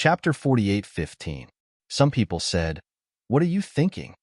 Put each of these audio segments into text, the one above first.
Chapter 48:15. Some people said, "What are you thinking?"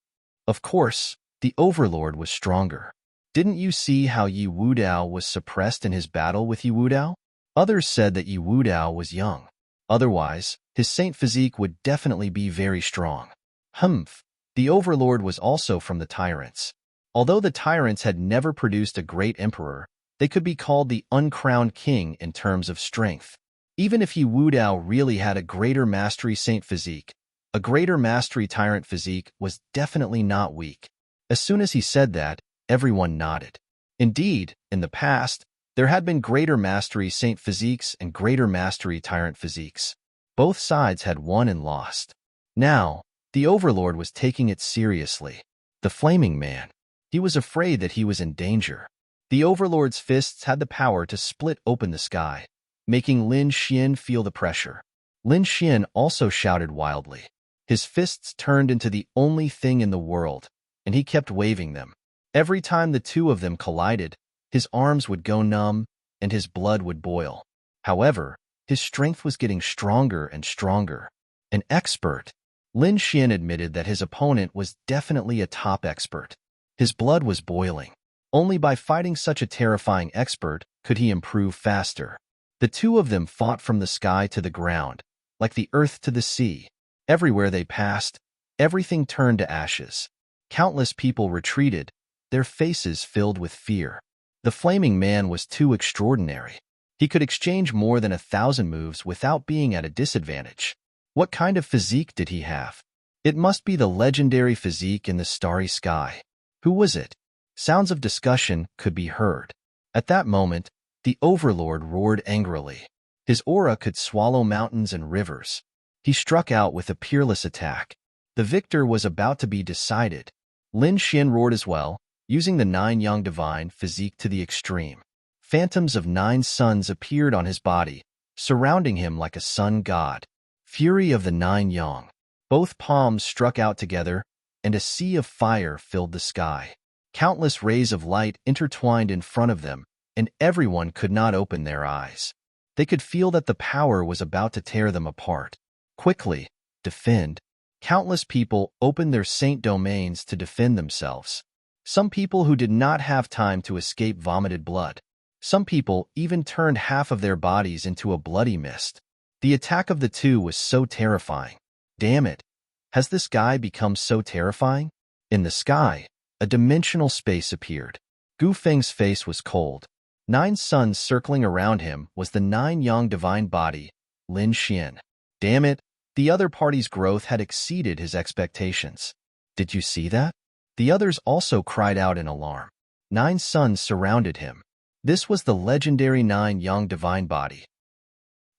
Of course, the Overlord was stronger. Didn't you see how Yi Wudao was suppressed in his battle with Yi Wudao? Others said that Yi Wudao was young. Otherwise, his saint physique would definitely be very strong. Humph. The Overlord was also from the Tyrants. Although the Tyrants had never produced a great emperor, they could be called the uncrowned king in terms of strength. Even if Yi Wudao really had a greater mastery saint physique, a greater mastery tyrant physique was definitely not weak. As soon as he said that, everyone nodded. Indeed, in the past, there had been greater mastery saint physiques and greater mastery tyrant physiques. Both sides had won and lost. Now, the Overlord was taking it seriously. The Flaming Man. He was afraid that he was in danger. The Overlord's fists had the power to split open the sky, making Lin Xian feel the pressure. Lin Xian also shouted wildly. His fists turned into the only thing in the world, and he kept waving them. Every time the two of them collided, his arms would go numb and his blood would boil. However, his strength was getting stronger and stronger. An expert. Lin Xian admitted that his opponent was definitely a top expert. His blood was boiling. Only by fighting such a terrifying expert could he improve faster. The two of them fought from the sky to the ground, like the earth to the sea. Everywhere they passed, everything turned to ashes. Countless people retreated, their faces filled with fear. The Flaming Man was too extraordinary. He could exchange more than 1,000 moves without being at a disadvantage. What kind of physique did he have? It must be the legendary physique in the starry sky. Who was it? Sounds of discussion could be heard. At that moment, the Overlord roared angrily. His aura could swallow mountains and rivers. He struck out with a peerless attack. The victor was about to be decided. Lin Xian roared as well, using the 9 Yang divine physique to the extreme. Phantoms of 9 suns appeared on his body, surrounding him like a sun god. Fury of the 9 Yang. Both palms struck out together, and a sea of fire filled the sky. Countless rays of light intertwined in front of them, and everyone could not open their eyes. They could feel that the power was about to tear them apart. Quickly, defend. Countless people opened their saint domains to defend themselves. Some people who did not have time to escape vomited blood. Some people even turned half of their bodies into a bloody mist. The attack of the two was so terrifying. Damn it! Has this guy become so terrifying? In the sky, a dimensional space appeared. Gu Feng's face was cold. 9 suns circling around him was the 9 Yang divine body, Lin Xian. Damn it, the other party's growth had exceeded his expectations. Did you see that? The others also cried out in alarm. 9 suns surrounded him. This was the legendary 9 Yang divine body.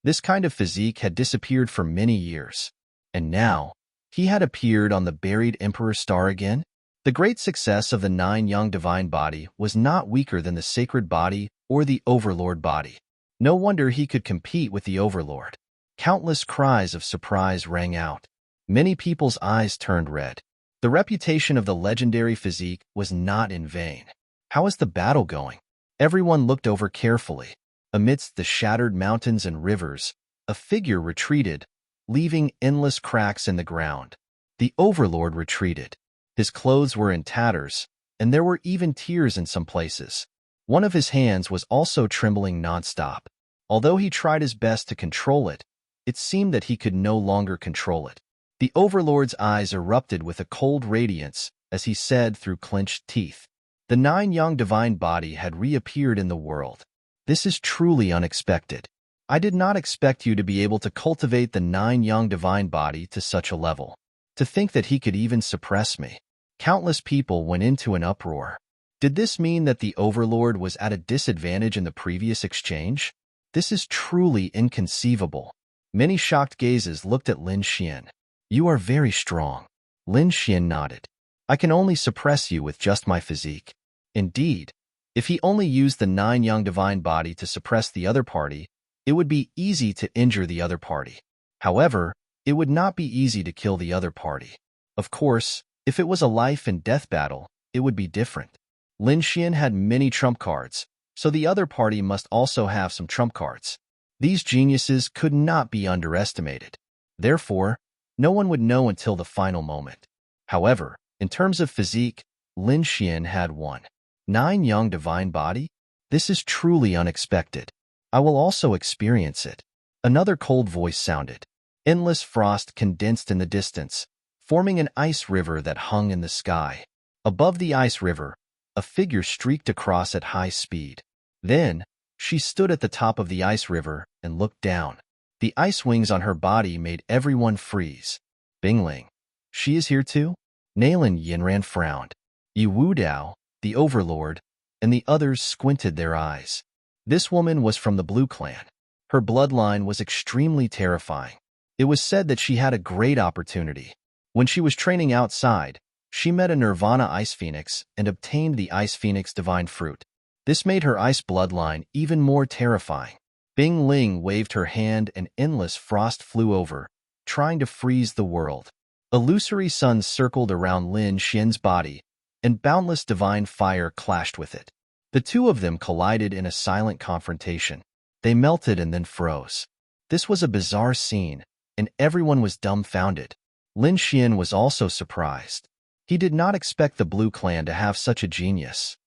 This kind of physique had disappeared for many years. And now, he had appeared on the buried Emperor Star again? The great success of the 9 Yang divine body was not weaker than the sacred body or the Overlord body. No wonder he could compete with the Overlord. Countless cries of surprise rang out. Many people's eyes turned red. The reputation of the legendary physique was not in vain. How is the battle going? Everyone looked over carefully. Amidst the shattered mountains and rivers, a figure retreated, leaving endless cracks in the ground. The Overlord retreated. His clothes were in tatters, and there were even tears in some places. One of his hands was also trembling nonstop. Although he tried his best to control it, it seemed that he could no longer control it. The Overlord's eyes erupted with a cold radiance as he said through clenched teeth. The 9 Yang divine body had reappeared in the world. This is truly unexpected. I did not expect you to be able to cultivate the 9 Yang divine body to such a level. To think that he could even suppress me. Countless people went into an uproar. Did this mean that the Overlord was at a disadvantage in the previous exchange? This is truly inconceivable. Many shocked gazes looked at Lin Xian. You are very strong. Lin Xian nodded. I can only suppress you with just my physique. Indeed, if he only used the 9 Yang divine body to suppress the other party, it would be easy to injure the other party. However, it would not be easy to kill the other party. Of course, if it was a life and death battle, it would be different. Lin Xian had many trump cards, so the other party must also have some trump cards. These geniuses could not be underestimated. Therefore, no one would know until the final moment. However, in terms of physique, Lin Xian had one. 9 young divine body? This is truly unexpected. I will also experience it. Another cold voice sounded. Endless frost condensed in the distance, forming an ice river that hung in the sky. Above the ice river, a figure streaked across at high speed. Then, she stood at the top of the ice river and looked down. The ice wings on her body made everyone freeze. Bingling. She is here too? Nalan Yinran frowned. Yi Wudao, the overlord, and the others squinted their eyes. This woman was from the Blue Clan. Her bloodline was extremely terrifying. It was said that she had a great opportunity. When she was training outside, she met a Nirvana Ice Phoenix and obtained the Ice Phoenix Divine Fruit. This made her ice bloodline even more terrifying. Bing Ling waved her hand and endless frost flew over, trying to freeze the world. Illusory suns circled around Lin Xian's body, and boundless divine fire clashed with it. The two of them collided in a silent confrontation. They melted and then froze. This was a bizarre scene, and everyone was dumbfounded. Lin Xian was also surprised. He did not expect the Blue Clan to have such a genius.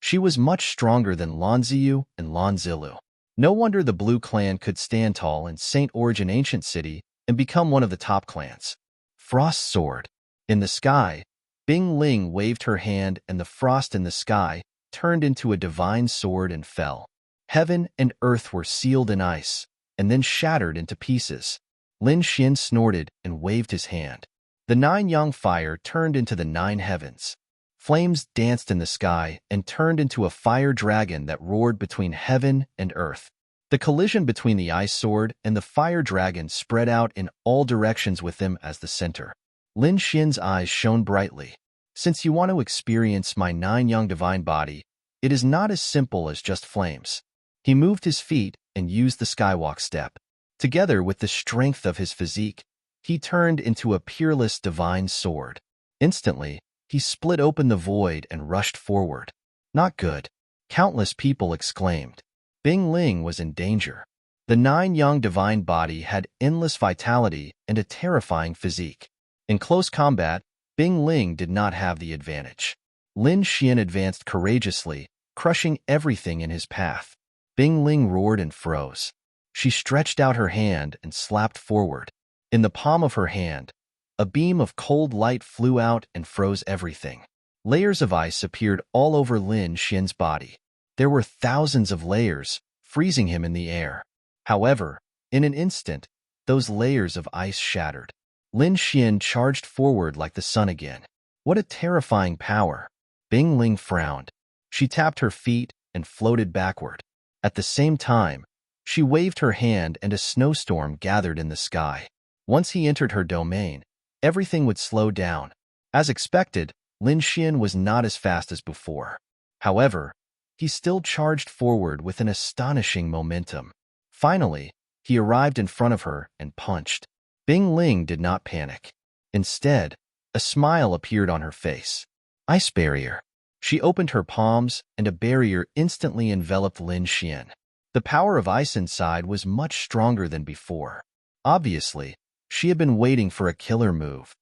She was much stronger than Lan Ziyu and Lan Zilu. No wonder the Blue Clan could stand tall in St. Origin Ancient City and become one of the top clans. Frost Sword. In the sky, Bing Ling waved her hand and the frost in the sky turned into a divine sword and fell. Heaven and earth were sealed in ice, and then shattered into pieces. Lin Xian snorted and waved his hand. The 9 young fire turned into the 9 heavens. Flames danced in the sky and turned into a fire dragon that roared between heaven and earth. The collision between the ice sword and the fire dragon spread out in all directions with them as the center. Lin Xian's eyes shone brightly. Since you want to experience my 9 young divine body, it is not as simple as just flames. He moved his feet and used the skywalk step. Together with the strength of his physique, he turned into a peerless divine sword. Instantly, he split open the void and rushed forward. Not good. Countless people exclaimed. Bing Ling was in danger. The 9 young divine body had endless vitality and a terrifying physique. In close combat, Bing Ling did not have the advantage. Lin Xian advanced courageously, crushing everything in his path. Bing Ling roared and froze. She stretched out her hand and slapped forward. In the palm of her hand, a beam of cold light flew out and froze everything. Layers of ice appeared all over Lin Xian's body. There were thousands of layers, freezing him in the air. However, in an instant, those layers of ice shattered. Lin Xian charged forward like the sun again. What a terrifying power! Bing Ling frowned. She tapped her feet and floated backward. At the same time, she waved her hand and a snowstorm gathered in the sky. Once he entered her domain, everything would slow down. As expected, Lin Xian was not as fast as before. However, he still charged forward with an astonishing momentum. Finally, he arrived in front of her and punched. Bing Ling did not panic. Instead, a smile appeared on her face. Ice barrier. She opened her palms, and a barrier instantly enveloped Lin Xian. The power of ice inside was much stronger than before. Obviously, she had been waiting for a killer move.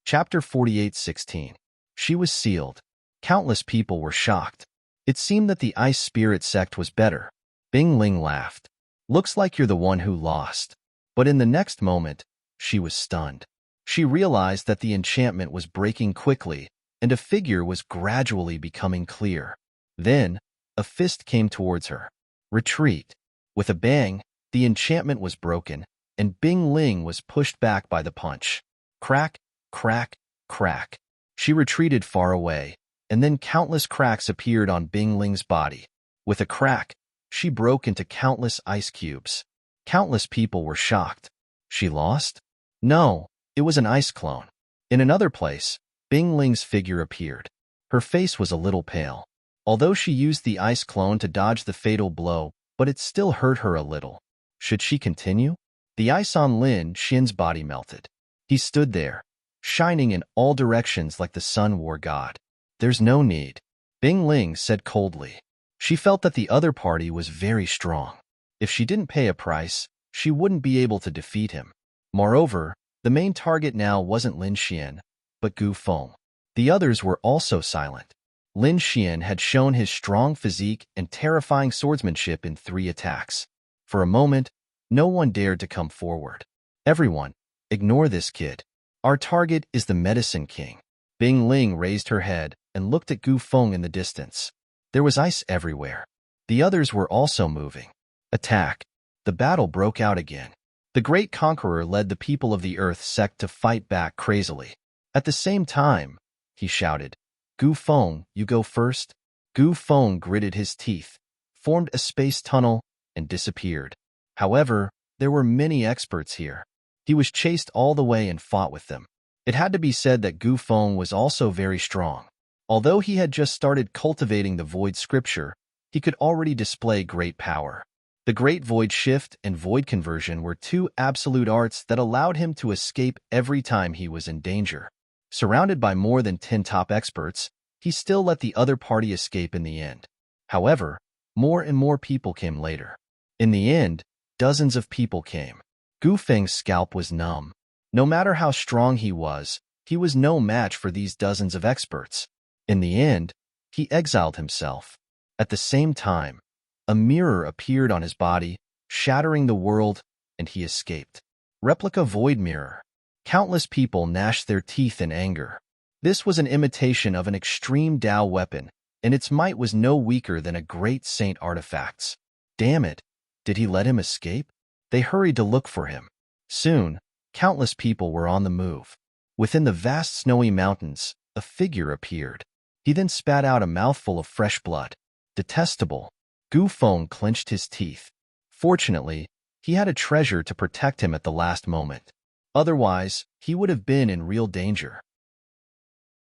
Chapter 48:16. She was sealed. Countless people were shocked. It seemed that the ice spirit sect was better. Bing Ling laughed. Looks like you're the one who lost. But in the next moment, she was stunned. She realized that the enchantment was breaking quickly, and a figure was gradually becoming clear. Then, a fist came towards her. Retreat. With a bang, the enchantment was broken, and Bing Ling was pushed back by the punch. Crack, crack, crack. She retreated far away, and then countless cracks appeared on Bing Ling's body. With a crack, she broke into countless ice cubes. Countless people were shocked. She lost? No, it was an ice clone. In another place, Bing Ling's figure appeared. Her face was a little pale. Although she used the ice clone to dodge the fatal blow, but it still hurt her a little. Should she continue? The ice on Lin Xian's body melted. He stood there, shining in all directions like the sun war god. There's no need, Bing Ling said coldly. She felt that the other party was very strong. If she didn't pay a price, she wouldn't be able to defeat him. Moreover, the main target now wasn't Lin Xian, but Gu Feng. The others were also silent. Lin Xian had shown his strong physique and terrifying swordsmanship in 3 attacks. For a moment, no one dared to come forward. Everyone, ignore this kid. Our target is the Medicine King. Bing Ling raised her head and looked at Gu Feng in the distance. There was ice everywhere. The others were also moving. Attack. The battle broke out again. The great conqueror led the people of the Earth sect to fight back crazily. At the same time, he shouted, "Gu Feng, you go first." Gu Feng gritted his teeth, formed a space tunnel, and disappeared. However, there were many experts here. He was chased all the way and fought with them. It had to be said that Gu Feng was also very strong. Although he had just started cultivating the Void Scripture, he could already display great power. The Great Void Shift and Void Conversion were 2 absolute arts that allowed him to escape every time he was in danger. Surrounded by more than 10 top experts, he still let the other party escape in the end. However, more and more people came later. In the end, dozens of people came. Gu Feng's scalp was numb. No matter how strong he was no match for these dozens of experts. In the end, he exiled himself. At the same time, a mirror appeared on his body, shattering the world, and he escaped. Replica Void Mirror. Countless people gnashed their teeth in anger. This was an imitation of an extreme Dao weapon, and its might was no weaker than a great saint artifacts. Damn it! Did he let him escape? They hurried to look for him. Soon, countless people were on the move. Within the vast snowy mountains, a figure appeared. He then spat out a mouthful of fresh blood. Detestable. Gu Feng clenched his teeth. Fortunately, he had a treasure to protect him at the last moment. Otherwise, he would have been in real danger.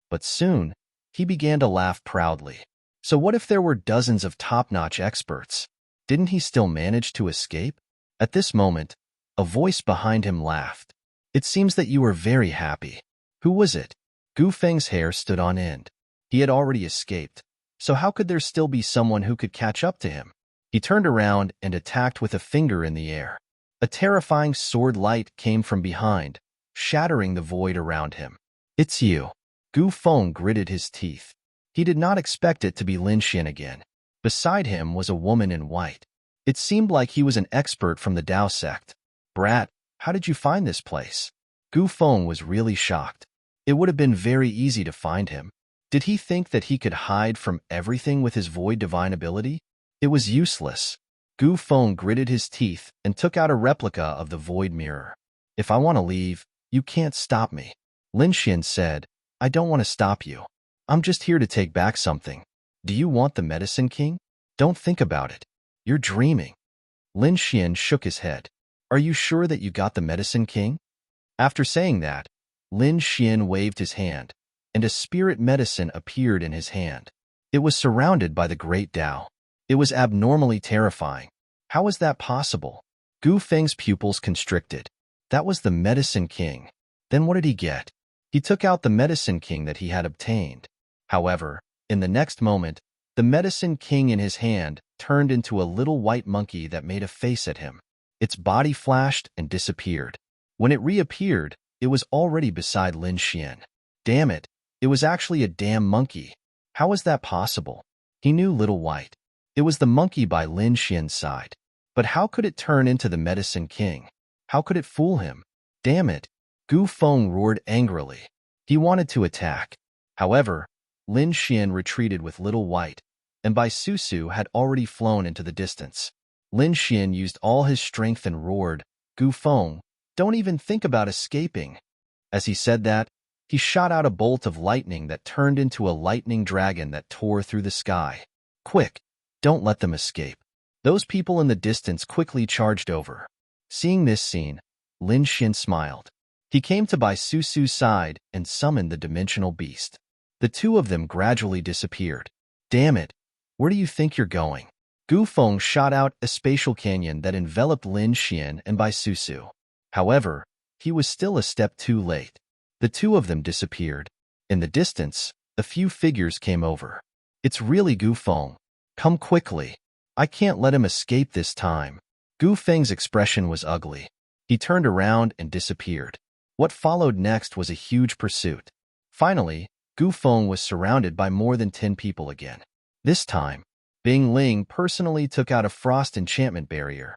But soon, he began to laugh proudly. So what if there were dozens of top-notch experts? Didn't he still manage to escape? At this moment, a voice behind him laughed. It seems that you are very happy. Who was it? Gu Feng's hair stood on end. He had already escaped, so how could there still be someone who could catch up to him? He turned around and attacked with a finger in the air. A terrifying sword light came from behind, shattering the void around him. It's you. Gu Feng gritted his teeth. He did not expect it to be Lin Xian again. Beside him was a woman in white. It seemed like he was an expert from the Dao sect. Brat, how did you find this place? Gu Feng was really shocked. It would have been very easy to find him. Did he think that he could hide from everything with his void divine ability? It was useless. Gu Feng gritted his teeth and took out a replica of the void mirror. If I want to leave, you can't stop me. Lin Xian said, I don't want to stop you. I'm just here to take back something. Do you want the Medicine King? Don't think about it. You're dreaming. Lin Xian shook his head. Are you sure that you got the Medicine King? After saying that, Lin Xian waved his hand, and a spirit medicine appeared in his hand. It was surrounded by the great Dao. It was abnormally terrifying. How was that possible? Gu Feng's pupils constricted. That was the Medicine King. Then what did he get? He took out the Medicine King that he had obtained. However, in the next moment, the Medicine King in his hand turned into a little white monkey that made a face at him. Its body flashed and disappeared. When it reappeared, it was already beside Lin Xian. Damn it, it was actually a damn monkey. How was that possible? He knew Little White. It was the monkey by Lin Xian's side. But how could it turn into the Medicine King? How could it fool him? Damn it! Gu Feng roared angrily. He wanted to attack. However, Lin Xian retreated with Little White, and Bai Susu had already flown into the distance. Lin Xian used all his strength and roared, Gu Feng, don't even think about escaping. As he said that, he shot out a bolt of lightning that turned into a lightning dragon that tore through the sky. Quick! Don't let them escape. Those people in the distance quickly charged over. Seeing this scene, Lin Xian smiled. He came to Bai Susu's side and summoned the dimensional beast. The two of them gradually disappeared. Damn it! Where do you think you're going? Gu Feng shot out a spatial canyon that enveloped Lin Xian and Bai Susu. However, he was still a step too late. The two of them disappeared. In the distance, a few figures came over. It's really Gu Feng. Come quickly. I can't let him escape this time. Gu Feng's expression was ugly. He turned around and disappeared. What followed next was a huge pursuit. Finally, Gu Feng was surrounded by more than 10 people again. This time, Bing Ling personally took out a frost enchantment barrier.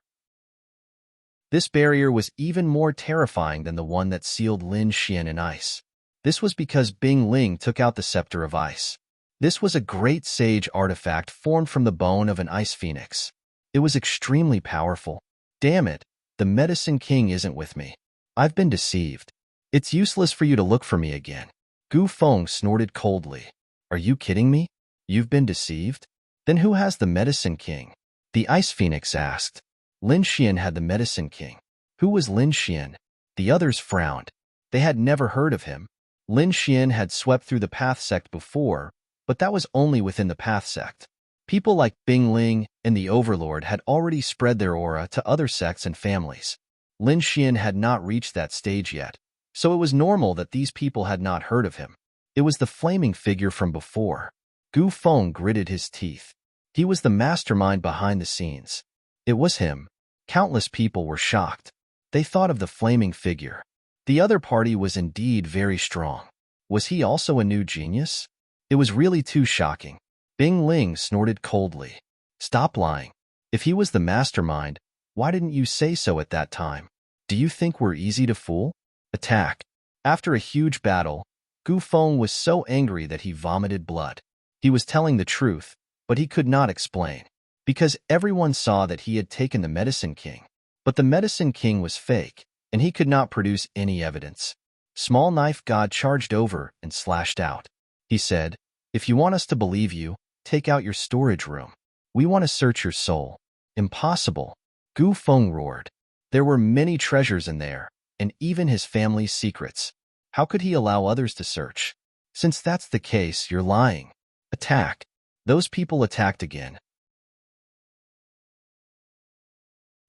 This barrier was even more terrifying than the one that sealed Lin Xian in ice. This was because Bing Ling took out the scepter of ice. This was a great sage artifact formed from the bone of an ice phoenix. It was extremely powerful. Damn it, the Medicine King isn't with me. I've been deceived. It's useless for you to look for me again. Gu Feng snorted coldly. Are you kidding me? You've been deceived? Then who has the Medicine King? The Ice Phoenix asked. Lin Xian had the Medicine King. Who was Lin Xian? The others frowned. They had never heard of him. Lin Xian had swept through the Path Sect before, but that was only within the Path Sect. People like Bing Ling and the Overlord had already spread their aura to other sects and families. Lin Xian had not reached that stage yet, so it was normal that these people had not heard of him. It was the flaming figure from before. Gu Feng gritted his teeth. He was the mastermind behind the scenes. It was him. Countless people were shocked. They thought of the flaming figure. The other party was indeed very strong. Was he also a new genius? It was really too shocking. Bing Ling snorted coldly. Stop lying. If he was the mastermind, why didn't you say so at that time? Do you think we're easy to fool? Attack. After a huge battle, Gu Feng was so angry that he vomited blood. He was telling the truth, but he could not explain, because everyone saw that he had taken the Medicine King. But the Medicine King was fake, and he could not produce any evidence. Small Knife God charged over and slashed out. He said, if you want us to believe you, take out your storage room. We want to search your soul. Impossible. Gu Feng roared. There were many treasures in there, and even his family's secrets. How could he allow others to search? Since that's the case, you're lying. Attack. Those people attacked again.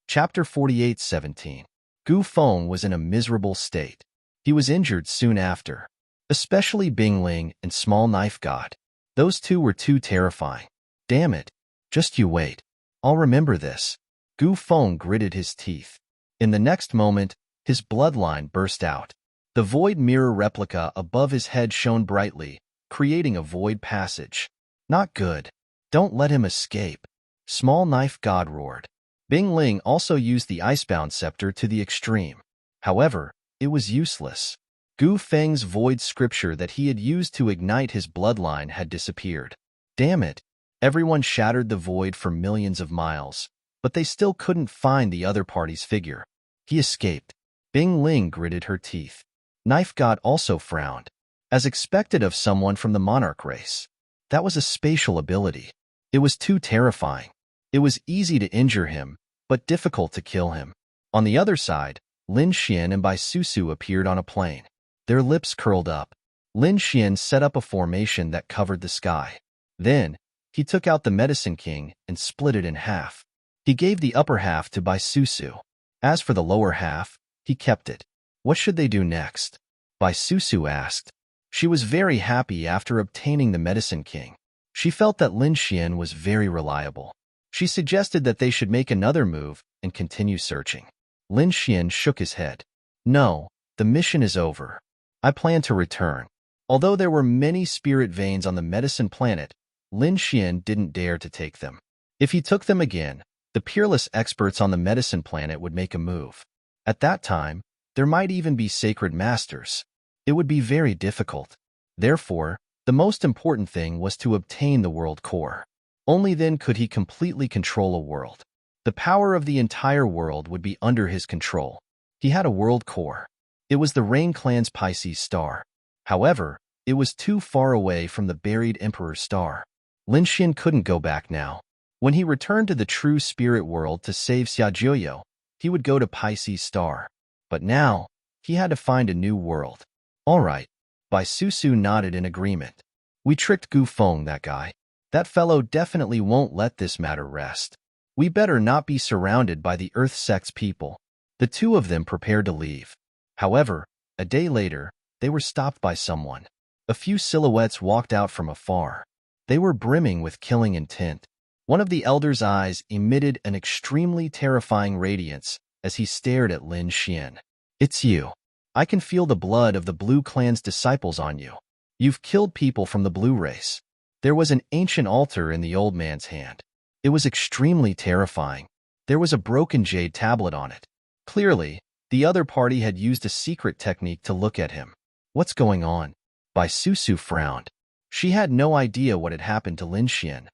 Chapter 48:17. Gu Feng was in a miserable state. He was injured soon after. Especially Bing Ling and Small Knife God. Those two were too terrifying. Damn it. Just you wait. I'll remember this. Gu Feng gritted his teeth. In the next moment, his bloodline burst out. The void mirror replica above his head shone brightly, creating a void passage. Not good. Don't let him escape. Small Knife God roared. Bing Ling also used the Icebound Scepter to the extreme. However, it was useless. Gu Feng's void scripture that he had used to ignite his bloodline had disappeared. Damn it. Everyone shattered the void for millions of miles, but they still couldn't find the other party's figure. He escaped. Bing Ling gritted her teeth. Knife God also frowned, as expected of someone from the monarch race. That was a spatial ability. It was too terrifying. It was easy to injure him, but difficult to kill him. On the other side, Lin Xian and Bai Susu appeared on a plane. Their lips curled up. Lin Xian set up a formation that covered the sky. Then, he took out the Medicine King and split it in half. He gave the upper half to Bai Susu. As for the lower half, he kept it. What should they do next? Bai Susu asked. She was very happy after obtaining the Medicine King. She felt that Lin Xian was very reliable. She suggested that they should make another move and continue searching. Lin Xian shook his head. No, the mission is over. I plan to return. Although there were many spirit veins on the medicine planet, Lin Xian didn't dare to take them. If he took them again, the peerless experts on the medicine planet would make a move. At that time, there might even be sacred masters. It would be very difficult. Therefore, the most important thing was to obtain the world core. Only then could he completely control a world. The power of the entire world would be under his control. He had a world core. It was the Rain Clan's Pisces star. However, it was too far away from the buried Emperor's star. Lin Xian couldn't go back now. When he returned to the true spirit world to save Xiaojiuyo, he would go to Pisces star. But now, he had to find a new world. All right. Bai Susu nodded in agreement. We tricked Gu Feng, that guy. That fellow definitely won't let this matter rest. We better not be surrounded by the Earth Sect's people. The two of them prepared to leave. However, a day later, they were stopped by someone. A few silhouettes walked out from afar. They were brimming with killing intent. One of the elder's eyes emitted an extremely terrifying radiance as he stared at Lin Xian. It's you. I can feel the blood of the Blue Clan's disciples on you. You've killed people from the Blue race. There was an ancient altar in the old man's hand. It was extremely terrifying. There was a broken jade tablet on it. Clearly, the other party had used a secret technique to look at him. What's going on? Bai Susu frowned. She had no idea what had happened to Lin Xian.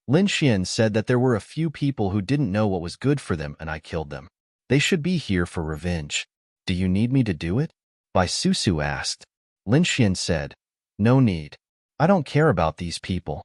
Lin Xian said that there were a few people who didn't know what was good for them and I killed them. They should be here for revenge. Do you need me to do it? Bai Susu asked. Lin Xian said, no need. I don't care about these people.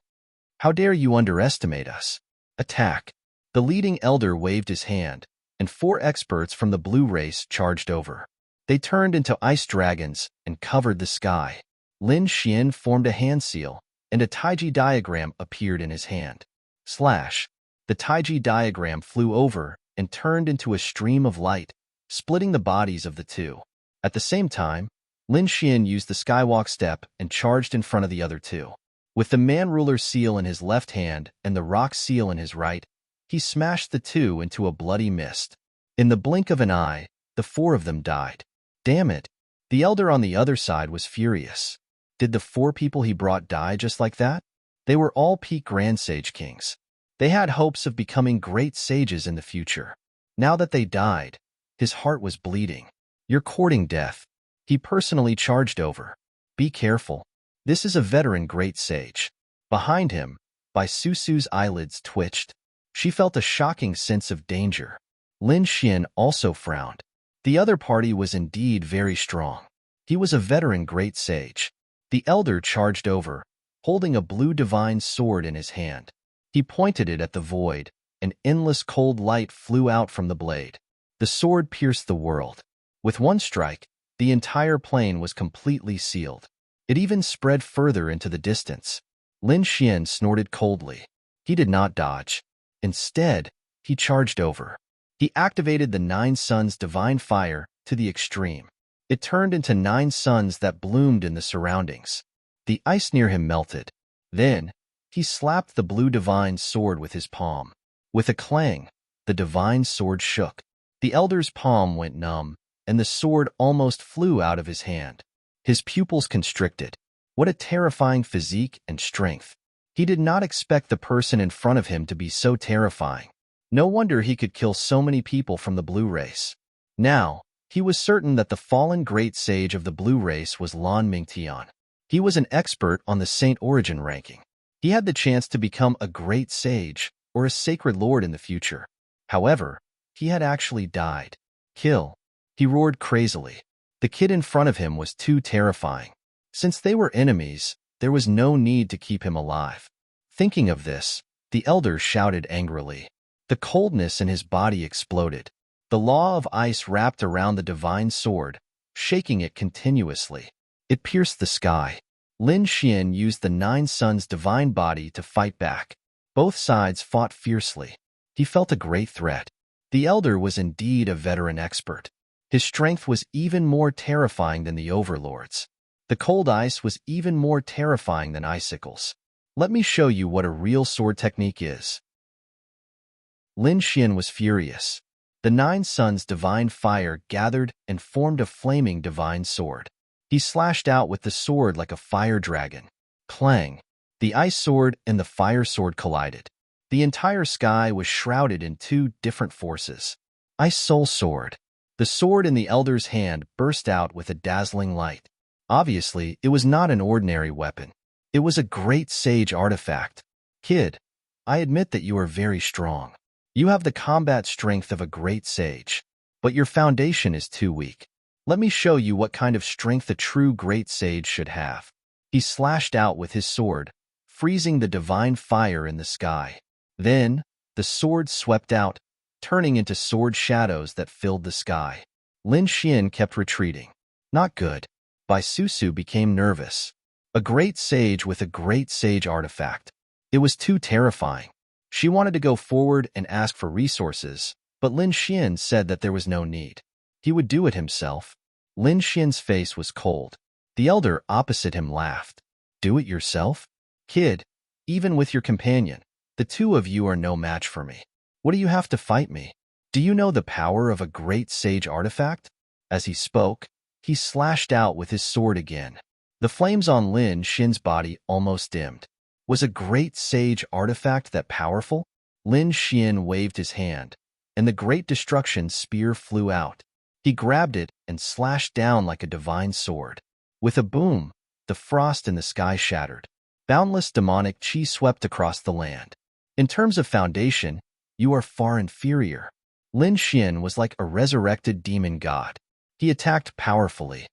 How dare you underestimate us? Attack. The leading elder waved his hand, and 4 experts from the Blue race charged over. They turned into ice dragons and covered the sky. Lin Xian formed a hand seal, and a Taiji diagram appeared in his hand. Slash. The Taiji diagram flew over and turned into a stream of light, splitting the bodies of the two. At the same time, Lin Xian used the skywalk step and charged in front of the other two. With the man-ruler seal in his left hand and the rock seal in his right, he smashed the two into a bloody mist. In the blink of an eye, the 4 of them died. Damn it! The elder on the other side was furious. Did the 4 people he brought die just like that? They were all peak Grand Sage Kings. They had hopes of becoming great sages in the future. Now that they died, his heart was bleeding. You're courting death. He personally charged over. Be careful. This is a veteran great sage. Behind him, Bai Susu's eyelids twitched. She felt a shocking sense of danger. Lin Xian also frowned. The other party was indeed very strong. He was a veteran great sage. The elder charged over, holding a blue divine sword in his hand. He pointed it at the void, and endless cold light flew out from the blade. The sword pierced the world. With one strike, the entire plane was completely sealed. It even spread further into the distance. Lin Xian snorted coldly. He did not dodge. Instead, he charged over. He activated the 9 suns divine fire to the extreme. It turned into 9 suns that bloomed in the surroundings. The ice near him melted. Then, he slapped the blue divine sword with his palm. With a clang, the divine sword shook. The elder's palm went numb, and the sword almost flew out of his hand. His pupils constricted. What a terrifying physique and strength. He did not expect the person in front of him to be so terrifying. No wonder he could kill so many people from the Blue race. Now, he was certain that the fallen great sage of the Blue race was Lan Mingtian. He was an expert on the Saint Origin ranking. He had the chance to become a great sage or a sacred lord in the future. However, he had actually died. Kill. He roared crazily. The kid in front of him was too terrifying. Since they were enemies, there was no need to keep him alive. Thinking of this, the elder shouted angrily. The coldness in his body exploded. The law of ice wrapped around the divine sword, shaking it continuously. It pierced the sky. Lin Xian used the 9 suns divine body to fight back. Both sides fought fiercely. He felt a great threat. The elder was indeed a veteran expert. His strength was even more terrifying than the overlords. The cold ice was even more terrifying than icicles. Let me show you what a real sword technique is. Lin Xian was furious. The 9 suns divine fire gathered and formed a flaming divine sword. He slashed out with the sword like a fire dragon. Clang! The ice sword and the fire sword collided. The entire sky was shrouded in 2 different forces. Ice soul sword. The sword in the elder's hand burst out with a dazzling light. Obviously, it was not an ordinary weapon. It was a great sage artifact. Kid, I admit that you are very strong. You have the combat strength of a great sage, but your foundation is too weak. Let me show you what kind of strength a true great sage should have. He slashed out with his sword, freezing the divine fire in the sky. Then, the sword swept out, turning into sword shadows that filled the sky. Lin Xian kept retreating. Not good. Bai Susu became nervous. A great sage with a great sage artifact. It was too terrifying. She wanted to go forward and ask for resources, but Lin Xian said that there was no need. He would do it himself. Lin Xian's face was cold. The elder opposite him laughed. Do it yourself? Kid, even with your companion, The two of you are no match for me. What do you have to fight me? Do you know the power of a great sage artifact? As he spoke, he slashed out with his sword again. The flames on Lin Xin's body almost dimmed. Was a great sage artifact that powerful? Lin Xin waved his hand, and the great destruction spear flew out. He grabbed it and slashed down like a divine sword. With a boom, the frost in the sky shattered. Boundless demonic chi swept across the land. In terms of foundation, you are far inferior. Lin Xin was like a resurrected demon god. He attacked powerfully.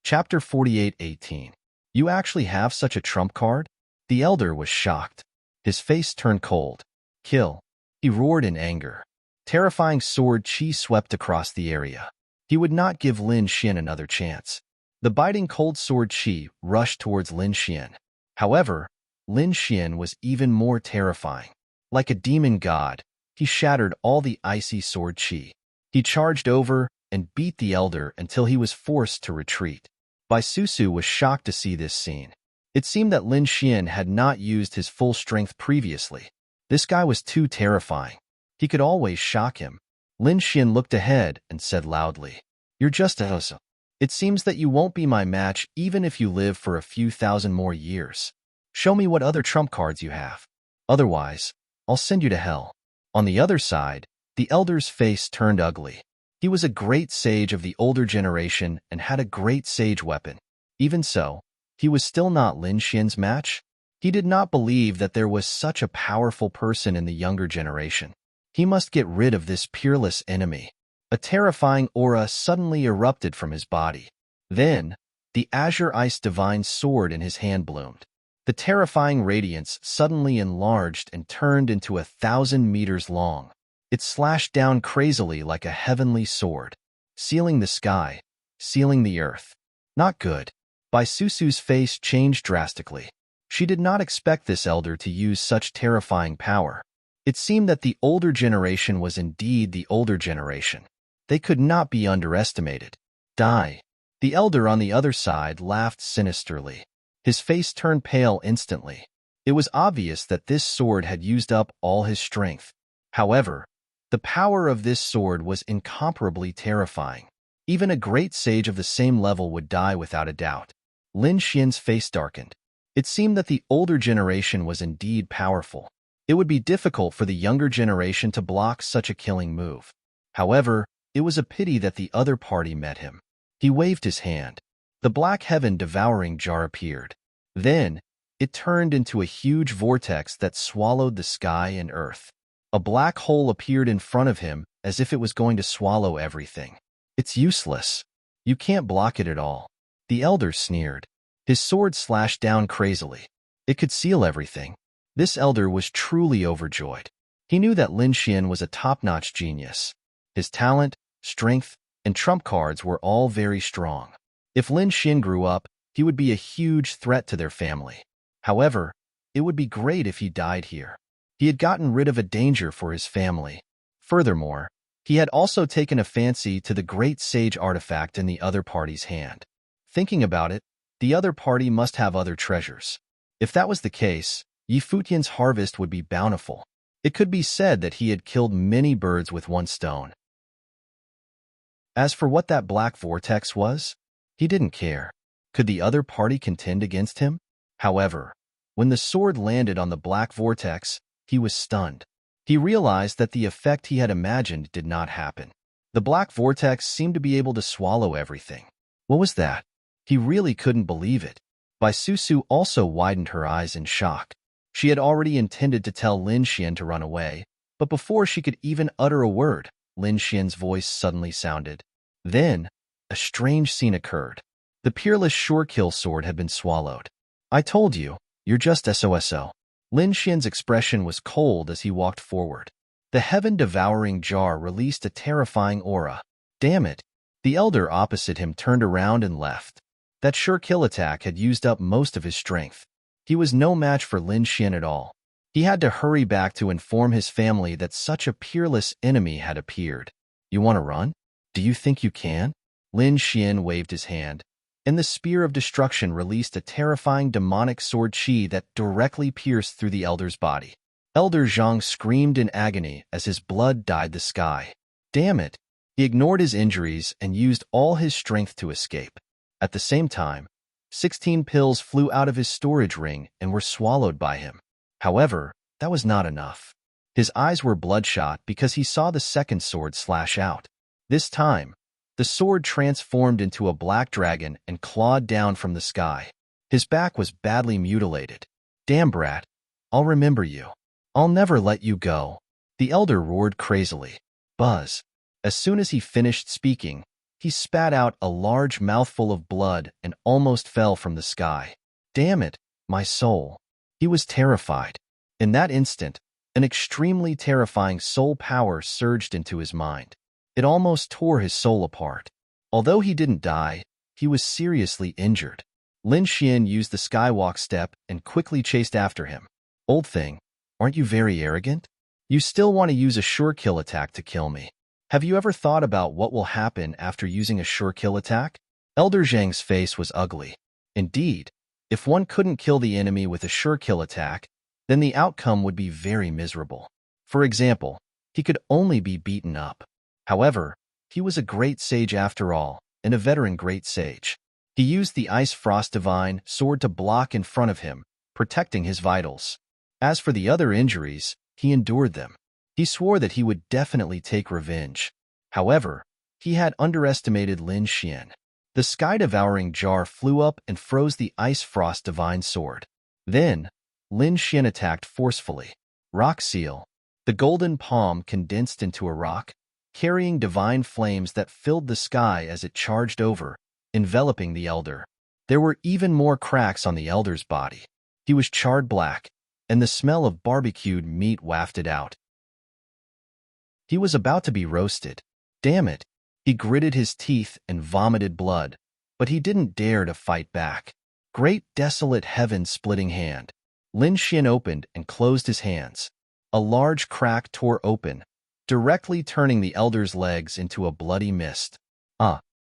Chapter 48:18. You actually have such a trump card? The elder was shocked. His face turned cold. Kill. He roared in anger. Terrifying sword chi swept across the area. He would not give Lin Xin another chance. The biting cold sword chi rushed towards Lin Xin. However, Lin Xin was even more terrifying. Like a demon god, he shattered all the icy sword chi. He charged over and beat the elder until he was forced to retreat. Bai Susu was shocked to see this scene. It seemed that Lin Xin had not used his full strength previously. This guy was too terrifying. He could always shock him. Lin Xin looked ahead and said loudly, "You're just a hosa. It seems that you won't be my match even if you live for a few thousand more years. Show me what other trump cards you have. Otherwise, I'll send you to hell." On the other side, the elder's face turned ugly. He was a great sage of the older generation and had a great sage weapon. Even so, he was still not Lin Xin's match. He did not believe that there was such a powerful person in the younger generation. He must get rid of this peerless enemy. A terrifying aura suddenly erupted from his body. Then, the azure ice divine sword in his hand bloomed. The terrifying radiance suddenly enlarged and turned into 1,000 meters long. It slashed down crazily like a heavenly sword, sealing the sky, sealing the earth. Not good. Bai Susu's face changed drastically. She did not expect this elder to use such terrifying power. It seemed that the older generation was indeed the older generation. They could not be underestimated. Die. The elder on the other side laughed sinisterly. His face turned pale instantly. It was obvious that this sword had used up all his strength. However, the power of this sword was incomparably terrifying. Even a great sage of the same level would die without a doubt. Lin Xin's face darkened. It seemed that the older generation was indeed powerful. It would be difficult for the younger generation to block such a killing move. However, it was a pity that the other party met him. He waved his hand. The black heaven devouring jar appeared. Then, it turned into a huge vortex that swallowed the sky and earth. A black hole appeared in front of him as if it was going to swallow everything. It's useless. You can't block it at all. The elder sneered. His sword slashed down crazily. It could seal everything. This elder was truly overjoyed. He knew that Lin Xin was a top-notch genius. His talent, strength, and trump cards were all very strong. If Lin Xin grew up, he would be a huge threat to their family. However, it would be great if he died here. He had gotten rid of a danger for his family. Furthermore, he had also taken a fancy to the great sage artifact in the other party's hand. Thinking about it, the other party must have other treasures. If that was the case, Yi Futian's harvest would be bountiful. It could be said that he had killed many birds with one stone. As for what that black vortex was, he didn't care. Could the other party contend against him? However, when the sword landed on the black vortex, he was stunned. He realized that the effect he had imagined did not happen. The black vortex seemed to be able to swallow everything. What was that? He really couldn't believe it. Bai Susu also widened her eyes in shock. She had already intended to tell Lin Xin to run away, but before she could even utter a word, Lin Xin's voice suddenly sounded. Then, a strange scene occurred. The peerless sure-kill sword had been swallowed. I told you, you're just SOSO. Lin Xin's expression was cold as he walked forward. The heaven-devouring jar released a terrifying aura. Damn it! The elder opposite him turned around and left. That sure-kill attack had used up most of his strength. He was no match for Lin Xin at all. He had to hurry back to inform his family that such a peerless enemy had appeared. You want to run? Do you think you can? Lin Xin waved his hand. and the spear of destruction released a terrifying demonic sword chi that directly pierced through the elder's body. Elder Zhang screamed in agony as his blood dyed the sky. Damn it! He ignored his injuries and used all his strength to escape. At the same time, 16 pills flew out of his storage ring and were swallowed by him. However, that was not enough. His eyes were bloodshot because he saw the second sword slash out. This time, the sword transformed into a black dragon and clawed down from the sky. His back was badly mutilated. Damn brat, I'll remember you. I'll never let you go. The elder roared crazily. Buzz. As soon as he finished speaking, he spat out a large mouthful of blood and almost fell from the sky. Damn it, my soul. He was terrified. In that instant, an extremely terrifying soul power surged into his mind. It almost tore his soul apart. Although he didn't die, he was seriously injured. Lin Xian used the skywalk step and quickly chased after him. Old thing, aren't you very arrogant? You still want to use a sure kill attack to kill me. Have you ever thought about what will happen after using a sure kill attack? Elder Zhang's face was ugly. Indeed, if one couldn't kill the enemy with a sure kill attack, then the outcome would be very miserable. For example, he could only be beaten up. However, he was a great sage after all, and a veteran great sage. He used the Ice Frost Divine sword to block in front of him, protecting his vitals. As for the other injuries, he endured them. He swore that he would definitely take revenge. However, he had underestimated Lin Xian. The sky-devouring jar flew up and froze the Ice Frost Divine sword. Then, Lin Xian attacked forcefully. Rock Seal. The golden palm condensed into a rock, carrying divine flames that filled the sky as it charged over, enveloping the elder. There were even more cracks on the elder's body. He was charred black, and the smell of barbecued meat wafted out. He was about to be roasted. Damn it! He gritted his teeth and vomited blood, but he didn't dare to fight back. Great desolate heaven-splitting hand. Lin Xian opened and closed his hands. A large crack tore open, directly turning the elder's legs into a bloody mist.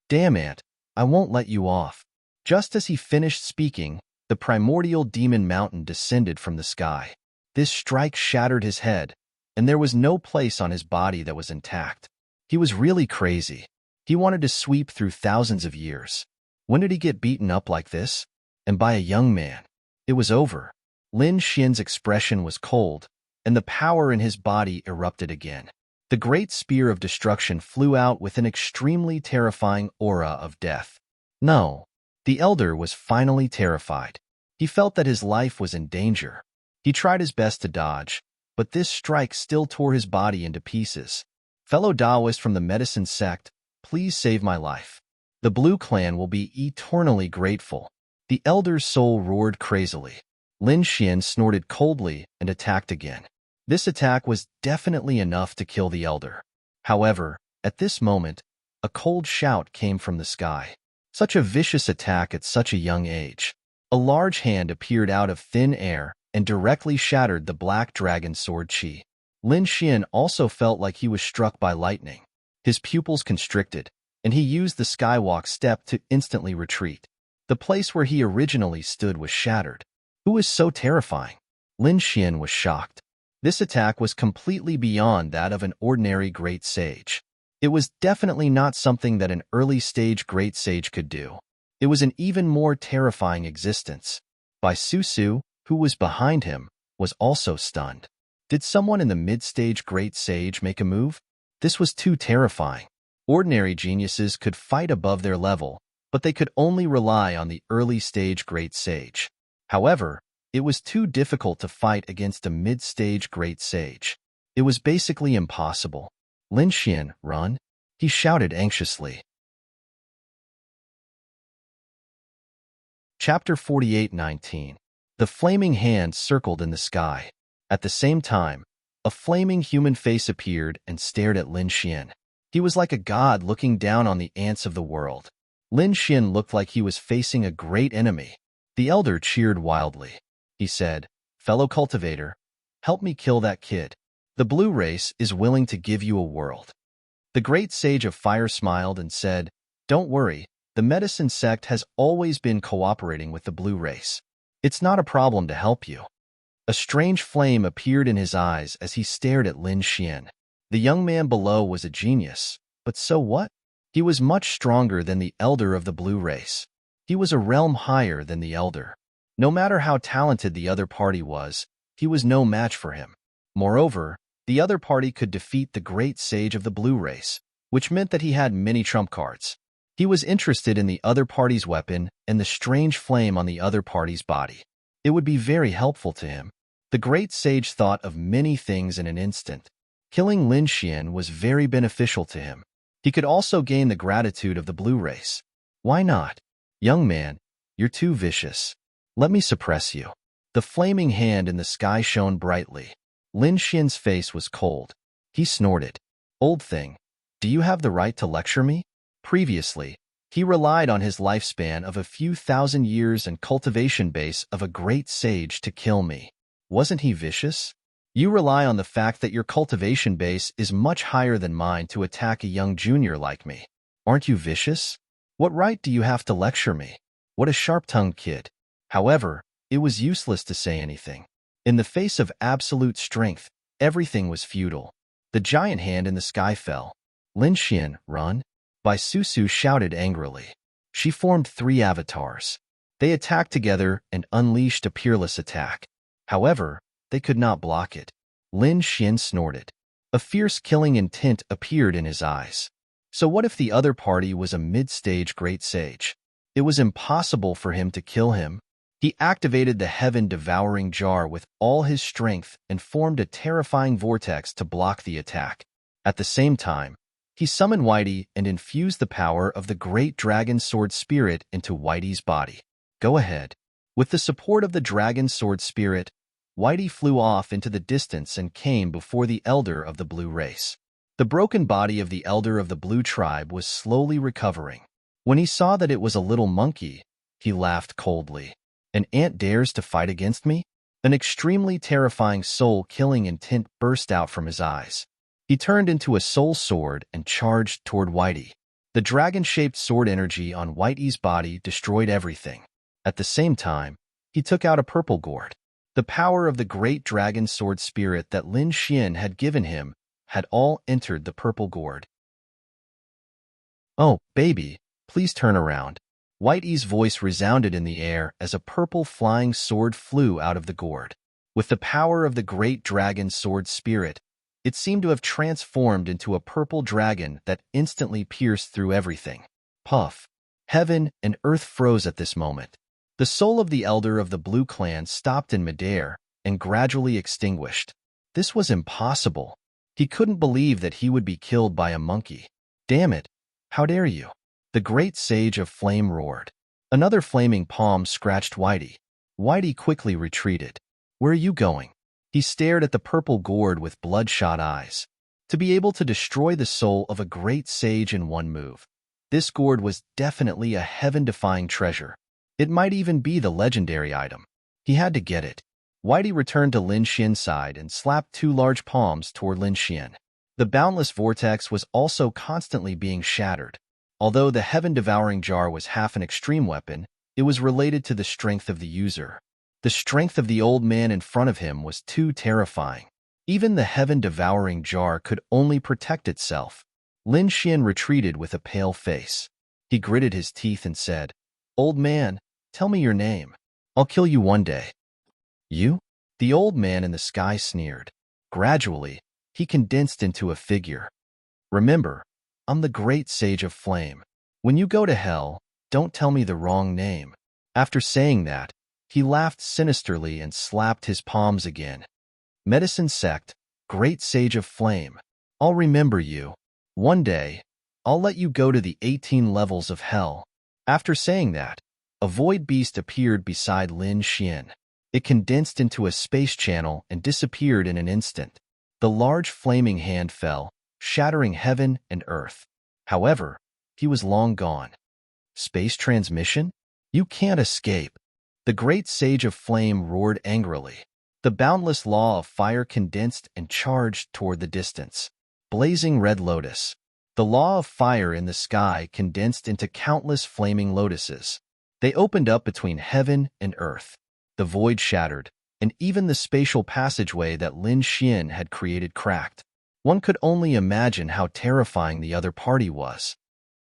Damn it! I won't let you off. Just as he finished speaking, the primordial demon mountain descended from the sky. This strike shattered his head, and there was no place on his body that was intact. He was really crazy. He wanted to sweep through thousands of years. When did he get beaten up like this? And by a young man. It was over. Lin Xian's expression was cold, and the power in his body erupted again. The great spear of destruction flew out with an extremely terrifying aura of death. No, the elder was finally terrified. He felt that his life was in danger. He tried his best to dodge, but this strike still tore his body into pieces. Fellow Taoist from the medicine sect, please save my life. The Blue Clan will be eternally grateful. The elder's soul roared crazily. Lin Xian snorted coldly and attacked again. This attack was definitely enough to kill the elder. However, at this moment, a cold shout came from the sky. Such a vicious attack at such a young age. A large hand appeared out of thin air and directly shattered the black dragon sword chi. Lin Xian also felt like he was struck by lightning. His pupils constricted, and he used the skywalk step to instantly retreat. The place where he originally stood was shattered. Who is so terrifying? Lin Xian was shocked. This attack was completely beyond that of an ordinary great sage. It was definitely not something that an early-stage great sage could do. It was an even more terrifying existence. Bai Su, who was behind him, was also stunned. Did someone in the mid-stage great sage make a move? This was too terrifying. Ordinary geniuses could fight above their level, but they could only rely on the early-stage great sage. However, it was too difficult to fight against a mid-stage great sage. It was basically impossible. Lin Xian, run! He shouted anxiously. Chapter 48:19. The flaming hand circled in the sky. At the same time, a flaming human face appeared and stared at Lin Xian. He was like a god looking down on the ants of the world. Lin Xian looked like he was facing a great enemy. The elder cheered wildly. He said, "Fellow cultivator, help me kill that kid. The blue race is willing to give you a world." The great sage of fire smiled and said, "Don't worry, The medicine sect has always been cooperating with the blue race. It's not a problem to help you. A strange flame appeared in his eyes as he stared at Lin Xian. The young man below was a genius, but so what? He was much stronger than the elder of the blue race. He was a realm higher than the elder. No matter how talented the other party was, he was no match for him. Moreover, the other party could defeat the great sage of the blue race, which meant that he had many trump cards. He was interested in the other party's weapon and the strange flame on the other party's body. It would be very helpful to him. The great sage thought of many things in an instant. Killing Lin Xian was very beneficial to him. He could also gain the gratitude of the blue race. Why not? Young man, you're too vicious. Let me suppress you. The flaming hand in the sky shone brightly. Lin Xian's face was cold. He snorted. Old thing, do you have the right to lecture me? Previously, he relied on his lifespan of a few thousand years and cultivation base of a great sage to kill me. Wasn't he vicious? You rely on the fact that your cultivation base is much higher than mine to attack a young junior like me. Aren't you vicious? What right do you have to lecture me? What a sharp-tongued kid. However, it was useless to say anything. In the face of absolute strength, everything was futile. The giant hand in the sky fell. Lin Xian, run! Bai Susu shouted angrily. She formed 3 avatars. They attacked together and unleashed a peerless attack. However, they could not block it. Lin Xian snorted. A fierce killing intent appeared in his eyes. So what if the other party was a mid-stage great sage? It was impossible for him to kill him. He activated the heaven-devouring jar with all his strength and formed a terrifying vortex to block the attack. At the same time, he summoned Whitey and infused the power of the great dragon sword spirit into Whitey's body. Go ahead. With the support of the dragon sword spirit, Whitey flew off into the distance and came before the elder of the blue race. The broken body of the elder of the blue tribe was slowly recovering. When he saw that it was a little monkey, he laughed coldly. An ant dares to fight against me? An extremely terrifying soul-killing intent burst out from his eyes. He turned into a soul sword and charged toward Whitey. The dragon-shaped sword energy on Whitey's body destroyed everything. At the same time, he took out a purple gourd. The power of the great dragon sword spirit that Lin Xian had given him had all entered the purple gourd. Oh, baby, please turn around. Whitey's voice resounded in the air as a purple flying sword flew out of the gourd. With the power of the great dragon sword spirit, it seemed to have transformed into a purple dragon that instantly pierced through everything. Puff! Heaven and earth froze at this moment. The soul of the elder of the blue clan stopped in midair and gradually extinguished. This was impossible. He couldn't believe that he would be killed by a monkey. Damn it! How dare you? The great sage of flame roared. Another flaming palm scratched Whitey. Whitey quickly retreated. Where are you going? He stared at the purple gourd with bloodshot eyes. To be able to destroy the soul of a great sage in one move. This gourd was definitely a heaven-defying treasure. It might even be the legendary item. He had to get it. Whitey returned to Lin Xian's side and slapped 2 large palms toward Lin Xian. The boundless vortex was also constantly being shattered. Although the heaven-devouring jar was half an extreme weapon, it was related to the strength of the user. The strength of the old man in front of him was too terrifying. Even the heaven-devouring jar could only protect itself. Lin Xian retreated with a pale face. He gritted his teeth and said, "Old man, tell me your name. I'll kill you one day." You? The old man in the sky sneered. Gradually, he condensed into a figure. Remember, I'm the great sage of flame. When you go to hell, don't tell me the wrong name. After saying that, he laughed sinisterly and slapped his palms again. Medicine sect, great sage of flame. I'll remember you. One day, I'll let you go to the 18 levels of hell. After saying that, a void beast appeared beside Lin Xian. It condensed into a space channel and disappeared in an instant. The large flaming hand fell, shattering heaven and earth. However, he was long gone. Space transmission? You can't escape. The great sage of flame roared angrily. The boundless law of fire condensed and charged toward the distance. Blazing red lotus. The law of fire in the sky condensed into countless flaming lotuses. They opened up between heaven and earth. The void shattered, and even the spatial passageway that Lin Xian had created cracked. One could only imagine how terrifying the other party was.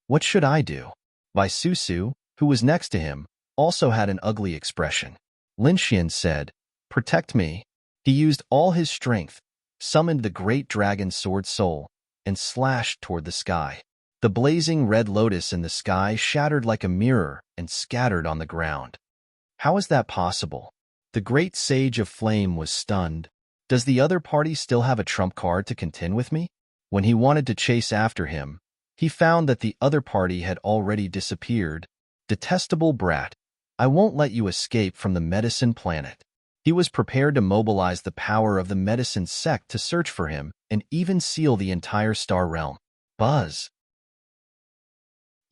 What should I do? Bai Susu, who was next to him, also had an ugly expression. Lin Xian said, "Protect me." He used all his strength, summoned the great dragon sword soul, and slashed toward the sky. The blazing red lotus in the sky shattered like a mirror and scattered on the ground. How is that possible? The great sage of flame was stunned. Does the other party still have a trump card to contend with me? When he wanted to chase after him, he found that the other party had already disappeared. Detestable brat, I won't let you escape from the medicine planet. He was prepared to mobilize the power of the medicine sect to search for him and even seal the entire star realm. Buzz.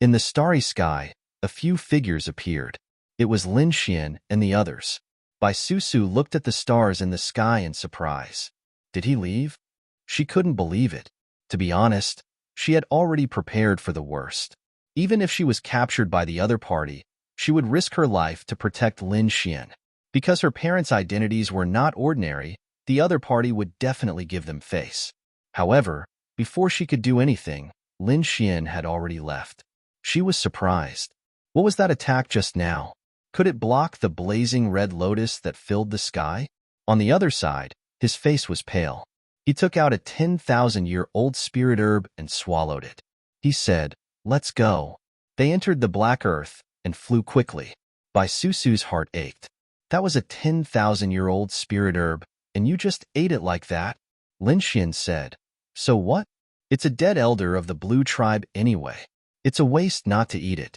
In the starry sky, a few figures appeared. It was Lin Xian and the others. Bai Susu looked at the stars in the sky in surprise. Did he leave? She couldn't believe it. To be honest, she had already prepared for the worst. Even if she was captured by the other party, she would risk her life to protect Lin Xian. Because her parents' identities were not ordinary, the other party would definitely give them face. However, before she could do anything, Lin Xian had already left. She was surprised. What was that attack just now? Could it block the blazing red lotus that filled the sky? On the other side, his face was pale. He took out a 10,000-year-old spirit herb and swallowed it. He said, "Let's go." They entered the black earth and flew quickly. Bai Susu's heart ached. That was a 10,000-year-old spirit herb, and you just ate it like that? Lin Xian said. So what? It's a dead elder of the blue tribe anyway. It's a waste not to eat it.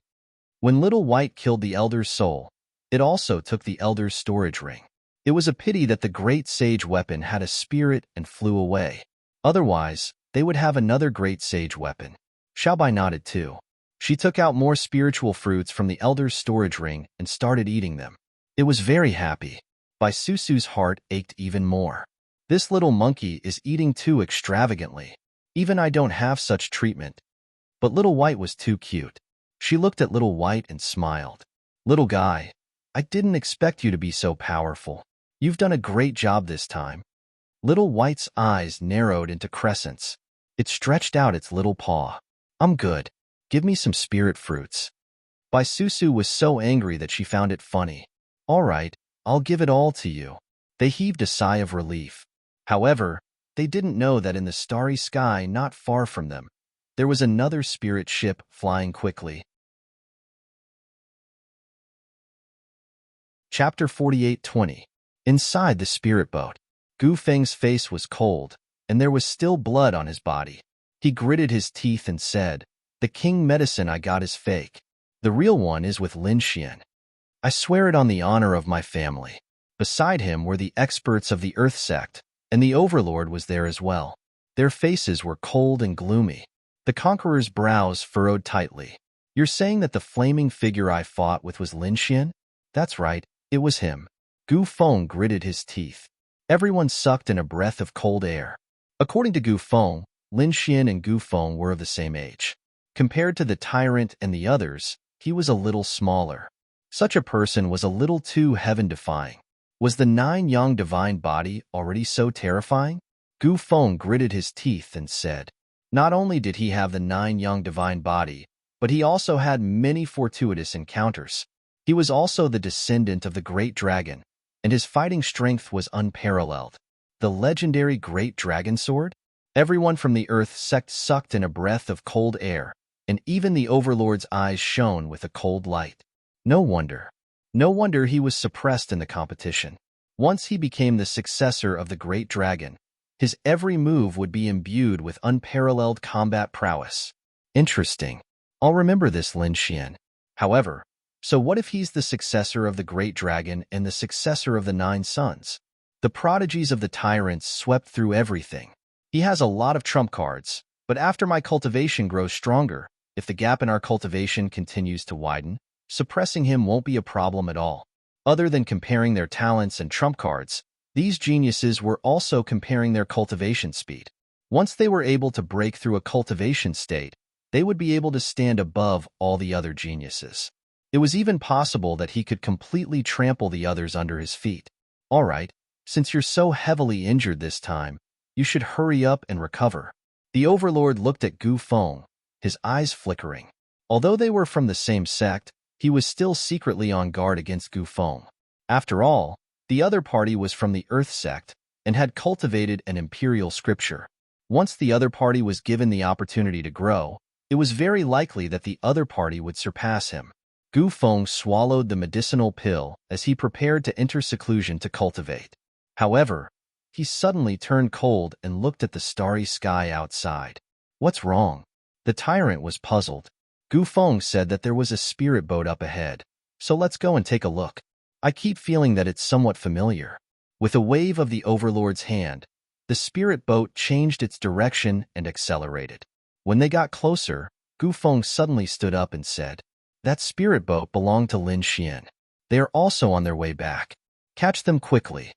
When Little White killed the elder's soul, it also took the elder's storage ring. It was a pity that the great sage weapon had a spirit and flew away. Otherwise, they would have another great sage weapon. Xiaobai nodded too. She took out more spiritual fruits from the elder's storage ring and started eating them. It was very happy. Bai Susu's heart ached even more. This little monkey is eating too extravagantly. Even I don't have such treatment. But Little White was too cute. She looked at Little White and smiled. Little guy, I didn't expect you to be so powerful. You've done a great job this time. Little White's eyes narrowed into crescents. It stretched out its little paw. I'm good. Give me some spirit fruits. Bai Susu was so angry that she found it funny. All right, I'll give it all to you. They heaved a sigh of relief. However, they didn't know that in the starry sky not far from them, there was another spirit ship flying quickly. Chapter 48:20. Inside the spirit boat, Gu Feng's face was cold, and there was still blood on his body. He gritted his teeth and said, "The king medicine I got is fake. The real one is with Lin Xian. I swear it on the honor of my family." Beside him were the experts of the Earth sect, and the Overlord was there as well. Their faces were cold and gloomy. The Conqueror's brows furrowed tightly. You're saying that the flaming figure I fought with was Lin Xian? That's right, it was him. Gu Feng gritted his teeth. Everyone sucked in a breath of cold air. According to Gu Feng, Lin Xian and Gu Feng were of the same age. Compared to the tyrant and the others, he was a little smaller. Such a person was a little too heaven-defying. Was the 9-yang divine body already so terrifying? Gu Feng gritted his teeth and said, not only did he have the 9-yang divine body, but he also had many fortuitous encounters. He was also the descendant of the great dragon, and his fighting strength was unparalleled. The legendary great dragon sword? Everyone from the Earth sect sucked in a breath of cold air, and even the Overlord's eyes shone with a cold light. No wonder. No wonder he was suppressed in the competition. Once he became the successor of the great dragon, his every move would be imbued with unparalleled combat prowess. Interesting. I'll remember this, Lin Xian. However, so what if he's the successor of the great dragon and the successor of the 9 sons? The prodigies of the tyrants swept through everything. He has a lot of trump cards, but after my cultivation grows stronger, if the gap in our cultivation continues to widen, suppressing him won't be a problem at all. Other than comparing their talents and trump cards, these geniuses were also comparing their cultivation speed. Once they were able to break through a cultivation state, they would be able to stand above all the other geniuses. It was even possible that he could completely trample the others under his feet. All right, since you're so heavily injured this time, you should hurry up and recover. The Overlord looked at Gu Feng, his eyes flickering. Although they were from the same sect, he was still secretly on guard against Gu Feng. After all, the other party was from the Earth sect and had cultivated an imperial scripture. Once the other party was given the opportunity to grow, it was very likely that the other party would surpass him. Gu Feng swallowed the medicinal pill as he prepared to enter seclusion to cultivate. However, he suddenly turned cold and looked at the starry sky outside. What's wrong? The tyrant was puzzled. Gu Feng said that there was a spirit boat up ahead, so let's go and take a look. I keep feeling that it's somewhat familiar. With a wave of the Overlord's hand, the spirit boat changed its direction and accelerated. When they got closer, Gu Feng suddenly stood up and said, "That spirit boat belonged to Lin Xian. They are also on their way back. Catch them quickly."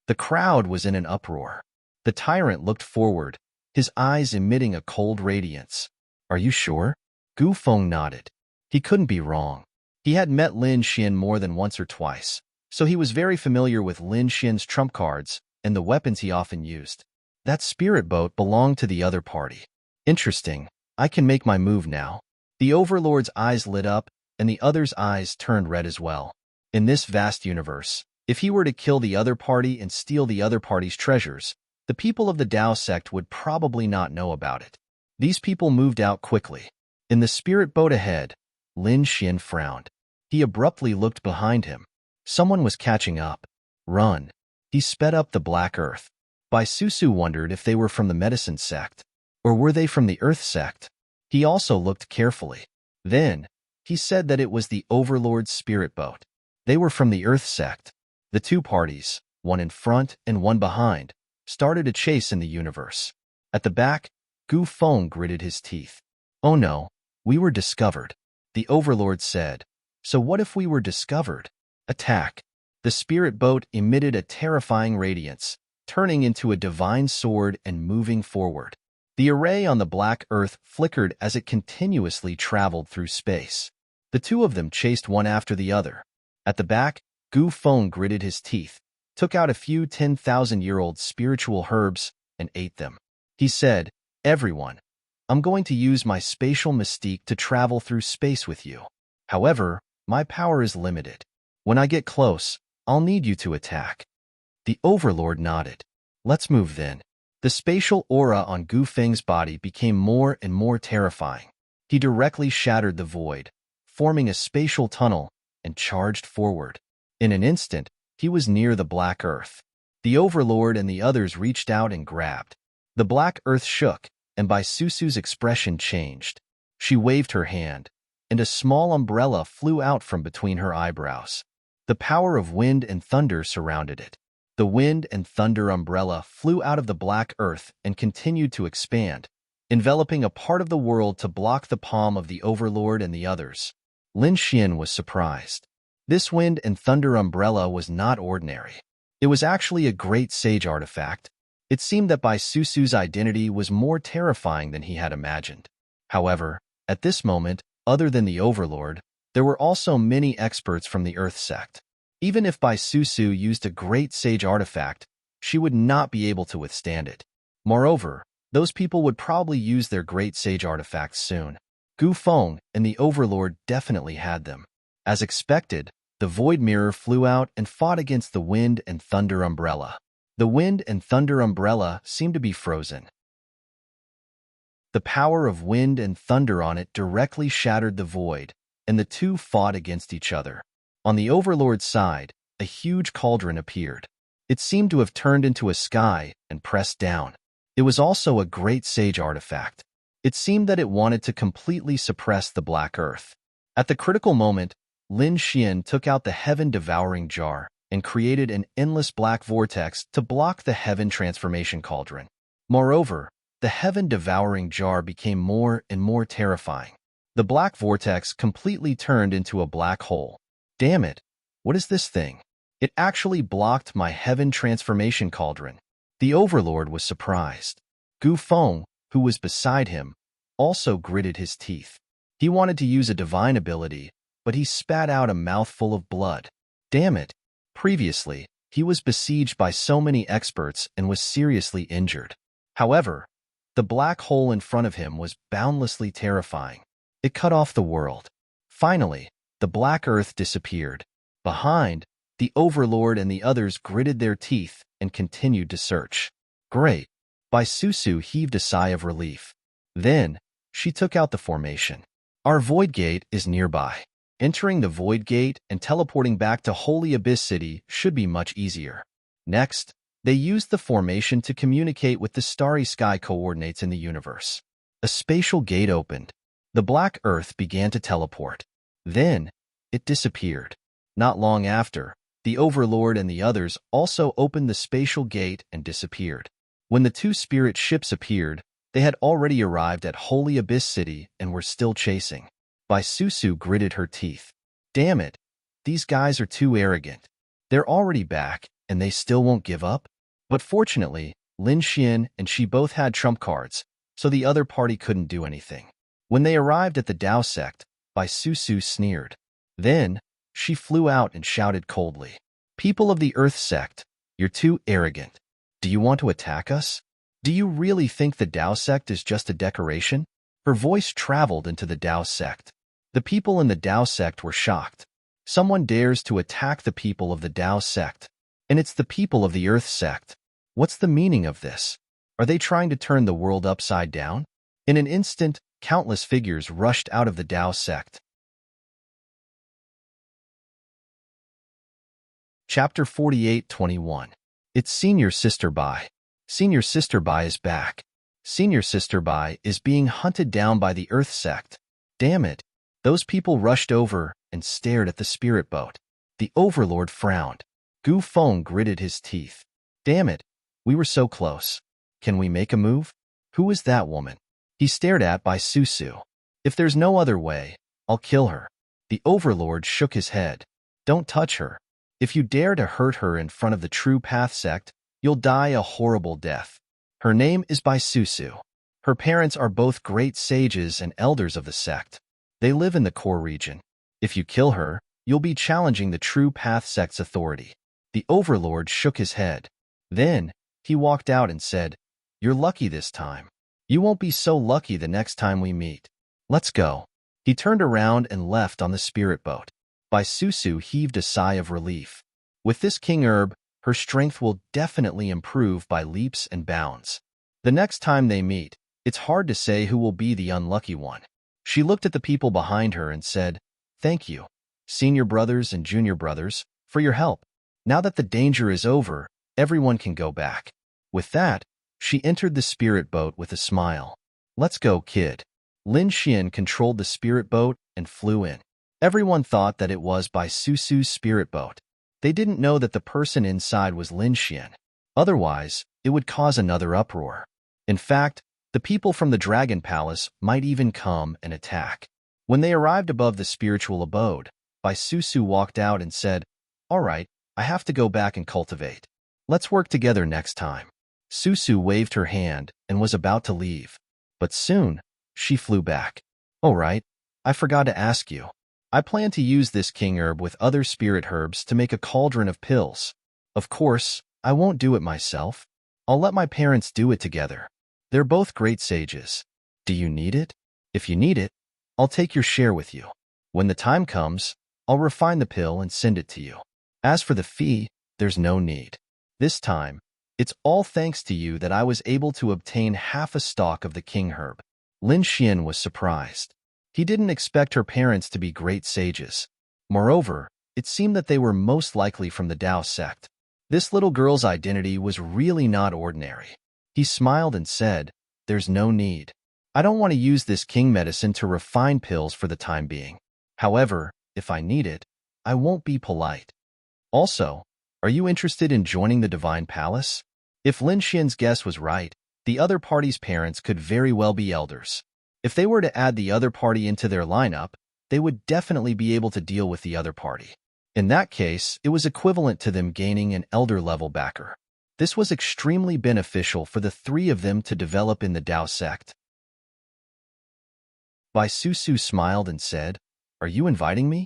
The crowd was in an uproar. The tyrant looked forward, his eyes emitting a cold radiance. "Are you sure?" Gu Feng nodded. He couldn't be wrong. He had met Lin Xian more than once or twice, so he was very familiar with Lin Xian's trump cards and the weapons he often used. That spirit boat belonged to the other party. Interesting. I can make my move now. The Overlord's eyes lit up, and the other's eyes turned red as well. In this vast universe, if he were to kill the other party and steal the other party's treasures, the people of the Tao sect would probably not know about it. These people moved out quickly. In the spirit boat ahead, Lin Xian frowned. He abruptly looked behind him. Someone was catching up. Run. He sped up the black earth. Bai Susu wondered if they were from the medicine sect, or were they from the earth sect. He also looked carefully. Then, he said that it was the Overlord's spirit boat. They were from the earth sect. The two parties, one in front and one behind, started a chase in the universe. At the back, Gu Feng gritted his teeth. "Oh no, we were discovered," the Overlord said. "So what if we were discovered? Attack." The spirit boat emitted a terrifying radiance, turning into a divine sword and moving forward. The array on the black earth flickered as it continuously traveled through space. The two of them chased one after the other. At the back, Gu Feng gritted his teeth, took out a few 10,000-year-old spiritual herbs, and ate them. He said, "Everyone, I'm going to use my spatial mystique to travel through space with you. However, my power is limited. When I get close, I'll need you to attack." The Overlord nodded. "Let's move then." The spatial aura on Gu Feng's body became more and more terrifying. He directly shattered the void, forming a spatial tunnel, and charged forward. In an instant, he was near the black earth. The Overlord and the others reached out and grabbed. The black earth shook, and Bai Susu's expression changed. She waved her hand, and a small umbrella flew out from between her eyebrows. The power of wind and thunder surrounded it. The wind and thunder umbrella flew out of the black earth and continued to expand, enveloping a part of the world to block the palm of the Overlord and the others. Lin Xian was surprised. This wind and thunder umbrella was not ordinary. It was actually a great sage artifact. It seemed that Bai Susu's identity was more terrifying than he had imagined. However, at this moment, other than the Overlord, there were also many experts from the Earth sect. Even if Bai Susu used a great sage artifact, she would not be able to withstand it. Moreover, those people would probably use their great sage artifacts soon. Gu Feng and the Overlord definitely had them. As expected, the void mirror flew out and fought against the wind and thunder umbrella. The wind and thunder umbrella seemed to be frozen. The power of wind and thunder on it directly shattered the void, and the two fought against each other. On the Overlord's side, a huge cauldron appeared. It seemed to have turned into a sky and pressed down. It was also a great sage artifact. It seemed that it wanted to completely suppress the black earth. At the critical moment, Lin Xian took out the heaven-devouring jar and created an endless black vortex to block the heaven transformation cauldron. Moreover, the heaven-devouring jar became more and more terrifying. The black vortex completely turned into a black hole. Damn it! What is this thing? It actually blocked my heaven transformation cauldron. The overlord was surprised. Gu Feng, who was beside him, also gritted his teeth. He wanted to use a divine ability, but he spat out a mouthful of blood. Damn it! Previously, he was besieged by so many experts and was seriously injured. However, the black hole in front of him was boundlessly terrifying. It cut off the world. Finally, the black earth disappeared. Behind, the overlord and the others gritted their teeth and continued to search. Great! Bai Susu heaved a sigh of relief. Then, she took out the formation. Our void gate is nearby. Entering the void gate and teleporting back to Holy Abyss City should be much easier. Next, they used the formation to communicate with the starry sky coordinates in the universe. A spatial gate opened. The black earth began to teleport. Then, it disappeared. Not long after, the overlord and the others also opened the spatial gate and disappeared. When the two spirit ships appeared, they had already arrived at Holy Abyss City and were still chasing. Bai Susu gritted her teeth. Damn it, these guys are too arrogant. They're already back, and they still won't give up? But fortunately, Lin Xian and she both had trump cards, so the other party couldn't do anything. When they arrived at the Dao sect, Bai Susu sneered. Then, she flew out and shouted coldly. People of the Earth sect, you're too arrogant. Do you want to attack us? Do you really think the Dao sect is just a decoration? Her voice traveled into the Dao sect. The people in the Dao sect were shocked. Someone dares to attack the people of the Dao sect. And it's the people of the Earth sect. What's the meaning of this? Are they trying to turn the world upside down? In an instant, countless figures rushed out of the Dao sect. Chapter 48-21. It's Senior Sister Bai. Senior Sister Bai is back. Senior Sister Bai is being hunted down by the Earth sect. Damn it. Those people rushed over and stared at the spirit boat. The overlord frowned. Gu Feng gritted his teeth. Damn it. We were so close. Can we make a move? Who is that woman? He stared at Bai Susu. If there's no other way, I'll kill her. The overlord shook his head. Don't touch her. If you dare to hurt her in front of the True Path sect, you'll die a horrible death. Her name is Bai Susu. Her parents are both great sages and elders of the sect. They live in the core region. If you kill her, you'll be challenging the True Path sect's authority. The overlord shook his head. Then, he walked out and said, You're lucky this time. You won't be so lucky the next time we meet. Let's go. He turned around and left on the spirit boat. Bai Susu heaved a sigh of relief. With this king herb, her strength will definitely improve by leaps and bounds. The next time they meet, it's hard to say who will be the unlucky one. She looked at the people behind her and said, Thank you, senior brothers and junior brothers, for your help. Now that the danger is over, everyone can go back. With that, she entered the spirit boat with a smile. Let's go, kid. Lin Xian controlled the spirit boat and flew in. Everyone thought that it was Bai Susu's spirit boat. They didn't know that the person inside was Lin Xian. Otherwise, it would cause another uproar. In fact, the people from the Dragon Palace might even come and attack. When they arrived above the spiritual abode, Bai Susu walked out and said, All right, I have to go back and cultivate. Let's work together next time. Susu waved her hand and was about to leave. But soon, she flew back. All right, I forgot to ask you. I plan to use this king herb with other spirit herbs to make a cauldron of pills. Of course, I won't do it myself. I'll let my parents do it together. They're both great sages. Do you need it? If you need it, I'll take your share with you. When the time comes, I'll refine the pill and send it to you. As for the fee, there's no need. This time, it's all thanks to you that I was able to obtain half a stalk of the king herb. Lin Xian was surprised. He didn't expect her parents to be great sages. Moreover, it seemed that they were most likely from the Dao sect. This little girl's identity was really not ordinary. He smiled and said, There's no need. I don't want to use this king medicine to refine pills for the time being. However, if I need it, I won't be polite. Also, are you interested in joining the Divine Palace? If Lin Xian's guess was right, the other party's parents could very well be elders. If they were to add the other party into their lineup, they would definitely be able to deal with the other party. In that case, it was equivalent to them gaining an elder-level backer. This was extremely beneficial for the three of them to develop in the Tao sect. Bai Susu smiled and said, "Are you inviting me?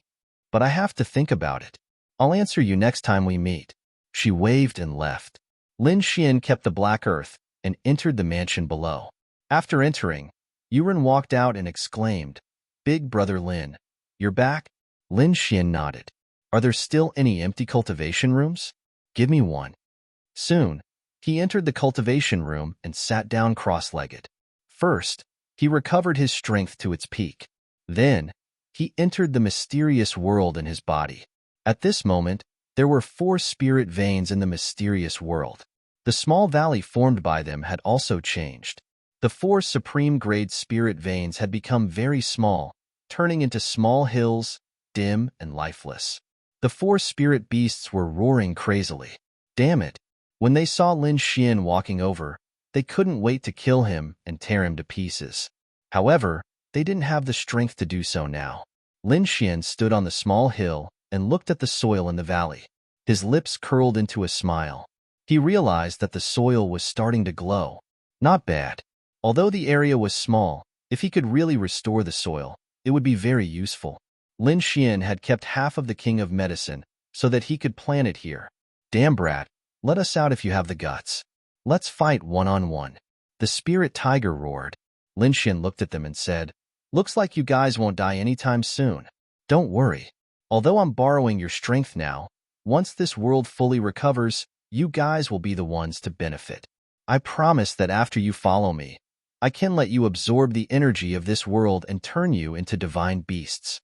But I have to think about it. I'll answer you next time we meet." She waved and left. Lin Xian kept the black earth and entered the mansion below. After entering, Yuren walked out and exclaimed, "Big brother Lin, you're back?" Lin Xian nodded. "Are there still any empty cultivation rooms? Give me one." Soon, he entered the cultivation room and sat down cross-legged. First, he recovered his strength to its peak. Then, he entered the mysterious world in his body. At this moment, there were 4 spirit veins in the mysterious world. The small valley formed by them had also changed. The 4 supreme-grade spirit veins had become very small, turning into small hills, dim and lifeless. The 4 spirit beasts were roaring crazily. Damn it! When they saw Lin Xian walking over, they couldn't wait to kill him and tear him to pieces. However, they didn't have the strength to do so now. Lin Xian stood on the small hill and looked at the soil in the valley. His lips curled into a smile. He realized that the soil was starting to glow. Not bad. Although the area was small, if he could really restore the soil, it would be very useful. Lin Xian had kept half of the King of Medicine so that he could plant it here. "Damn brat, let us out if you have the guts. Let's fight one-on-one." The spirit tiger roared. Lin Xian looked at them and said, "Looks like you guys won't die anytime soon. Don't worry. Although I'm borrowing your strength now, once this world fully recovers, you guys will be the ones to benefit. I promise that after you follow me, I can let you absorb the energy of this world and turn you into divine beasts."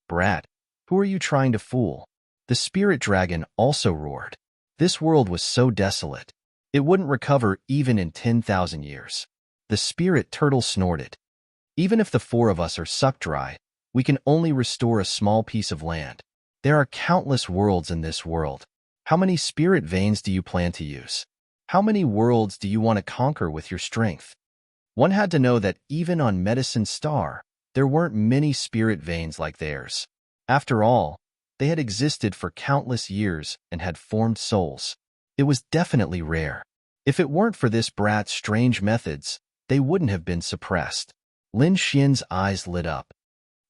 "Brat, who are you trying to fool?" The spirit dragon also roared. This world was so desolate. It wouldn't recover even in 10,000 years. The spirit turtle snorted. "Even if the 4 of us are sucked dry, we can only restore a small piece of land. There are countless worlds in this world. How many spirit veins do you plan to use? How many worlds do you want to conquer with your strength?" One had to know that even on Medicine Star, there weren't many spirit veins like theirs. After all, they had existed for countless years and had formed souls. It was definitely rare. If it weren't for this brat's strange methods, they wouldn't have been suppressed. Lin Xian's eyes lit up.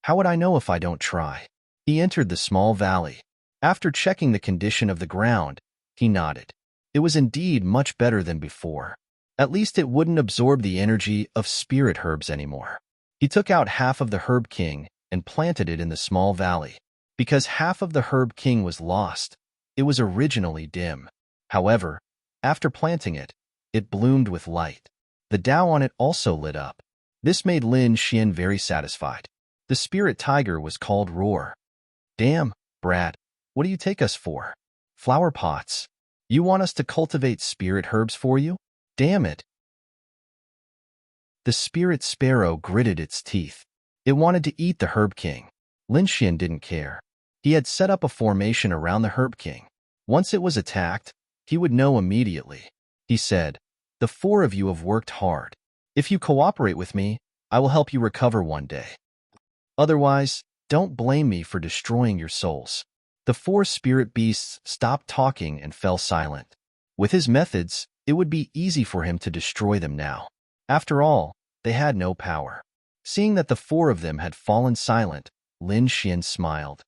"How would I know if I don't try?" He entered the small valley. After checking the condition of the ground, he nodded. It was indeed much better than before. At least it wouldn't absorb the energy of spirit herbs anymore. He took out half of the Herb King and planted it in the small valley. Because half of the Herb King was lost, it was originally dim. However, after planting it, it bloomed with light. The Tao on it also lit up. This made Lin Xian very satisfied. The spirit tiger was called Roar. "Damn, brat, what do you take us for? Flower pots? You want us to cultivate spirit herbs for you? Damn it." The spirit sparrow gritted its teeth. It wanted to eat the Herb King. Lin Xian didn't care. He had set up a formation around the Herb King. Once it was attacked, he would know immediately. He said, "The 4 of you have worked hard. If you cooperate with me, I will help you recover one day. Otherwise, don't blame me for destroying your souls." The 4 spirit beasts stopped talking and fell silent. With his methods, it would be easy for him to destroy them now. After all, they had no power. Seeing that the 4 of them had fallen silent, Lin Xian smiled.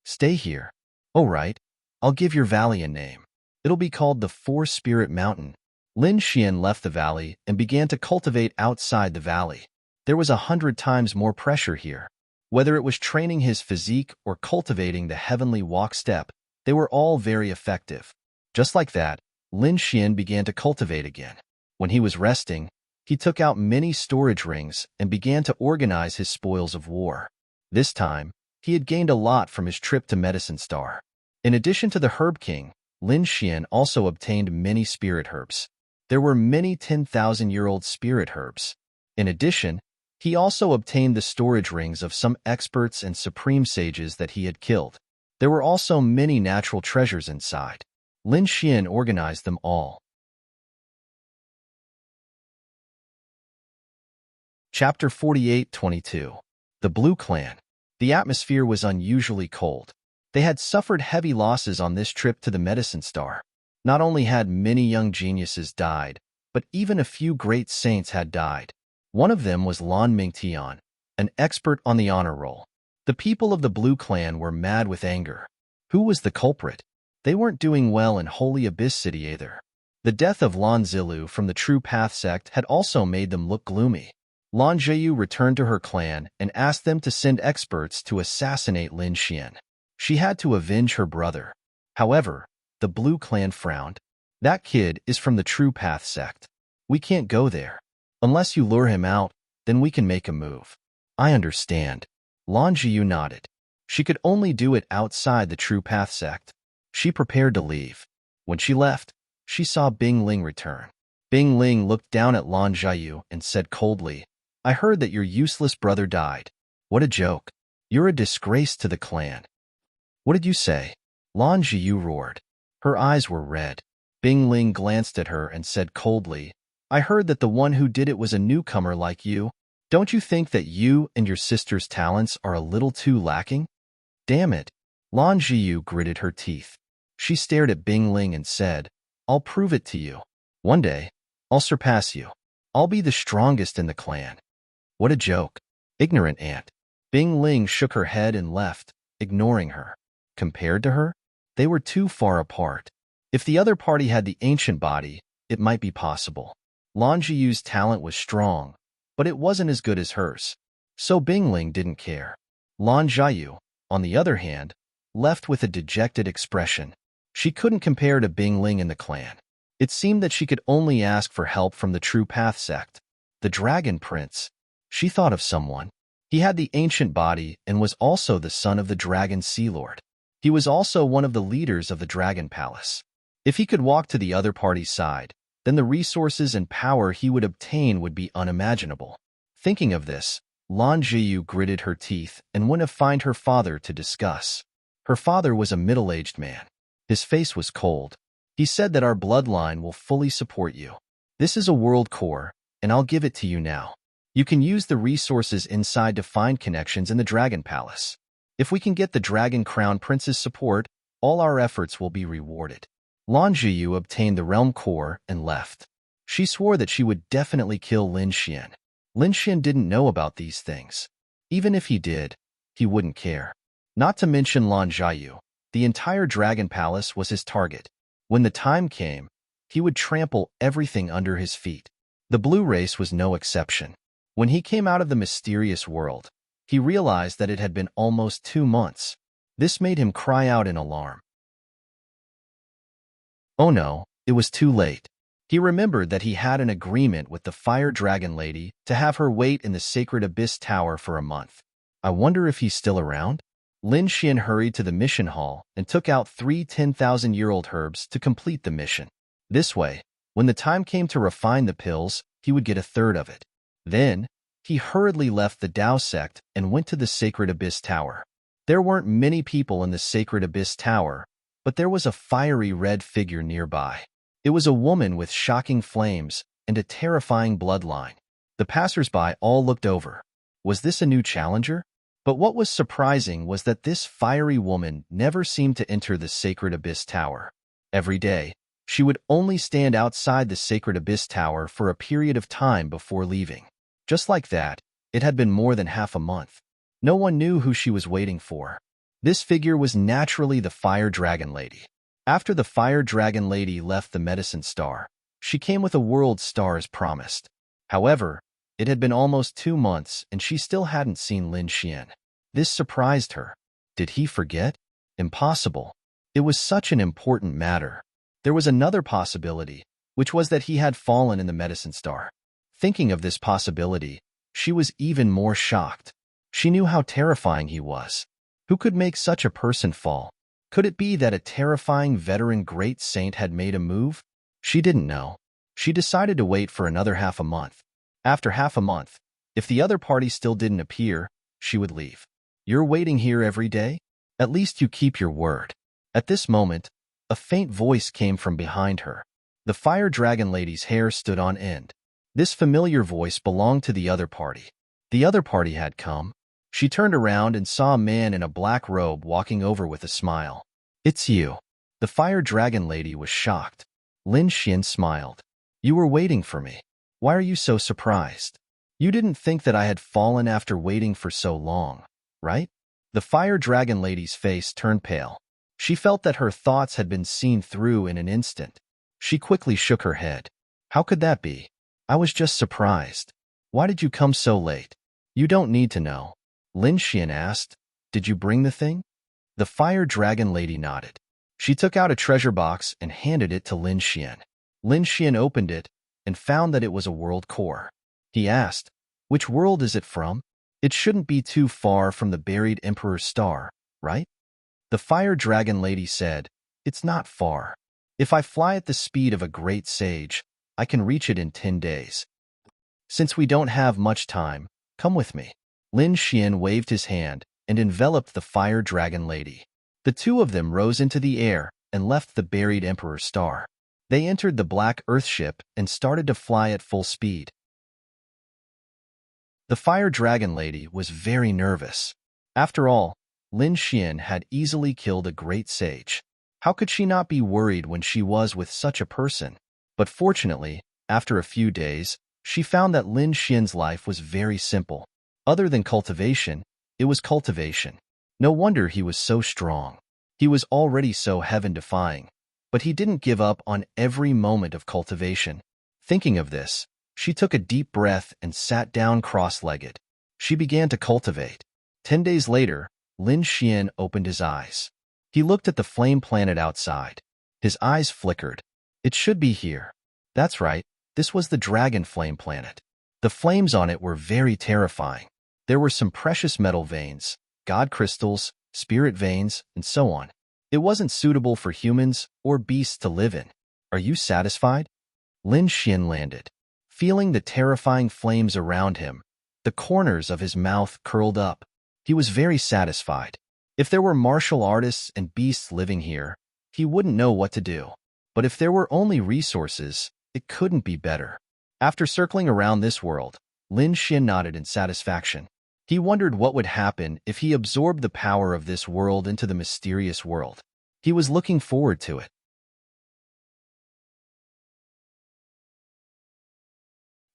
"Stay here. Oh right, I'll give your valley a name. It'll be called the 4-Spirit Mountain." Lin Xian left the valley and began to cultivate outside the valley. There was 100 times more pressure here. Whether it was training his physique or cultivating the heavenly walk step, they were all very effective. Just like that, Lin Xian began to cultivate again. When he was resting, he took out many storage rings and began to organize his spoils of war. This time, he had gained a lot from his trip to Medicine Star. In addition to the Herb King, Lin Xian also obtained many spirit herbs. There were many 10,000-year-old spirit herbs. In addition, he also obtained the storage rings of some experts and supreme sages that he had killed. There were also many natural treasures inside. Lin Xian organized them all. Chapter 48-22. The Blue Clan. The atmosphere was unusually cold. They had suffered heavy losses on this trip to the Medicine Star. Not only had many young geniuses died, but even a few great saints had died. One of them was Lan Mingtian, an expert on the honor roll. The people of the Blue Clan were mad with anger. Who was the culprit? They weren't doing well in Holy Abyss City either. The death of Lan Zilu from the True Path sect had also made them look gloomy. Lan Zhiyu returned to her clan and asked them to send experts to assassinate Lin Xian. She had to avenge her brother. However, the Blue Clan frowned. That kid is from the True Path sect. We can't go there. Unless you lure him out, then we can make a move. I understand. Lan Zhiyu nodded. She could only do it outside the True Path sect. She prepared to leave. When she left, she saw Bing Ling return. Bing Ling looked down at Lan Zhiyu and said coldly, I heard that your useless brother died. What a joke. You're a disgrace to the clan. What did you say? Lan Zhiyu roared. Her eyes were red. Bing Ling glanced at her and said coldly, I heard that the one who did it was a newcomer like you. Don't you think that you and your sister's talents are a little too lacking? Damn it. Lan Zhiyu gritted her teeth. She stared at Bing Ling and said, I'll prove it to you. One day, I'll surpass you. I'll be the strongest in the clan. What a joke. Ignorant ant. Bing Ling shook her head and left, ignoring her. Compared to her, they were too far apart. If the other party had the ancient body, it might be possible. Lan Zhiyu's talent was strong, but it wasn't as good as hers. So Bing Ling didn't care. Lan Zhiyu, on the other hand, left with a dejected expression. She couldn't compare to Bing Ling in the clan. It seemed that she could only ask for help from the True Path sect. The Dragon Prince. She thought of someone. He had the ancient body and was also the son of the Dragon Sea Lord. He was also one of the leaders of the Dragon Palace. If he could walk to the other party's side, then the resources and power he would obtain would be unimaginable. Thinking of this, Lan Zhiyu gritted her teeth and went to find her father to discuss. Her father was a middle-aged man. His face was cold. He said that our bloodline will fully support you. This is a world core, and I'll give it to you now. You can use the resources inside to find connections in the Dragon Palace. If we can get the Dragon Crown Prince's support, all our efforts will be rewarded. Lan Zhiyu obtained the Realm Core and left. She swore that she would definitely kill Lin Xian. Lin Xian didn't know about these things. Even if he did, he wouldn't care. Not to mention Lan Zhiyu, the entire Dragon Palace was his target. When the time came, he would trample everything under his feet. The blue race was no exception. When he came out of the mysterious world, he realized that it had been almost 2 months. This made him cry out in alarm. Oh no, it was too late. He remembered that he had an agreement with the Fire Dragon Lady to have her wait in the Sacred Abyss Tower for a month. I wonder if he's still around? Lin Xian hurried to the mission hall and took out 3 10,000-year-old herbs to complete the mission. This way, when the time came to refine the pills, he would get a third of it. Then, he hurriedly left the Dao sect and went to the Sacred Abyss Tower. There weren't many people in the Sacred Abyss Tower, but there was a fiery red figure nearby. It was a woman with shocking flames and a terrifying bloodline. The passers-by all looked over. Was this a new challenger? But what was surprising was that this fiery woman never seemed to enter the Sacred Abyss Tower. Every day, she would only stand outside the Sacred Abyss Tower for a period of time before leaving. Just like that, it had been more than half a month. No one knew who she was waiting for. This figure was naturally the Fire Dragon Lady. After the Fire Dragon Lady left the Medicine Star, she came with a world star as promised. However, it had been almost 2 months and she still hadn't seen Lin Xian. This surprised her. Did he forget? Impossible. It was such an important matter. There was another possibility, which was that he had fallen in the Medicine Star. Thinking of this possibility, she was even more shocked. She knew how terrifying he was. Who could make such a person fall? Could it be that a terrifying veteran great saint had made a move? She didn't know. She decided to wait for another half a month. After half a month, if the other party still didn't appear, she would leave. You're waiting here every day? At least you keep your word. At this moment, a faint voice came from behind her. The Fire Dragon Lady's hair stood on end. This familiar voice belonged to the other party. The other party had come. She turned around and saw a man in a black robe walking over with a smile. It's you. The fire dragon lady was shocked. Lin Xian smiled. You were waiting for me. Why are you so surprised? You didn't think that I had fallen after waiting for so long, right? The fire dragon lady's face turned pale. She felt that her thoughts had been seen through in an instant. She quickly shook her head. How could that be? I was just surprised. Why did you come so late? You don't need to know. Lin Xian asked. Did you bring the thing? The fire dragon lady nodded. She took out a treasure box and handed it to Lin Xian. Lin Xian opened it and found that it was a world core. He asked, which world is it from? It shouldn't be too far from the buried Emperor's star, right? The fire dragon lady said, it's not far. If I fly at the speed of a great sage, I can reach it in 10 days. Since we don't have much time, come with me. Lin Xian waved his hand and enveloped the fire dragon lady. The two of them rose into the air and left the buried Emperor's star. They entered the black earth ship and started to fly at full speed. The fire dragon lady was very nervous. After all, Lin Xian had easily killed a great sage. How could she not be worried when she was with such a person? But fortunately, after a few days, she found that Lin Xian's life was very simple. Other than cultivation, it was cultivation. No wonder he was so strong. He was already so heaven-defying, but he didn't give up on every moment of cultivation. Thinking of this, she took a deep breath and sat down cross-legged. She began to cultivate. 10 days later, Lin Xian opened his eyes. He looked at the flame planet outside. His eyes flickered. It should be here. That's right, this was the dragon flame planet. The flames on it were very terrifying. There were some precious metal veins, god crystals, spirit veins, and so on. It wasn't suitable for humans or beasts to live in. Are you satisfied? Lin Xian landed. Feeling the terrifying flames around him, the corners of his mouth curled up. He was very satisfied. If there were martial artists and beasts living here, he wouldn't know what to do. But if there were only resources, it couldn't be better. After circling around this world, Lin Xian nodded in satisfaction. He wondered what would happen if he absorbed the power of this world into the mysterious world. He was looking forward to it.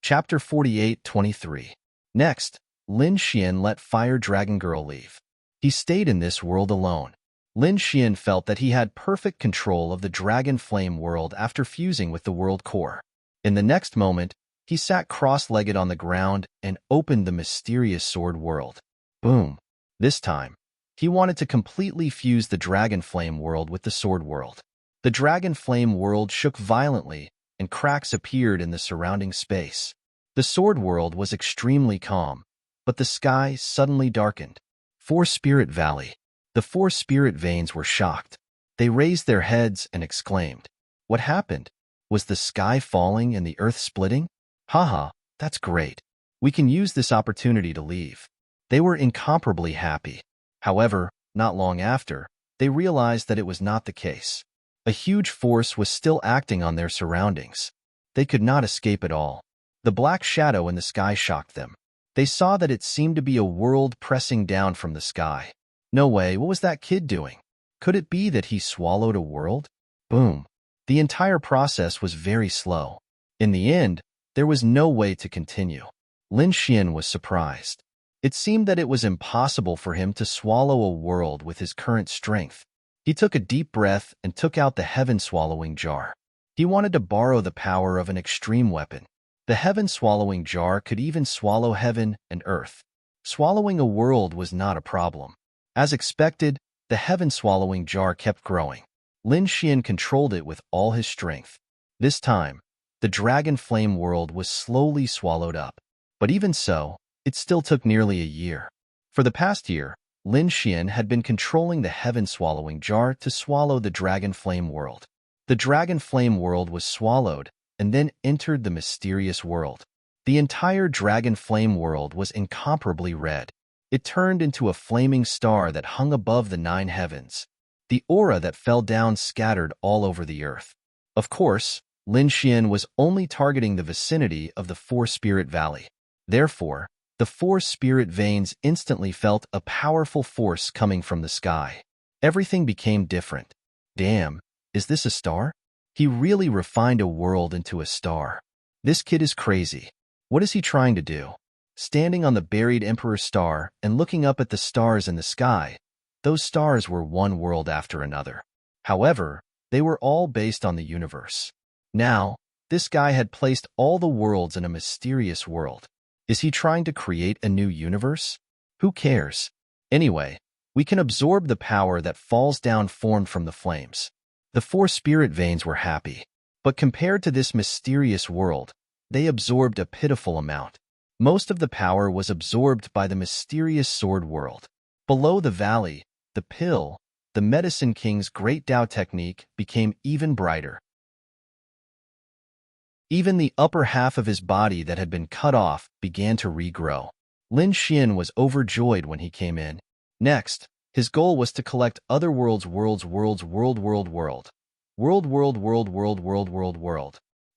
Chapter 48-23. Next, Lin Xian let Fire Dragon Girl leave. He stayed in this world alone. Lin Xian felt that he had perfect control of the Dragon Flame world after fusing with the world core. In the next moment, he sat cross-legged on the ground and opened the mysterious sword world. Boom! This time, he wanted to completely fuse the Dragon Flame world with the sword world. The Dragon Flame world shook violently, and cracks appeared in the surrounding space. The sword world was extremely calm, but the sky suddenly darkened. 4 Spirit Valley. The 4 spirit veins were shocked. They raised their heads and exclaimed, "What happened? Was the sky falling and the earth splitting? Haha, that's great. We can use this opportunity to leave." They were incomparably happy. However, not long after, they realized that it was not the case. A huge force was still acting on their surroundings. They could not escape at all. The black shadow in the sky shocked them. They saw that it seemed to be a world pressing down from the sky. No way, what was that kid doing? Could it be that he swallowed a world? Boom. The entire process was very slow. In the end, there was no way to continue. Lin Xian was surprised. It seemed that it was impossible for him to swallow a world with his current strength. He took a deep breath and took out the heaven-swallowing jar. He wanted to borrow the power of an extreme weapon. The heaven-swallowing jar could even swallow heaven and earth. Swallowing a world was not a problem. As expected, the heaven-swallowing jar kept growing. Lin Xian controlled it with all his strength. This time, the Dragon Flame world was slowly swallowed up. But even so, it still took nearly a year. For the past year, Lin Xian had been controlling the heaven-swallowing jar to swallow the Dragon Flame world. The Dragon Flame world was swallowed and then entered the mysterious world. The entire Dragon Flame world was incomparably red. It turned into a flaming star that hung above the 9 heavens. The aura that fell down scattered all over the earth. Of course, Lin Xian was only targeting the vicinity of the 4 Spirit Valley. Therefore, the 4 spirit veins instantly felt a powerful force coming from the sky. Everything became different. Damn, Is this a star? He really refined a world into a star. This kid is crazy. What is he trying to do? Standing on the buried Emperor's star and looking up at the stars in the sky, those stars were one world after another. However, they were all based on the universe. Now, this guy had placed all the worlds in a mysterious world. Is he trying to create a new universe? Who cares? Anyway, we can absorb the power that falls down formed from the flames. The 4 spirit veins were happy, but compared to this mysterious world, they absorbed a pitiful amount. Most of the power was absorbed by the mysterious sword world. Below the valley, the pill, the Medicine King's great Tao technique became even brighter. Even the upper half of his body that had been cut off began to regrow. Lin Xian was overjoyed when he came in. Next, his goal was to collect other worlds.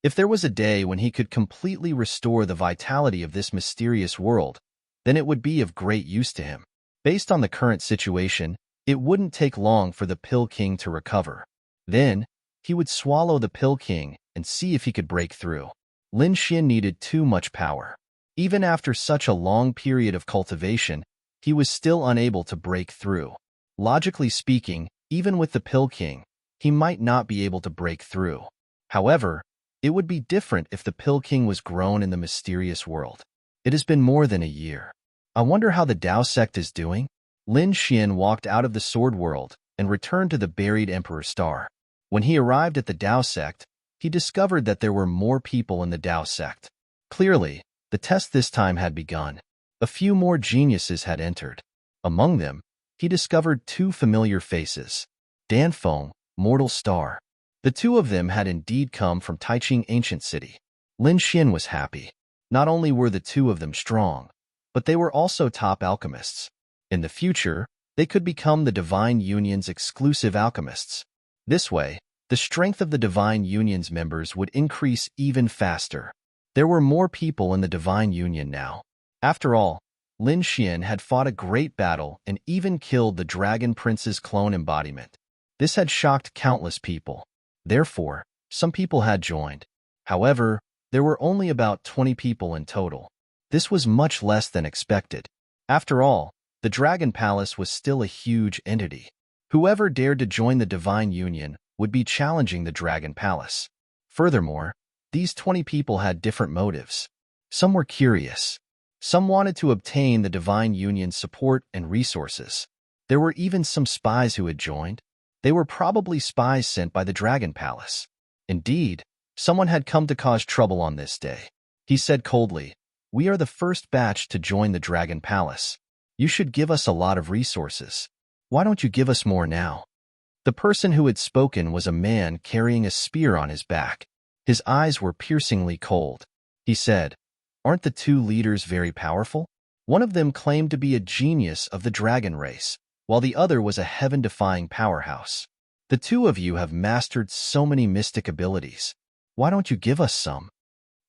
If there was a day when he could completely restore the vitality of this mysterious world, then it would be of great use to him. Based on the current situation, it wouldn't take long for the Pill King to recover. Then, he would swallow the Pill King and see if he could break through. Lin Xian needed too much power. Even after such a long period of cultivation, he was still unable to break through. Logically speaking, even with the Pill King, he might not be able to break through. However, it would be different if the Pill King was grown in the mysterious world. It has been more than a year. I wonder how the Tao sect is doing? Lin Xian walked out of the sword world and returned to the buried Emperor's star. When he arrived at the Tao sect, he discovered that there were more people in the Tao sect. Clearly, the test this time had begun. A few more geniuses had entered. Among them, he discovered 2 familiar faces. Danfeng, Mortal Star. The 2 of them had indeed come from Taiching Ancient City. Lin Xian was happy. Not only were the 2 of them strong, but they were also top alchemists. In the future, they could become the Divine Union's exclusive alchemists. This way, the strength of the Divine Union's members would increase even faster. There were more people in the Divine Union now. After all, Lin Xian had fought a great battle and even killed the Dragon Prince's clone embodiment. This had shocked countless people. Therefore, some people had joined. However, there were only about 20 people in total. This was much less than expected. After all, the Dragon Palace was still a huge entity. Whoever dared to join the Divine Union would be challenging the Dragon Palace. Furthermore, these 20 people had different motives. Some were curious. Some wanted to obtain the Divine Union's support and resources. There were even some spies who had joined. They were probably spies sent by the Dragon Palace. Indeed, someone had come to cause trouble on this day. He said coldly, "We are the first batch to join the Dragon Palace. You should give us a lot of resources. Why don't you give us more now?" The person who had spoken was a man carrying a spear on his back. His eyes were piercingly cold. He said, "Aren't the 2 leaders very powerful?" One of them claimed to be a genius of the dragon race, while the other was a heaven-defying powerhouse. "The 2 of you have mastered so many mystic abilities. Why don't you give us some?"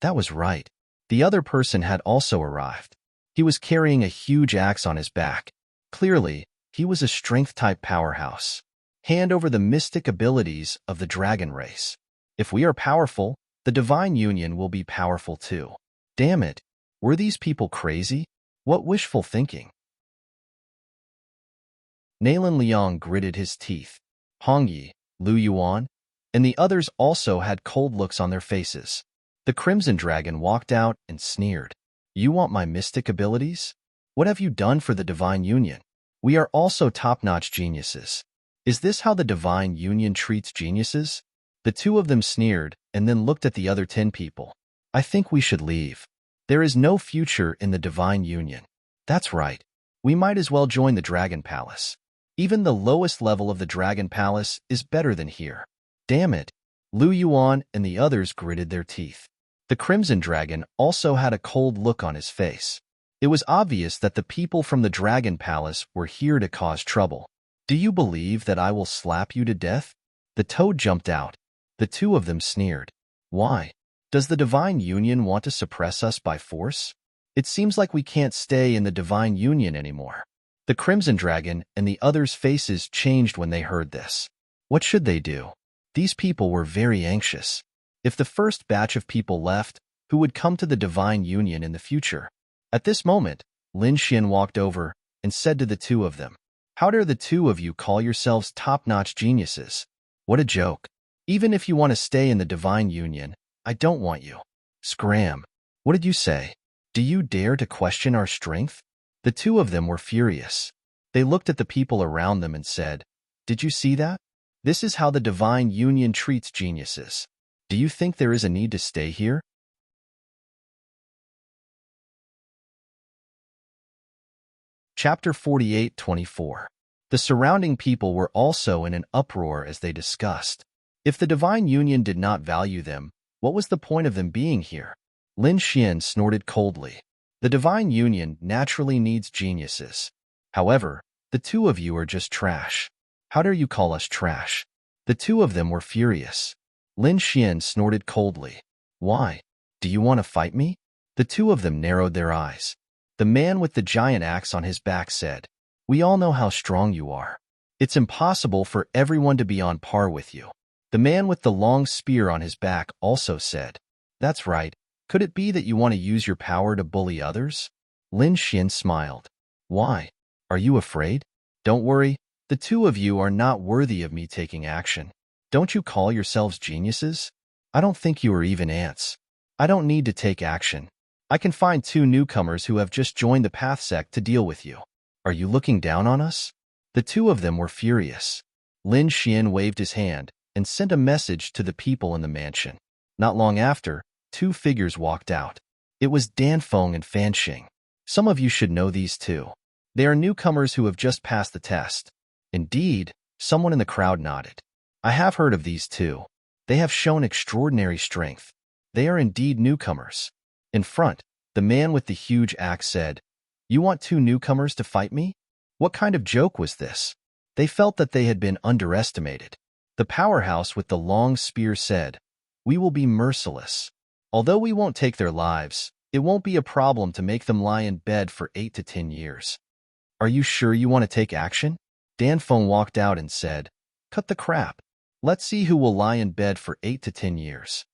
That was right. The other person had also arrived. He was carrying a huge axe on his back. Clearly, he was a strength-type powerhouse. Hand over the mystic abilities of the dragon race. If we are powerful, the Divine Union will be powerful too. Damn it, were these people crazy? What wishful thinking? Nalan Liang gritted his teeth. Hong Yi, Lu Yuan, and the others also had cold looks on their faces. The Crimson Dragon walked out and sneered. "You want my mystic abilities? What have you done for the Divine Union? We are also top-notch geniuses. Is this how the Divine Union treats geniuses?" The 2 of them sneered and then looked at the other 10 people. "I think we should leave. There is no future in the Divine Union." "That's right. We might as well join the Dragon Palace. Even the lowest level of the Dragon Palace is better than here." Damn it. Lu Yuan and the others gritted their teeth. The Crimson Dragon also had a cold look on his face. It was obvious that the people from the Dragon Palace were here to cause trouble. "Do you believe that I will slap you to death?" The Toad jumped out. The 2 of them sneered. "Why? Does the Divine Union want to suppress us by force? It seems like we can't stay in the Divine Union anymore." The Crimson Dragon and the others' faces changed when they heard this. What should they do? These people were very anxious. If the first batch of people left, who would come to the divine union in the future? At this moment, Lin Xian walked over and said to the two of them, "How dare the two of you call yourselves top-notch geniuses? What a joke. Even if you want to stay in the divine union, I don't want you." Scram. What did you say? Do you dare to question our strength? The two of them were furious. They looked at the people around them and said, "Did you see that? This is how the divine union treats geniuses. Do you think there is a need to stay here?" Chapter 48:24. The surrounding people were also in an uproar as they discussed. If the divine union did not value them, what was the point of them being here? Lin Xian snorted coldly. The divine union naturally needs geniuses. However, the two of you are just trash. How dare you call us trash? The two of them were furious. Lin Xian snorted coldly. Why? Do you want to fight me? The two of them narrowed their eyes. The man with the giant axe on his back said, "We all know how strong you are. It's impossible for everyone to be on par with you." The man with the long spear on his back also said, "That's right. Could it be that you want to use your power to bully others?" Lin Xian smiled. "Why? Are you afraid? Don't worry. The two of you are not worthy of me taking action. Don't you call yourselves geniuses? I don't think you are even ants. I don't need to take action. I can find two newcomers who have just joined the Path Sect to deal with you. Are you looking down on us?" The two of them were furious. Lin Xian waved his hand and sent a message to the people in the mansion. Not long after, two figures walked out. It was Danfeng and Fanxing. Some of you should know these two. They are newcomers who have just passed the test. Indeed, someone in the crowd nodded. I have heard of these two. They have shown extraordinary strength. They are indeed newcomers. In front, the man with the huge axe said, "You want two newcomers to fight me? What kind of joke was this?" They felt that they had been underestimated. The powerhouse with the long spear said, "We will be merciless. Although we won't take their lives, it won't be a problem to make them lie in bed for 8 to 10 years. Are you sure you want to take action?" Danfeng walked out and said, "Cut the crap. Let's see who will lie in bed for 8 to 10 years.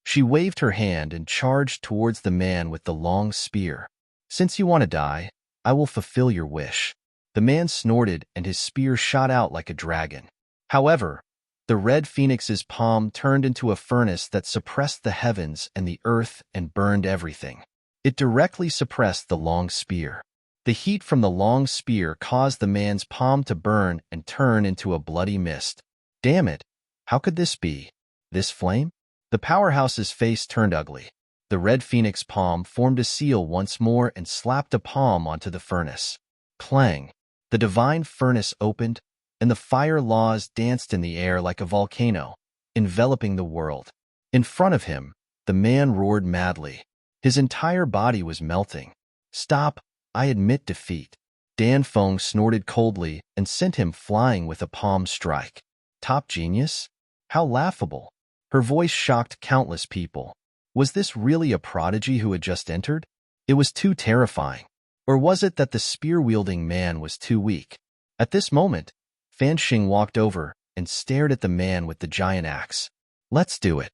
She waved her hand and charged towards the man with the long spear. "Since you want to die, I will fulfill your wish." The man snorted and his spear shot out like a dragon. However, the red phoenix's palm turned into a furnace that suppressed the heavens and the earth and burned everything. It directly suppressed the long spear. The heat from the long spear caused the man's palm to burn and turn into a bloody mist. Damn it! How could this be? This flame? The powerhouse's face turned ugly. The red phoenix palm formed a seal once more and slapped a palm onto the furnace. Clang! The divine furnace opened, and the fire laws danced in the air like a volcano, enveloping the world. In front of him, the man roared madly. His entire body was melting. "Stop! I admit defeat." Danfeng snorted coldly and sent him flying with a palm strike. Top genius? How laughable! Her voice shocked countless people. Was this really a prodigy who had just entered? It was too terrifying. Or was it that the spear-wielding man was too weak? At this moment, Fanxing walked over and stared at the man with the giant axe. "Let's do it."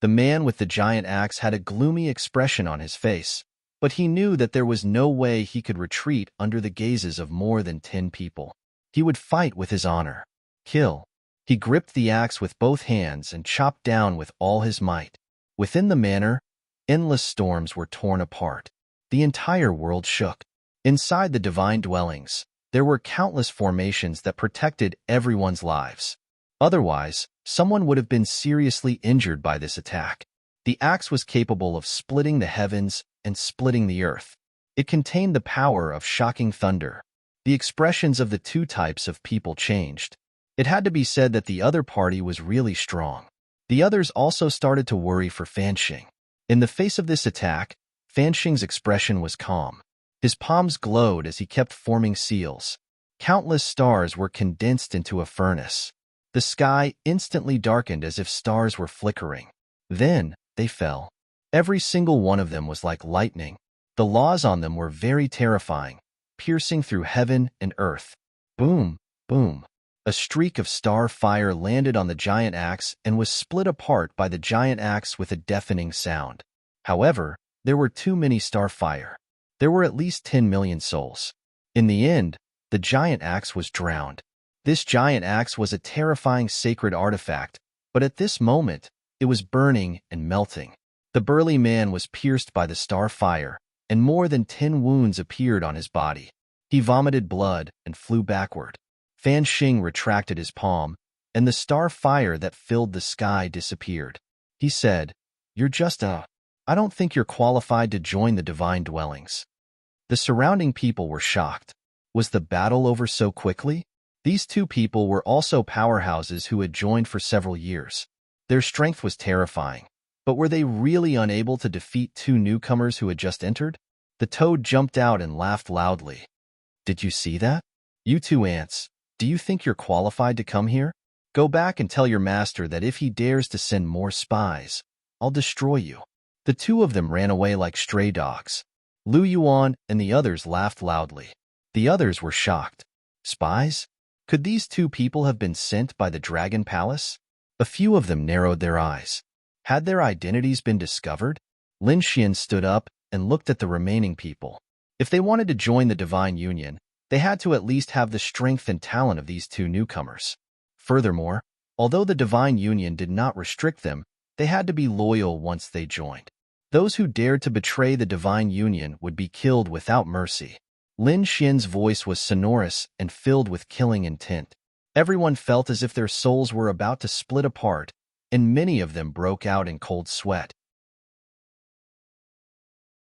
The man with the giant axe had a gloomy expression on his face, but he knew that there was no way he could retreat under the gazes of more than 10 people. He would fight with his honor. Kill. He gripped the axe with both hands and chopped down with all his might. Within the manor, endless storms were torn apart. The entire world shook. Inside the divine dwellings, there were countless formations that protected everyone's lives. Otherwise, someone would have been seriously injured by this attack. The axe was capable of splitting the heavens and splitting the earth. It contained the power of shocking thunder. The expressions of the two types of people changed. It had to be said that the other party was really strong. The others also started to worry for Fanxing. In the face of this attack, Fanxing's expression was calm. His palms glowed as he kept forming seals. Countless stars were condensed into a furnace. The sky instantly darkened as if stars were flickering. Then, they fell. Every single one of them was like lightning. The laws on them were very terrifying, piercing through heaven and earth. Boom, boom. A streak of star fire landed on the giant axe and was split apart by the giant axe with a deafening sound. However, there were too many star fire. There were at least 10 million souls. In the end, the giant axe was drowned. This giant axe was a terrifying sacred artifact, but at this moment, it was burning and melting. The burly man was pierced by the star fire, and more than 10 wounds appeared on his body. He vomited blood and flew backward. Fan Xing retracted his palm, and the star fire that filled the sky disappeared. He said, "You're just I don't think you're qualified to join the divine dwellings." The surrounding people were shocked. Was the battle over so quickly? These two people were also powerhouses who had joined for several years. Their strength was terrifying. But were they really unable to defeat two newcomers who had just entered? The toad jumped out and laughed loudly. "Did you see that? You two ants, do you think you're qualified to come here? Go back and tell your master that if he dares to send more spies, I'll destroy you." The two of them ran away like stray dogs. Lu Yuan and the others laughed loudly. The others were shocked. Spies? Could these two people have been sent by the Dragon Palace? A few of them narrowed their eyes. Had their identities been discovered? Lin Xian stood up and looked at the remaining people. If they wanted to join the Divine Union, they had to at least have the strength and talent of these two newcomers. Furthermore, although the Divine Union did not restrict them, they had to be loyal once they joined. Those who dared to betray the Divine Union would be killed without mercy. Lin Xian's voice was sonorous and filled with killing intent. Everyone felt as if their souls were about to split apart, and many of them broke out in cold sweat.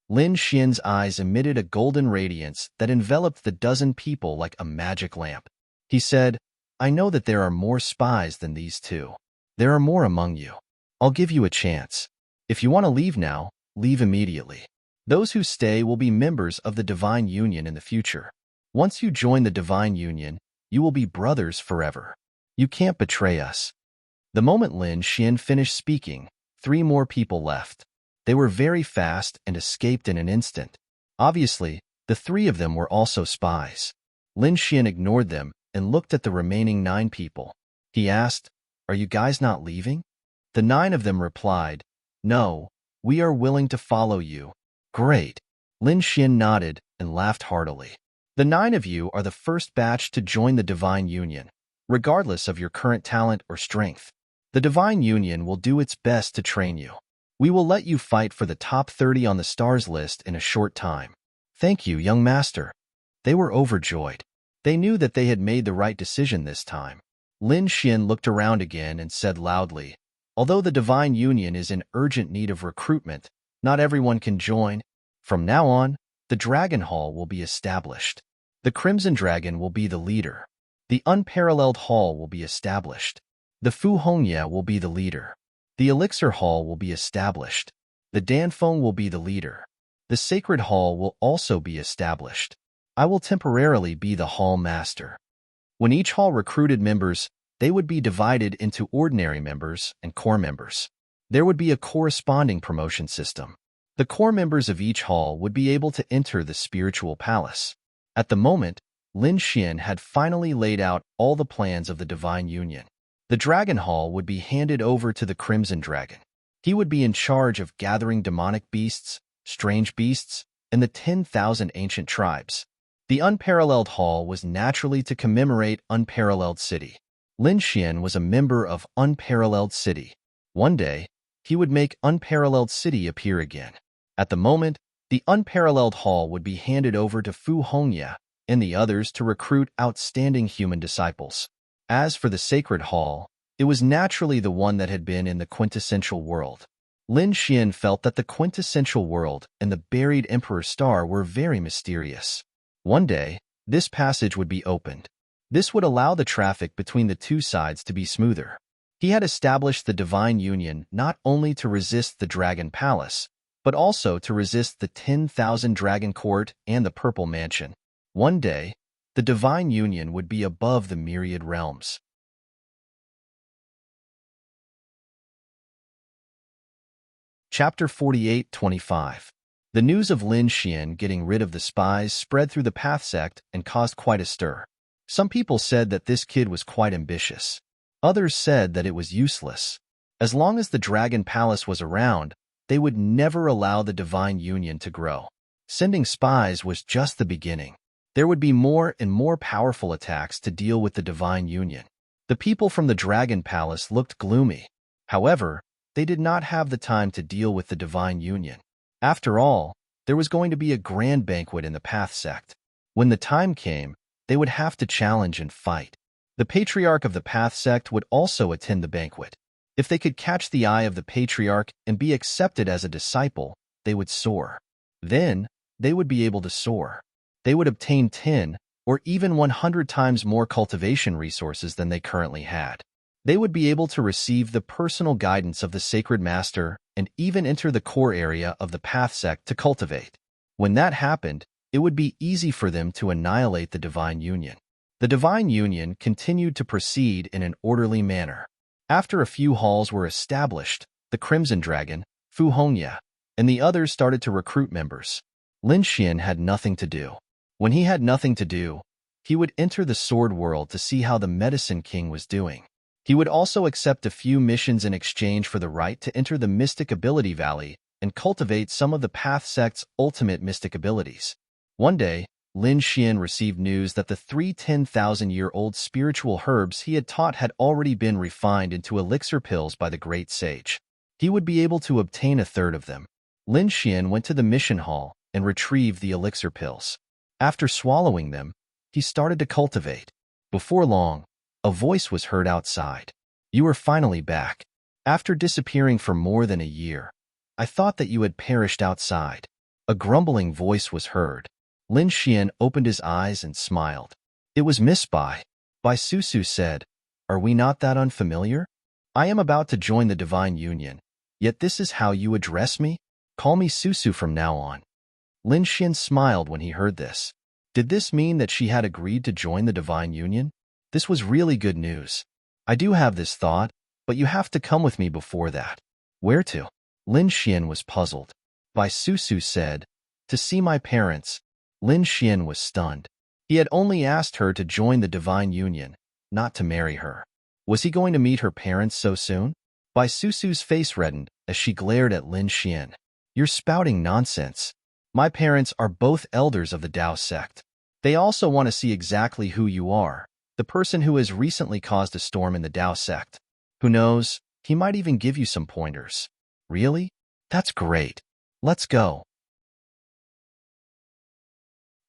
Lin Xian's eyes emitted a golden radiance that enveloped the dozen people like a magic lamp. He said, "I know that there are more spies than these two. There are more among you. I'll give you a chance. If you want to leave now, leave immediately. Those who stay will be members of the Divine Union in the future. Once you join the Divine Union, you will be brothers forever. You can't betray us." The moment Lin Xian finished speaking, 3 more people left. They were very fast and escaped in an instant. Obviously, the 3 of them were also spies. Lin Xian ignored them and looked at the remaining 9 people. He asked, "Are you guys not leaving?" The 9 of them replied, "No, we are willing to follow you." "Great." Lin Xian nodded and laughed heartily. "The 9 of you are the first batch to join the Divine Union, regardless of your current talent or strength. The Divine Union will do its best to train you. We will let you fight for the top 30 on the stars list in a short time." "Thank you, young master." They were overjoyed. They knew that they had made the right decision this time. Lin Xian looked around again and said loudly, "Although the Divine Union is in urgent need of recruitment, not everyone can join. From now on, the Dragon Hall will be established. The Crimson Dragon will be the leader. The Unparalleled Hall will be established. The Fu Hongye will be the leader. The Elixir Hall will be established. The Danfeng will be the leader. The Sacred Hall will also be established. I will temporarily be the hall master." When each hall recruited members, they would be divided into ordinary members and core members. There would be a corresponding promotion system. The core members of each hall would be able to enter the spiritual palace. At the moment, Lin Xian had finally laid out all the plans of the Divine Union. The Dragon Hall would be handed over to the Crimson Dragon. He would be in charge of gathering demonic beasts, strange beasts, and the 10,000 ancient tribes. The Unparalleled Hall was naturally to commemorate Unparalleled City. Lin Xian was a member of Unparalleled City. One day, he would make Unparalleled City appear again. At the moment, the Unparalleled Hall would be handed over to Fu Hongye and the others to recruit outstanding human disciples. As for the Sacred Hall, it was naturally the one that had been in the quintessential world. Lin Xian felt that the quintessential world and the buried Emperor Star were very mysterious. One day, this passage would be opened. This would allow the traffic between the two sides to be smoother. He had established the Divine Union not only to resist the Dragon Palace, but also to resist the 10,000 Dragon Court and the Purple Mansion. One day, the Divine Union would be above the myriad realms. Chapter 48-25. The news of Lin Xian getting rid of the spies spread through the Path sect and caused quite a stir. Some people said that this kid was quite ambitious. Others said that it was useless. As long as the Dragon Palace was around, they would never allow the divine union to grow. Sending spies was just the beginning. There would be more and more powerful attacks to deal with the divine union. The people from the Dragon Palace looked gloomy. However, they did not have the time to deal with the divine union. After all, there was going to be a grand banquet in the Path Sect. When the time came, they would have to challenge and fight. The Patriarch of the Path Sect would also attend the banquet. If they could catch the eye of the Patriarch and be accepted as a disciple, they would soar. Then, they would be able to soar. They would obtain 10 or even 100 times more cultivation resources than they currently had. They would be able to receive the personal guidance of the Sacred Master and even enter the core area of the Path Sect to cultivate. When that happened, it would be easy for them to annihilate the Divine Union. The Divine Union continued to proceed in an orderly manner. After a few halls were established, the Crimson Dragon, Fu Hongya, and the others started to recruit members. Lin Xian had nothing to do. When he had nothing to do, he would enter the Sword World to see how the Medicine King was doing. He would also accept a few missions in exchange for the right to enter the Mystic Ability Valley and cultivate some of the Path Sect's ultimate mystic abilities. One day, Lin Xian received news that the 3 10,000-year-old spiritual herbs he had taught had already been refined into elixir pills by the great sage. He would be able to obtain a third of them. Lin Xian went to the mission hall and retrieved the elixir pills. After swallowing them, he started to cultivate. Before long, a voice was heard outside. "You are finally back. After disappearing for more than a year, I thought that you had perished outside." A grumbling voice was heard. Lin Xian opened his eyes and smiled. It was Miss Bai. Bai Susu said, "Are we not that unfamiliar? I am about to join the Divine Union, yet this is how you address me? Call me Susu from now on." Lin Xian smiled when he heard this. Did this mean that she had agreed to join the Divine Union? This was really good news. "I do have this thought, but you have to come with me before that." "Where to?" Lin Xian was puzzled. Bai Susu said, "To see my parents." Lin Xian was stunned. He had only asked her to join the Divine Union, not to marry her. Was he going to meet her parents so soon? Bai Susu's face reddened as she glared at Lin Xian. "You're spouting nonsense. My parents are both elders of the Tao sect. They also want to see exactly who you are, the person who has recently caused a storm in the Tao sect. Who knows, he might even give you some pointers." "Really? That's great. Let's go."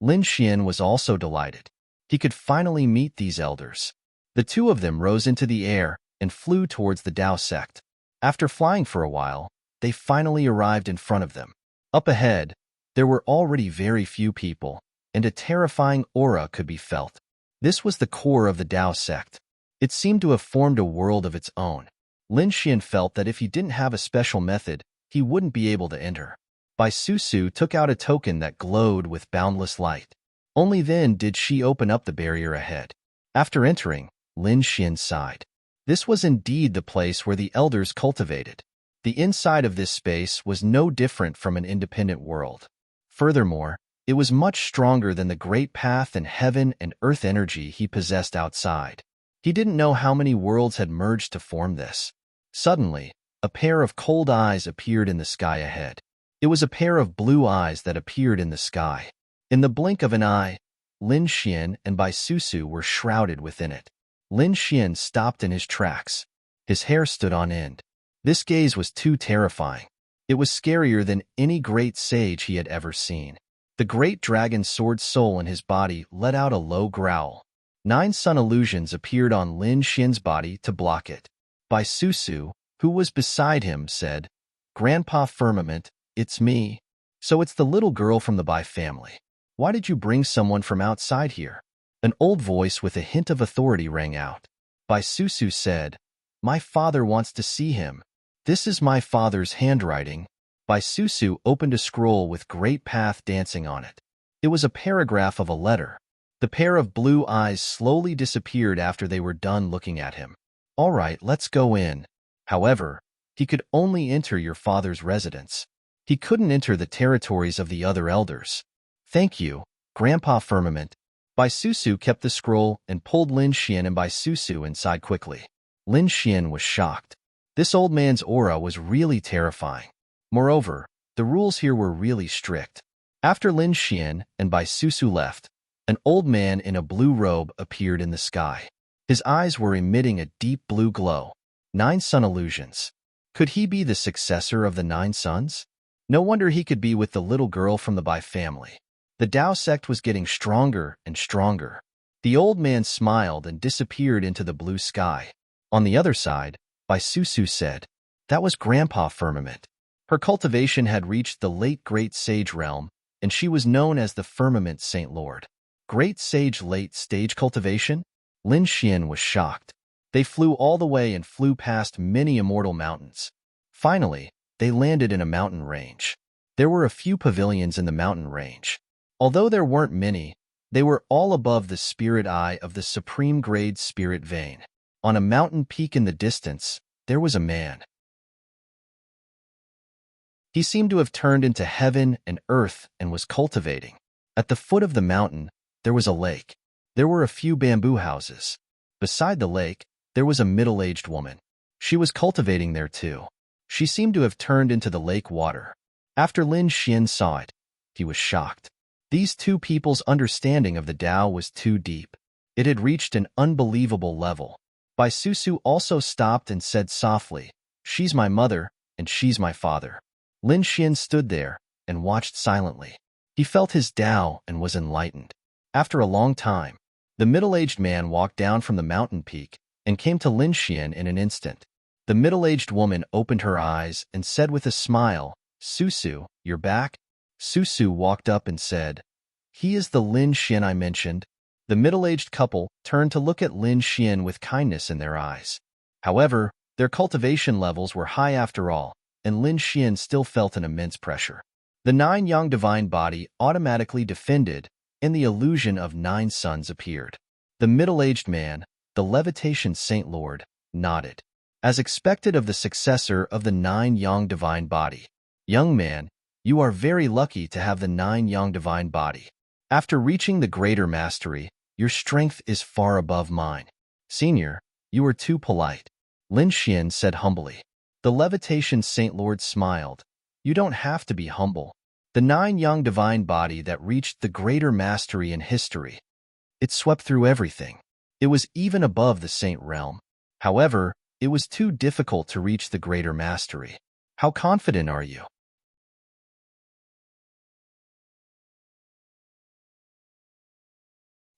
Lin Xian was also delighted. He could finally meet these elders. The two of them rose into the air and flew towards the Tao sect. After flying for a while, they finally arrived in front of them. Up ahead, there were already very few people, and a terrifying aura could be felt. This was the core of the Tao sect. It seemed to have formed a world of its own. Lin Xian felt that if he didn't have a special method, he wouldn't be able to enter. Bai Susu took out a token that glowed with boundless light. Only then did she open up the barrier ahead. After entering, Lin Xian sighed. This was indeed the place where the elders cultivated. The inside of this space was no different from an independent world. Furthermore, it was much stronger than the great path and heaven and earth energy he possessed outside. He didn't know how many worlds had merged to form this. Suddenly, a pair of cold eyes appeared in the sky ahead. It was a pair of blue eyes that appeared in the sky. In the blink of an eye, Lin Xian and Bai Susu were shrouded within it. Lin Xian stopped in his tracks. His hair stood on end. This gaze was too terrifying. It was scarier than any great sage he had ever seen. The great dragon sword soul in his body let out a low growl. 9 sun illusions appeared on Lin Xian's body to block it. Bai Susu, who was beside him, said, "Grandpa Firmament, it's me. So it's the little girl from the Bai family. Why did you bring someone from outside here?" An old voice with a hint of authority rang out. Bai Susu said, "My father wants to see him. This is my father's handwriting." Bai Susu opened a scroll with great path dancing on it. It was a paragraph of a letter. The pair of blue eyes slowly disappeared after they were done looking at him. "All right, let's go in. However, he could only enter your father's residence. He couldn't enter the territories of the other elders." "Thank you, Grandpa Firmament. Bai Susu kept the scroll and pulled Lin Xian and Bai Susu inside quickly. Lin Xian was shocked. This old man's aura was really terrifying. Moreover, the rules here were really strict. After Lin Xian and Bai Susu left, an old man in a blue robe appeared in the sky. His eyes were emitting a deep blue glow. 9 sun illusions. Could he be the successor of the 9 suns? No wonder he could be with the little girl from the Bai family. The Dao sect was getting stronger and stronger. The old man smiled and disappeared into the blue sky. On the other side, Bai Susu said, "That was Grandpa Firmament." Her cultivation had reached the late Great Sage realm, and she was known as the Firmament Saint Lord. Great Sage late stage cultivation? Lin Xian was shocked. They flew all the way and flew past many immortal mountains. Finally, they landed in a mountain range. There were a few pavilions in the mountain range. Although there weren't many, they were all above the spirit eye of the supreme grade spirit vein. On a mountain peak in the distance, there was a man. He seemed to have turned into heaven and earth and was cultivating. At the foot of the mountain, there was a lake. There were a few bamboo houses. Beside the lake, there was a middle-aged woman. She was cultivating there too. She seemed to have turned into the lake water. After Lin Xian saw it, he was shocked. These two people's understanding of the Tao was too deep. It had reached an unbelievable level. Bai Susu also stopped and said softly, "She's my mother, and she's my father." Lin Xian stood there and watched silently. He felt his Tao and was enlightened. After a long time, the middle-aged man walked down from the mountain peak and came to Lin Xian in an instant. The middle-aged woman opened her eyes and said with a smile, "Susu, you're back?" Susu walked up and said, "He is the Lin Xian I mentioned." The middle-aged couple turned to look at Lin Xian with kindness in their eyes. However, their cultivation levels were high after all, and Lin Xian still felt an immense pressure. The 9 yang divine body automatically defended, and the illusion of 9 suns appeared. The middle-aged man, the levitation Saint Lord, nodded. As expected of the successor of the 9 yang divine body. "Young man, you are very lucky to have the 9 yang divine body. After reaching the greater mastery, your strength is far above mine. Senior, you are too polite," Lin Xian said humbly. The levitation Saint Lord smiled. "You don't have to be humble. The 9 yang divine body that reached the greater mastery in history. It swept through everything. It was even above the saint realm. However, it was too difficult to reach the greater mastery. How confident are you?"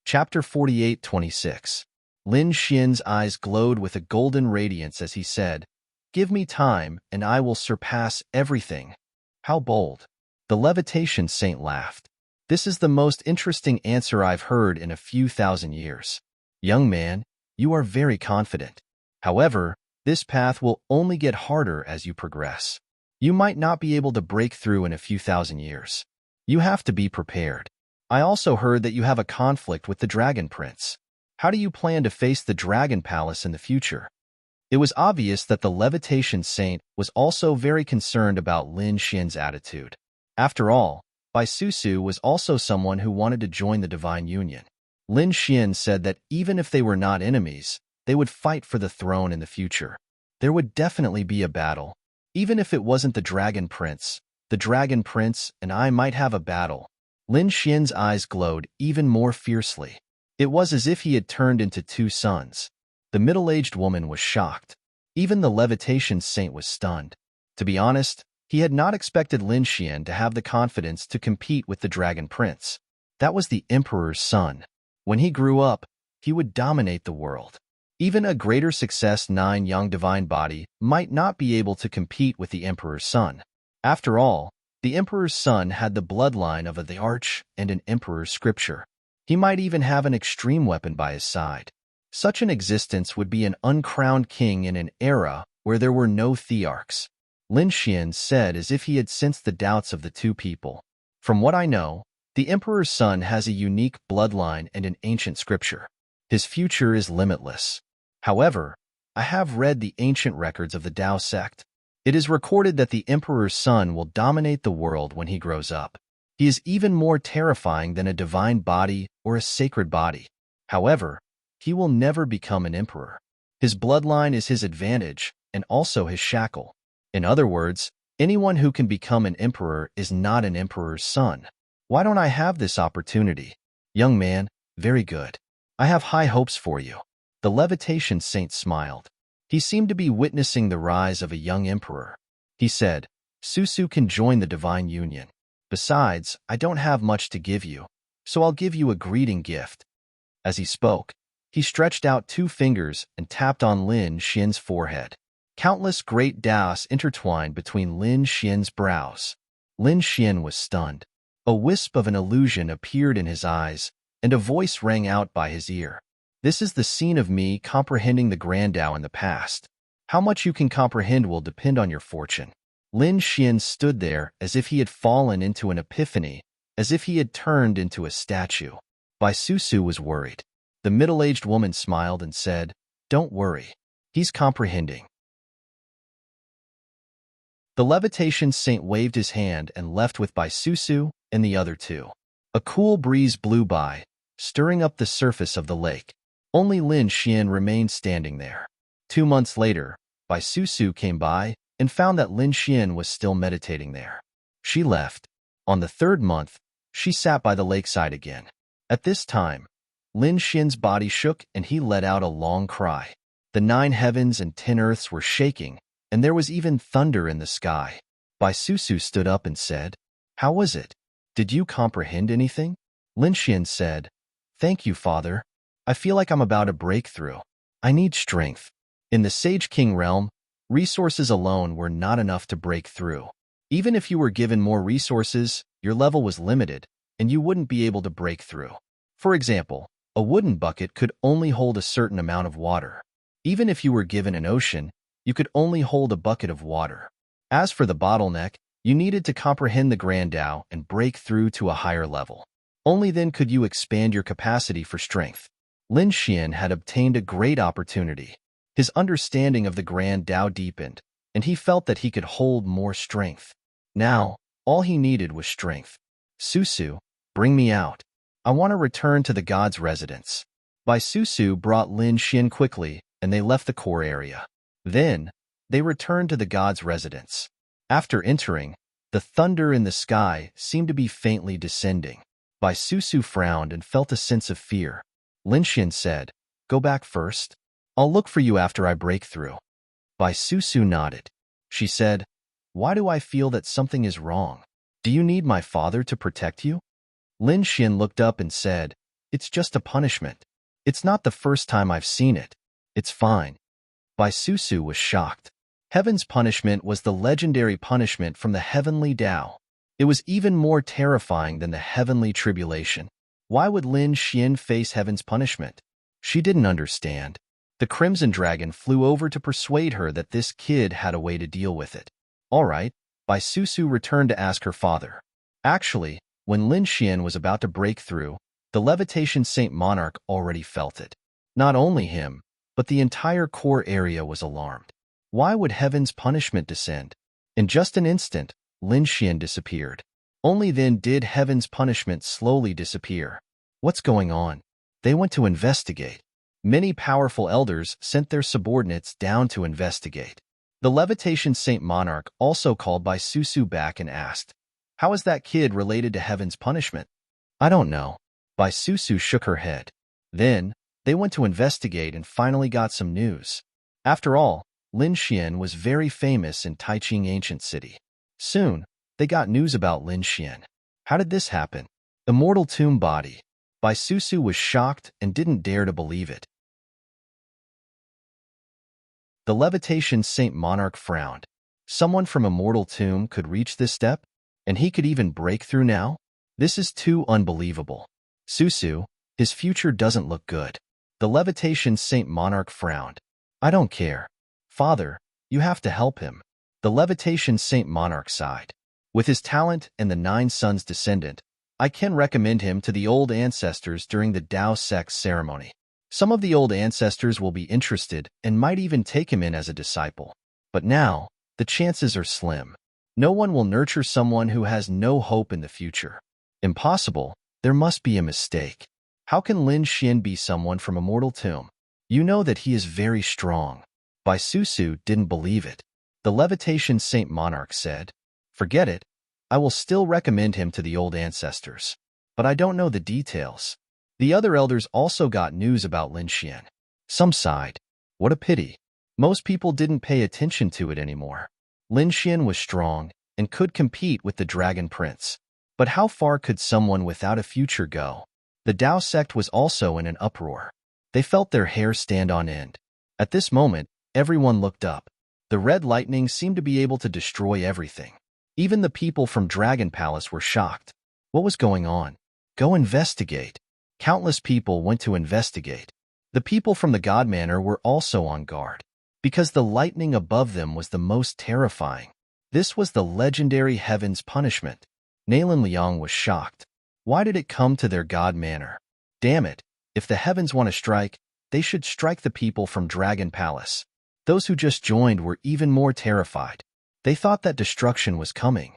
Chapter 48-26. Lin Xian's eyes glowed with a golden radiance as he said, "Give me time, and I will surpass everything." How bold. The levitation saint laughed. "This is the most interesting answer I've heard in a few thousand years. Young man, you are very confident. However, this path will only get harder as you progress. You might not be able to break through in a few thousand years. You have to be prepared. I also heard that you have a conflict with the Dragon Prince. How do you plan to face the Dragon Palace in the future?" It was obvious that the levitation saint was also very concerned about Lin Xian's attitude. After all, Bai Susu was also someone who wanted to join the Divine Union. Lin Xian said that even if they were not enemies, they would fight for the throne in the future. There would definitely be a battle. Even if it wasn't the Dragon Prince and I might have a battle. Lin Xian's eyes glowed even more fiercely. It was as if he had turned into 2 suns. The middle-aged woman was shocked. Even the levitation saint was stunned. To be honest, he had not expected Lin Xian to have the confidence to compete with the Dragon Prince. That was the Emperor's son. When he grew up, he would dominate the world. Even a greater success 9 yang divine body might not be able to compete with the Emperor's son. After all, the Emperor's son had the bloodline of the Arch and an Emperor's scripture. He might even have an extreme weapon by his side. Such an existence would be an uncrowned king in an era where there were no thearchs. Lin Xian said as if he had sensed the doubts of the two people. "From what I know, the Emperor's son has a unique bloodline and an ancient scripture. His future is limitless. However, I have read the ancient records of the Tao sect. It is recorded that the Emperor's son will dominate the world when he grows up. He is even more terrifying than a divine body or a sacred body. However, he will never become an emperor. His bloodline is his advantage and also his shackle. In other words, anyone who can become an emperor is not an emperor's son. Why don't I have this opportunity? Young man, very good. I have high hopes for you. The levitation saint smiled. He seemed to be witnessing the rise of a young emperor. He said, Susu can join the divine union. Besides, I don't have much to give you, so I'll give you a greeting gift. As he spoke, he stretched out 2 fingers and tapped on Lin Xian's forehead. Countless great daos intertwined between Lin Xian's brows. Lin Xian was stunned. A wisp of an illusion appeared in his eyes, and a voice rang out by his ear. This is the scene of me comprehending the Grand Tao in the past. How much you can comprehend will depend on your fortune. Lin Xian stood there as if he had fallen into an epiphany, as if he had turned into a statue. Bai Susu was worried. The middle-aged woman smiled and said, Don't worry. He's comprehending. The levitation saint waved his hand and left with Bai Susu and the other 2. A cool breeze blew by, stirring up the surface of the lake. Only Lin Xian remained standing there. 2 months later, Bai Susu came by and found that Lin Xian was still meditating there. She left. On the 3rd month, she sat by the lakeside again. At this time, Lin Xian's body shook and he let out a long cry. The 9 heavens and 10 earths were shaking, and there was even thunder in the sky. Bai Susu stood up and said, How was it? Did you comprehend anything? Lin Xian said, Thank you, Father. I feel like I'm about to break through. I need strength. In the Sage King realm, resources alone were not enough to break through. Even if you were given more resources, your level was limited, and you wouldn't be able to break through. For example, a wooden bucket could only hold a certain amount of water. Even if you were given an ocean, you could only hold a bucket of water. As for the bottleneck, you needed to comprehend the Grand Tao and break through to a higher level. Only then could you expand your capacity for strength. Lin Xian had obtained a great opportunity. His understanding of the Grand Tao deepened, and he felt that he could hold more strength. Now, all he needed was strength. Susu, bring me out. I want to return to the god's residence. Bai Susu brought Lin Xian quickly, and they left the core area. Then, they returned to the god's residence. After entering, the thunder in the sky seemed to be faintly descending. Bai Susu frowned and felt a sense of fear. Lin Xian said, Go back first. I'll look for you after I break through. Bai Susu nodded. She said, Why do I feel that something is wrong? Do you need my father to protect you? Lin Xian looked up and said, It's just a punishment. It's not the first time I've seen it. It's fine. Bai Susu was shocked. Heaven's punishment was the legendary punishment from the heavenly Tao. It was even more terrifying than the heavenly tribulation. Why would Lin Xian face heaven's punishment? She didn't understand. The Crimson Dragon flew over to persuade her that this kid had a way to deal with it. All right, Bai Susu returned to ask her father. Actually, when Lin Xian was about to break through, the levitation Saint Monarch already felt it. Not only him, but the entire core area was alarmed. Why would heaven's punishment descend? In just an instant, Lin Xian disappeared. Only then did heaven's punishment slowly disappear. What's going on? They went to investigate. Many powerful elders sent their subordinates down to investigate. The levitation Saint Monarch also called Bai Susu back and asked, How is that kid related to heaven's punishment? I don't know. Bai Susu shook her head. Then, they went to investigate and finally got some news. After all, Lin Xian was very famous in Taiching Ancient City. Soon, they got news about Lin Xian. How did this happen? Immortal tomb body. Bai Susu was shocked and didn't dare to believe it. The levitation Saint Monarch frowned. Someone from Immortal Tomb could reach this step? And he could even break through now? This is too unbelievable. Susu, his future doesn't look good. The levitation Saint Monarch frowned. I don't care. Father, you have to help him. The levitation Saint Monarch sighed. With his talent and the 9 sons descendant, I can recommend him to the old ancestors during the Tao Sex ceremony. Some of the old ancestors will be interested and might even take him in as a disciple. But now, the chances are slim. No one will nurture someone who has no hope in the future. Impossible. There must be a mistake. How can Lin Xian be someone from a mortal tomb? You know that he is very strong. Bai Susu didn't believe it. The levitation Saint Monarch said, "Forget it. I will still recommend him to the old ancestors. But I don't know the details." The other elders also got news about Lin Xian. Some sighed. What a pity. Most people didn't pay attention to it anymore. Lin Xian was strong and could compete with the Dragon Prince. But how far could someone without a future go? The Dao sect was also in an uproar. They felt their hair stand on end. At this moment, everyone looked up. The red lightning seemed to be able to destroy everything. Even the people from Dragon Palace were shocked. What was going on? Go investigate. Countless people went to investigate. The people from the God Manor were also on guard, because the lightning above them was the most terrifying. This was the legendary heaven's punishment. Nalan Liang was shocked. Why did it come to their God Manor? Damn it, if the heavens want to strike, they should strike the people from Dragon Palace. Those who just joined were even more terrified. They thought that destruction was coming.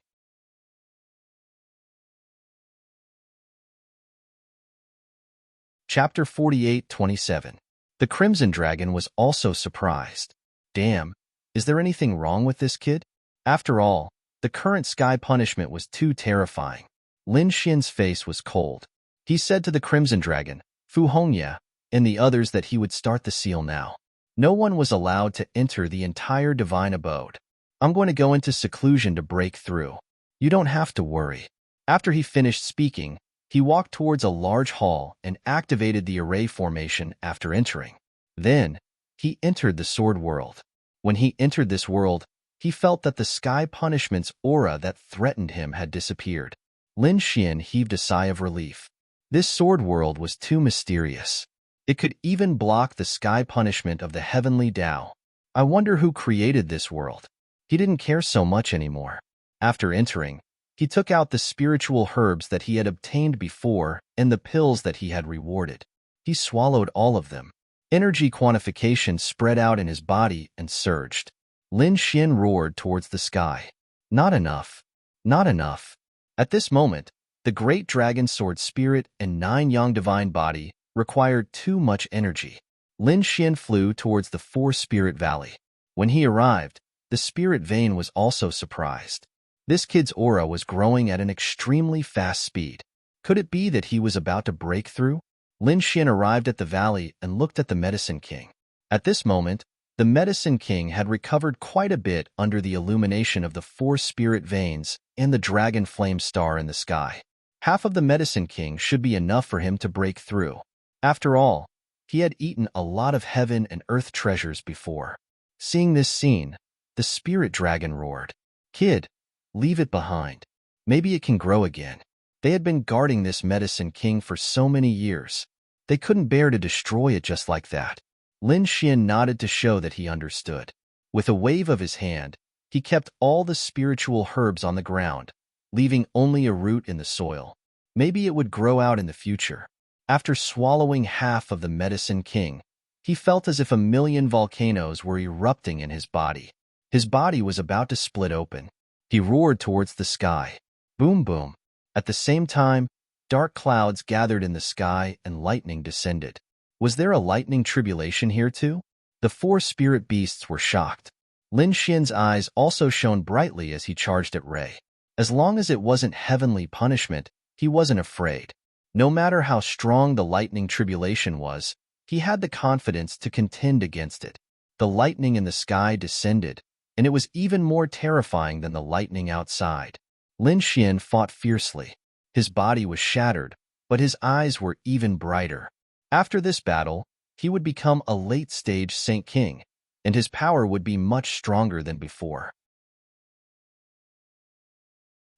Chapter 48:27. The Crimson Dragon was also surprised. Damn, is there anything wrong with this kid? After all, the current sky punishment was too terrifying. Lin Xian's face was cold. He said to the Crimson Dragon, Fu Hongya, and the others that he would start the seal now. No one was allowed to enter the entire divine abode. I'm going to go into seclusion to break through. You don't have to worry. After he finished speaking, he walked towards a large hall and activated the array formation after entering. Then, he entered the sword world. When he entered this world, he felt that the sky punishment's aura that threatened him had disappeared. Lin Xian heaved a sigh of relief. This sword world was too mysterious. It could even block the sky punishment of the heavenly Tao. I wonder who created this world. He didn't care so much anymore. After entering, he took out the spiritual herbs that he had obtained before and the pills that he had rewarded. He swallowed all of them. Energy quantification spread out in his body and surged. Lin Xian roared towards the sky. Not enough. Not enough. At this moment, the great dragon sword spirit and 9 yang divine body required too much energy. Lin Xian flew towards the 4 spirit valley. When he arrived, the spirit vein was also surprised. This kid's aura was growing at an extremely fast speed. Could it be that he was about to break through? Lin Xian arrived at the valley and looked at the Medicine King. At this moment, the Medicine King had recovered quite a bit under the illumination of the 4 spirit veins and the dragon flame star in the sky. Half of the Medicine King should be enough for him to break through. After all, he had eaten a lot of heaven and earth treasures before. Seeing this scene, the spirit dragon roared, "Kid, leave it behind. Maybe it can grow again." They had been guarding this Medicine King for so many years. They couldn't bear to destroy it just like that. Lin Xian nodded to show that he understood. With a wave of his hand, he kept all the spiritual herbs on the ground, leaving only a root in the soil. Maybe it would grow out in the future. After swallowing half of the Medicine King, he felt as if 1,000,000 volcanoes were erupting in his body. His body was about to split open. He roared towards the sky. Boom, boom. At the same time, dark clouds gathered in the sky and lightning descended. Was there a lightning tribulation here too? The 4 spirit beasts were shocked. Lin Xian's eyes also shone brightly as he charged at Ray. As long as it wasn't heavenly punishment, he wasn't afraid. No matter how strong the lightning tribulation was, he had the confidence to contend against it. The lightning in the sky descended, and it was even more terrifying than the lightning outside. Lin Xian fought fiercely. His body was shattered, but his eyes were even brighter. After this battle, he would become a late-stage Saint King, and his power would be much stronger than before.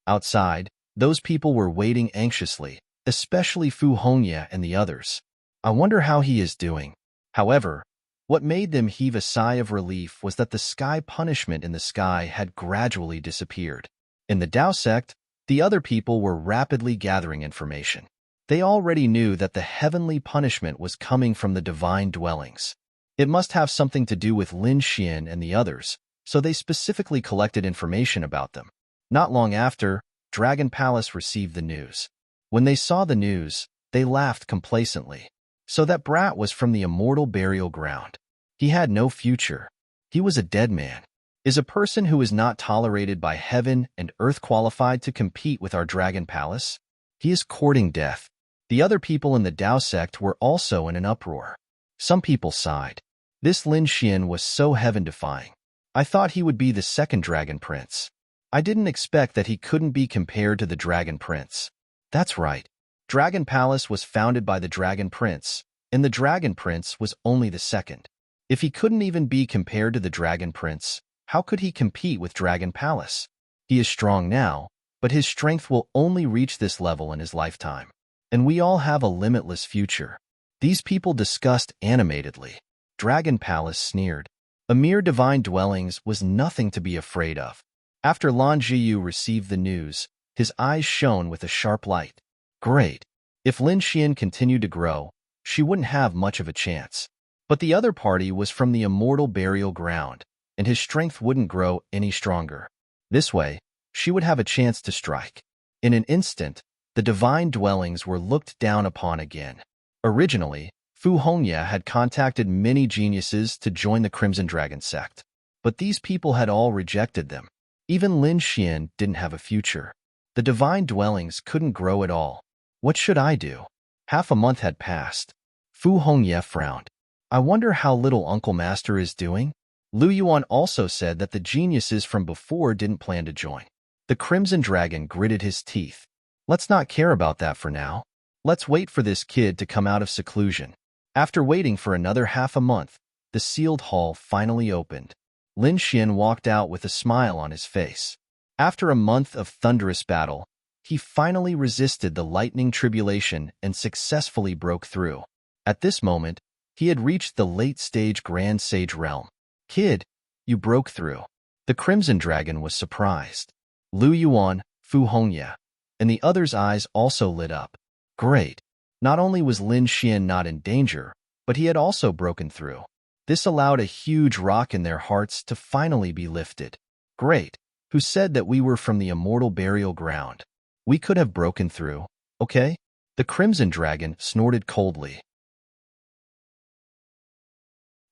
Outside, those people were waiting anxiously, especially Fu Hongya and the others. I wonder how he is doing. However, what made them heave a sigh of relief was that the sky punishment in the sky had gradually disappeared. In the Dao sect, the other people were rapidly gathering information. They already knew that the heavenly punishment was coming from the divine dwellings. It must have something to do with Lin Xian and the others, so they specifically collected information about them. Not long after, Dragon Palace received the news. When they saw the news, they laughed complacently. So that brat was from the immortal burial ground. He had no future. He was a dead man. Is a person who is not tolerated by heaven and earth qualified to compete with our dragon palace? He is courting death. The other people in the Tao sect were also in an uproar. Some people sighed. This Lin Xian was so heaven-defying. I thought he would be the second dragon prince. I didn't expect that he couldn't be compared to the dragon prince. That's right. Dragon Palace was founded by the dragon prince, and the dragon prince was only the second. If he couldn't even be compared to the dragon prince, how could he compete with Dragon Palace? He is strong now, but his strength will only reach this level in his lifetime. And we all have a limitless future. These people discussed animatedly. Dragon Palace sneered. A mere divine dwellings was nothing to be afraid of. After Lan Jiyu received the news, his eyes shone with a sharp light. Great. If Lin Xian continued to grow, she wouldn't have much of a chance. But the other party was from the immortal burial ground, and his strength wouldn't grow any stronger. This way, she would have a chance to strike. In an instant, the divine dwellings were looked down upon again. Originally, Fu Hongya had contacted many geniuses to join the Crimson Dragon sect, but these people had all rejected them. Even Lin Xian didn't have a future. The divine dwellings couldn't grow at all. What should I do? Half a month had passed. Fu Hongye frowned. I wonder how little Uncle Master is doing? Lu Yuan also said that the geniuses from before didn't plan to join. The Crimson Dragon gritted his teeth. Let's not care about that for now. Let's wait for this kid to come out of seclusion. After waiting for another half a month, the sealed hall finally opened. Lin Xian walked out with a smile on his face. After a month of thunderous battle, he finally resisted the lightning tribulation and successfully broke through. At this moment, he had reached the late-stage Grand Sage realm. Kid, you broke through. The Crimson Dragon was surprised. Lu Yuan, Fu Hongya, and the others' eyes also lit up. Great. Not only was Lin Xian not in danger, but he had also broken through. This allowed a huge rock in their hearts to finally be lifted. Great. Who said that we were from the immortal burial ground? We could have broken through, okay? The Crimson Dragon snorted coldly.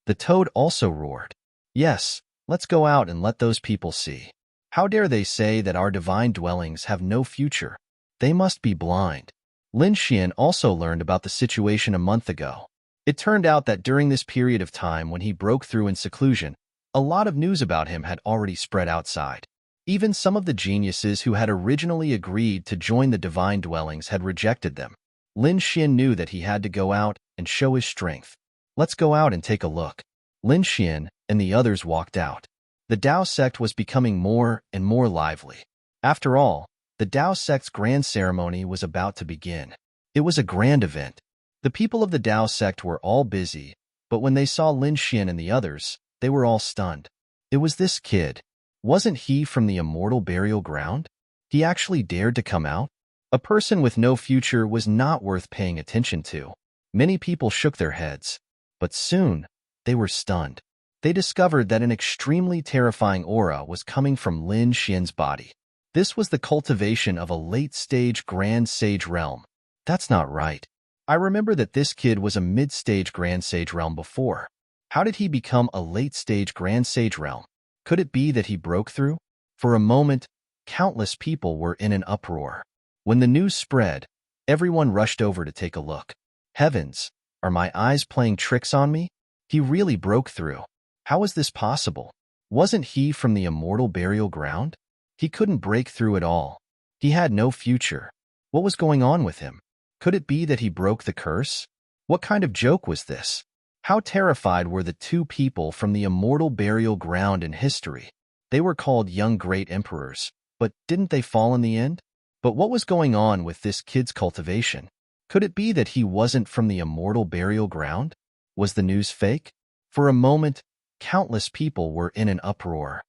The toad also roared. Yes, let's go out and let those people see. How dare they say that our divine dwellings have no future? They must be blind. Lin Xian also learned about the situation a month ago. It turned out that during this period of time when he broke through in seclusion, a lot of news about him had already spread outside. Even some of the geniuses who had originally agreed to join the divine dwellings had rejected them. Lin Xian knew that he had to go out and show his strength. Let's go out and take a look. Lin Xian and the others walked out. The Tao sect was becoming more and more lively. After all, the Tao sect's grand ceremony was about to begin. It was a grand event. The people of the Tao sect were all busy, but when they saw Lin Xian and the others, they were all stunned. It was this kid. Wasn't he from the immortal burial ground? He actually dared to come out? A person with no future was not worth paying attention to. Many people shook their heads, but soon they were stunned. They discovered that an extremely terrifying aura was coming from Lin Xian's body. This was the cultivation of a late-stage Grand Sage realm. That's not right. I remember that this kid was a mid-stage Grand Sage realm before. How did he become a late-stage Grand Sage realm? Could it be that he broke through? For a moment, countless people were in an uproar. When the news spread, everyone rushed over to take a look. Heavens, are my eyes playing tricks on me? He really broke through. How is this possible? Wasn't he from the immortal burial ground? He couldn't break through at all. He had no future. What was going on with him? Could it be that he broke the curse? What kind of joke was this? How terrified were the two people from the immortal burial ground in history? They were called young great emperors, but didn't they fall in the end? But what was going on with this kid's cultivation? Could it be that he wasn't from the immortal burial ground? Was the news fake? For a moment, countless people were in an uproar.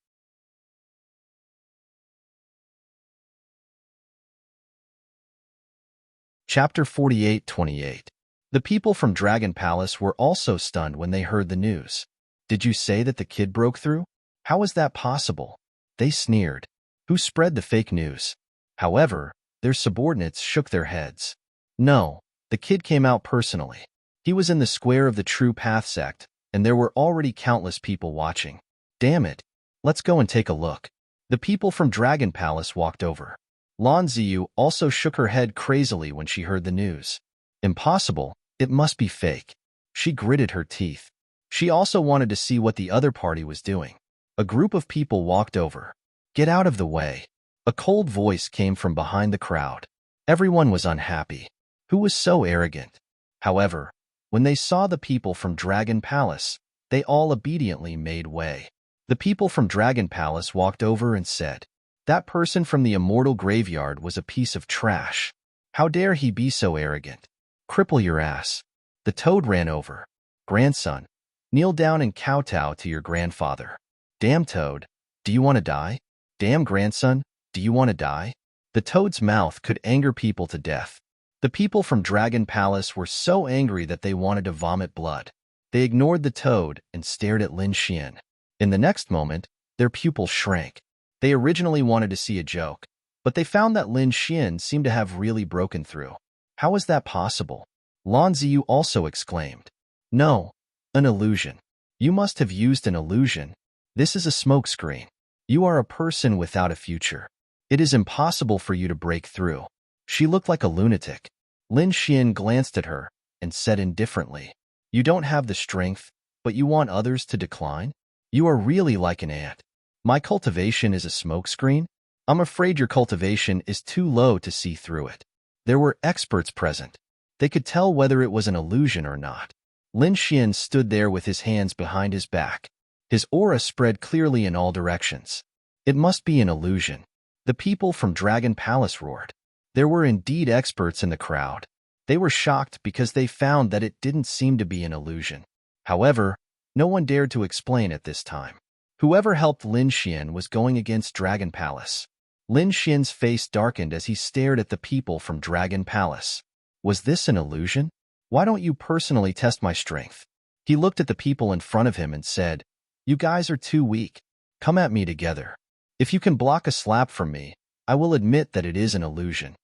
Chapter 48-28. The people from Dragon Palace were also stunned when they heard the news. Did you say that the kid broke through? How is that possible? They sneered. Who spread the fake news? However, Their subordinates shook their heads. No, the kid came out personally. He was in the square of the True Path sect, and there were already countless people watching. Damn it. Let's go and take a look. The people from Dragon Palace walked over. Lan Ziyu also shook her head crazily when she heard the news. Impossible. It must be fake. She gritted her teeth. She also wanted to see what the other party was doing. A group of people walked over. Get out of the way. A cold voice came from behind the crowd. Everyone was unhappy. Who was so arrogant? However, when they saw the people from Dragon Palace, they all obediently made way. The people from Dragon Palace walked over and said, "That person from the immortal graveyard was a piece of trash. How dare he be so arrogant? Cripple your ass." The toad ran over. "Grandson, kneel down and kowtow to your grandfather." "Damn toad, do you want to die?" "Damn grandson, do you want to die?" The toad's mouth could anger people to death. The people from Dragon Palace were so angry that they wanted to vomit blood. They ignored the toad and stared at Lin Xian. In the next moment, their pupils shrank. They originally wanted to see a joke, but they found that Lin Xian seemed to have really broken through. How is that possible? Lan Ziyu also exclaimed. No, an illusion. You must have used an illusion. This is a smokescreen. You are a person without a future. It is impossible for you to break through. She looked like a lunatic. Lin Xian glanced at her and said indifferently, "You don't have the strength, but you want others to decline? You are really like an ant. My cultivation is a smokescreen? I'm afraid your cultivation is too low to see through it." There were experts present. They could tell whether it was an illusion or not. Lin Xian stood there with his hands behind his back. His aura spread clearly in all directions. It must be an illusion. The people from Dragon Palace roared. There were indeed experts in the crowd. They were shocked because they found that it didn't seem to be an illusion. However, no one dared to explain at this time. Whoever helped Lin Xian was going against Dragon Palace. Lin Xian's face darkened as he stared at the people from Dragon Palace. Was this an illusion? Why don't you personally test my strength? He looked at the people in front of him and said, "You guys are too weak. Come at me together. If you can block a slap from me, I will admit that it is an illusion."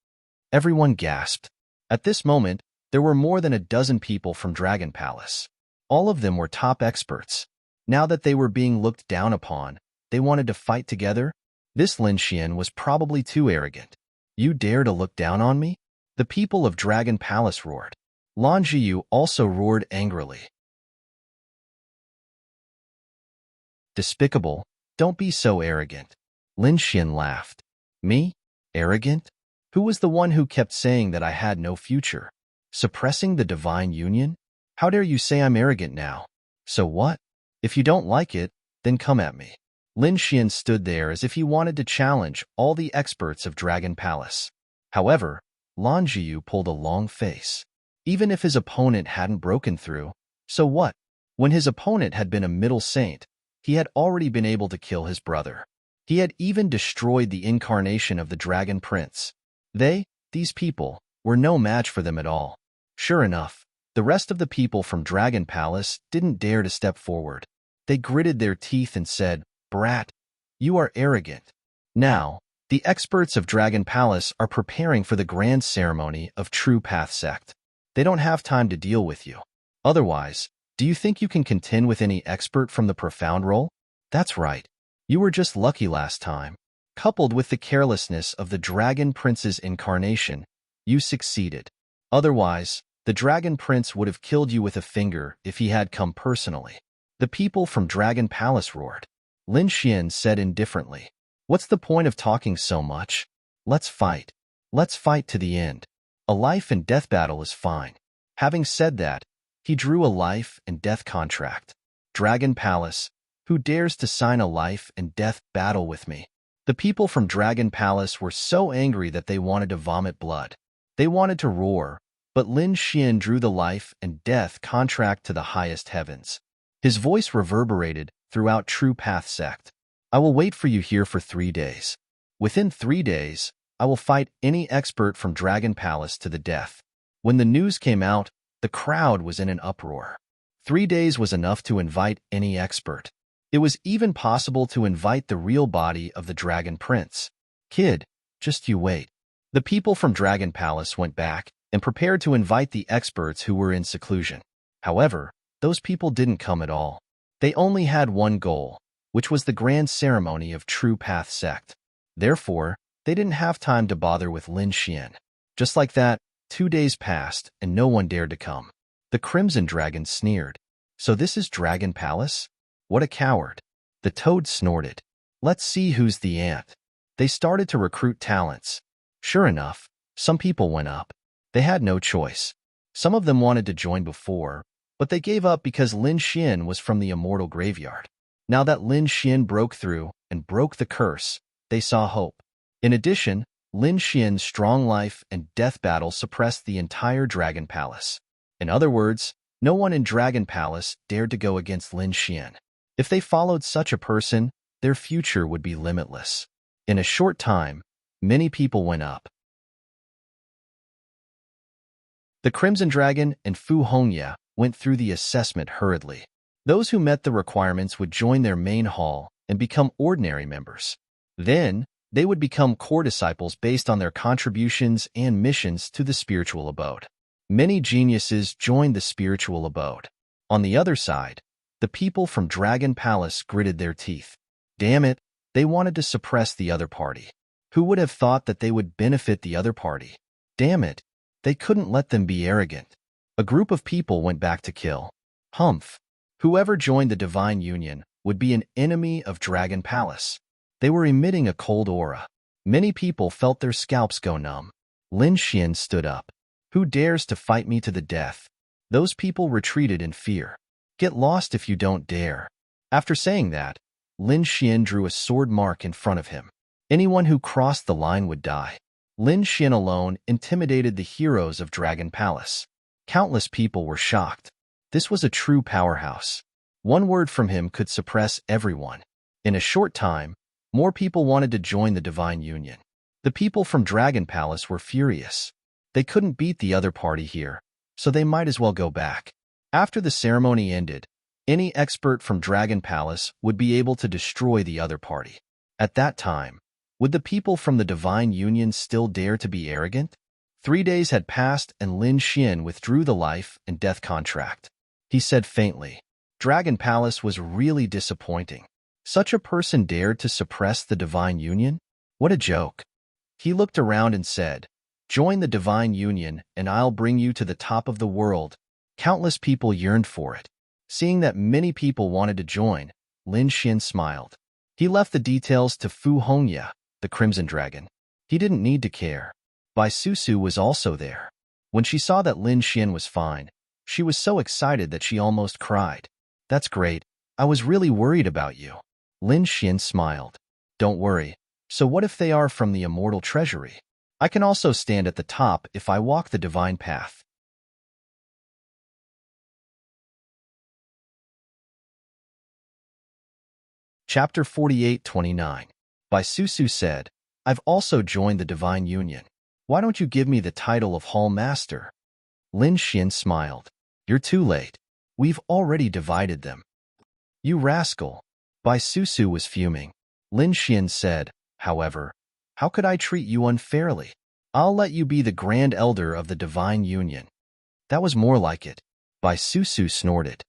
Everyone gasped. At this moment, there were more than a dozen people from Dragon Palace. All of them were top experts. Now that they were being looked down upon, they wanted to fight together. This Lin Xian was probably too arrogant. "You dare to look down on me?" The people of Dragon Palace roared. Lan Ziyu also roared angrily. "Despicable, don't be so arrogant." Lin Xian laughed. "Me? Arrogant? Who was the one who kept saying that I had no future? Suppressing the divine union? How dare you say I'm arrogant now? So what? If you don't like it, then come at me." Lin Xian stood there as if he wanted to challenge all the experts of Dragon Palace. However, Lan Ziyu pulled a long face. Even if his opponent hadn't broken through, so what? When his opponent had been a middle saint, he had already been able to kill his brother. He had even destroyed the incarnation of the Dragon Prince. These people, were no match for them at all. Sure enough, the rest of the people from Dragon Palace didn't dare to step forward. They gritted their teeth and said, "Brat, you are arrogant." Now, the experts of Dragon Palace are preparing for the grand ceremony of True Path sect. They don't have time to deal with you. Otherwise, do you think you can contend with any expert from the profound role? That's right. You were just lucky last time. Coupled with the carelessness of the Dragon Prince's incarnation, you succeeded. Otherwise, the Dragon Prince would have killed you with a finger if he had come personally. The people from Dragon Palace roared. Lin Xian said indifferently, "What's the point of talking so much? Let's fight. Let's fight to the end. A life and death battle is fine." Having said that, he drew a life and death contract. Dragon Palace, who dares to sign a life and death battle with me? The people from Dragon Palace were so angry that they wanted to vomit blood. They wanted to roar, but Lin Xian drew the life and death contract to the highest heavens. His voice reverberated throughout True Path sect. "I will wait for you here for 3 days. Within 3 days, I will fight any expert from Dragon Palace to the death." When the news came out, the crowd was in an uproar. 3 days was enough to invite any expert. It was even possible to invite the real body of the Dragon Prince. "Kid, just you wait. The people from Dragon Palace went back and prepared to invite the experts who were in seclusion. However, those people didn't come at all. They only had one goal, which was the grand ceremony of True Path Sect. Therefore, they didn't have time to bother with Lin Xian. Just like that, 2 days passed and no one dared to come. The Crimson Dragon sneered. So this is Dragon Palace? What a coward. The Toad snorted. Let's see who's the ant. They started to recruit talents. Sure enough, some people went up. They had no choice. Some of them wanted to join before, but they gave up because Lin Xian was from the immortal graveyard. Now that Lin Xian broke through and broke the curse, they saw hope. In addition, Lin Xian's strong life and death battle suppressed the entire Dragon Palace. In other words, no one in Dragon Palace dared to go against Lin Xian. If they followed such a person, their future would be limitless. In a short time, many people went up. The Crimson Dragon and Fu Hongya went through the assessment hurriedly. Those who met the requirements would join their main hall and become ordinary members. Then, they would become core disciples based on their contributions and missions to the spiritual abode. Many geniuses joined the spiritual abode. On the other side, the people from Dragon Palace gritted their teeth. Damn it, they wanted to suppress the other party. Who would have thought that they would benefit the other party? Damn it, they couldn't let them be arrogant. A group of people went back to kill. Humph. Whoever joined the Divine Union would be an enemy of Dragon Palace. They were emitting a cold aura. Many people felt their scalps go numb. Lin Xian stood up. Who dares to fight me to the death? Those people retreated in fear. Get lost if you don't dare. After saying that, Lin Xian drew a sword mark in front of him. Anyone who crossed the line would die. Lin Xian alone intimidated the heroes of Dragon Palace. Countless people were shocked. This was a true powerhouse. One word from him could suppress everyone. In a short time, more people wanted to join the Divine Union. The people from Dragon Palace were furious. They couldn't beat the other party here, so they might as well go back. After the ceremony ended, any expert from Dragon Palace would be able to destroy the other party. At that time, would the people from the Divine Union still dare to be arrogant? 3 days had passed and Lin Xian withdrew the life and death contract. He said faintly, Dragon Palace was really disappointing. Such a person dared to suppress the Divine Union? What a joke. He looked around and said, Join the Divine Union and I'll bring you to the top of the world. Countless people yearned for it. Seeing that many people wanted to join, Lin Xian smiled. He left the details to Fu Hongya, the Crimson Dragon. He didn't need to care. Bai Susu was also there. When she saw that Lin Xian was fine, she was so excited that she almost cried. That's great. I was really worried about you. Lin Xian smiled. Don't worry. So what if they are from the immortal treasury? I can also stand at the top if I walk the divine path. Chapter 48-29. Bai Susu said, I've also joined the Divine Union. Why don't you give me the title of Hall Master? Lin Xian smiled. You're too late. We've already divided them. You rascal. Bai Susu was fuming. Lin Xian said, however, how could I treat you unfairly? I'll let you be the Grand Elder of the Divine Union. That was more like it. Bai Susu snorted.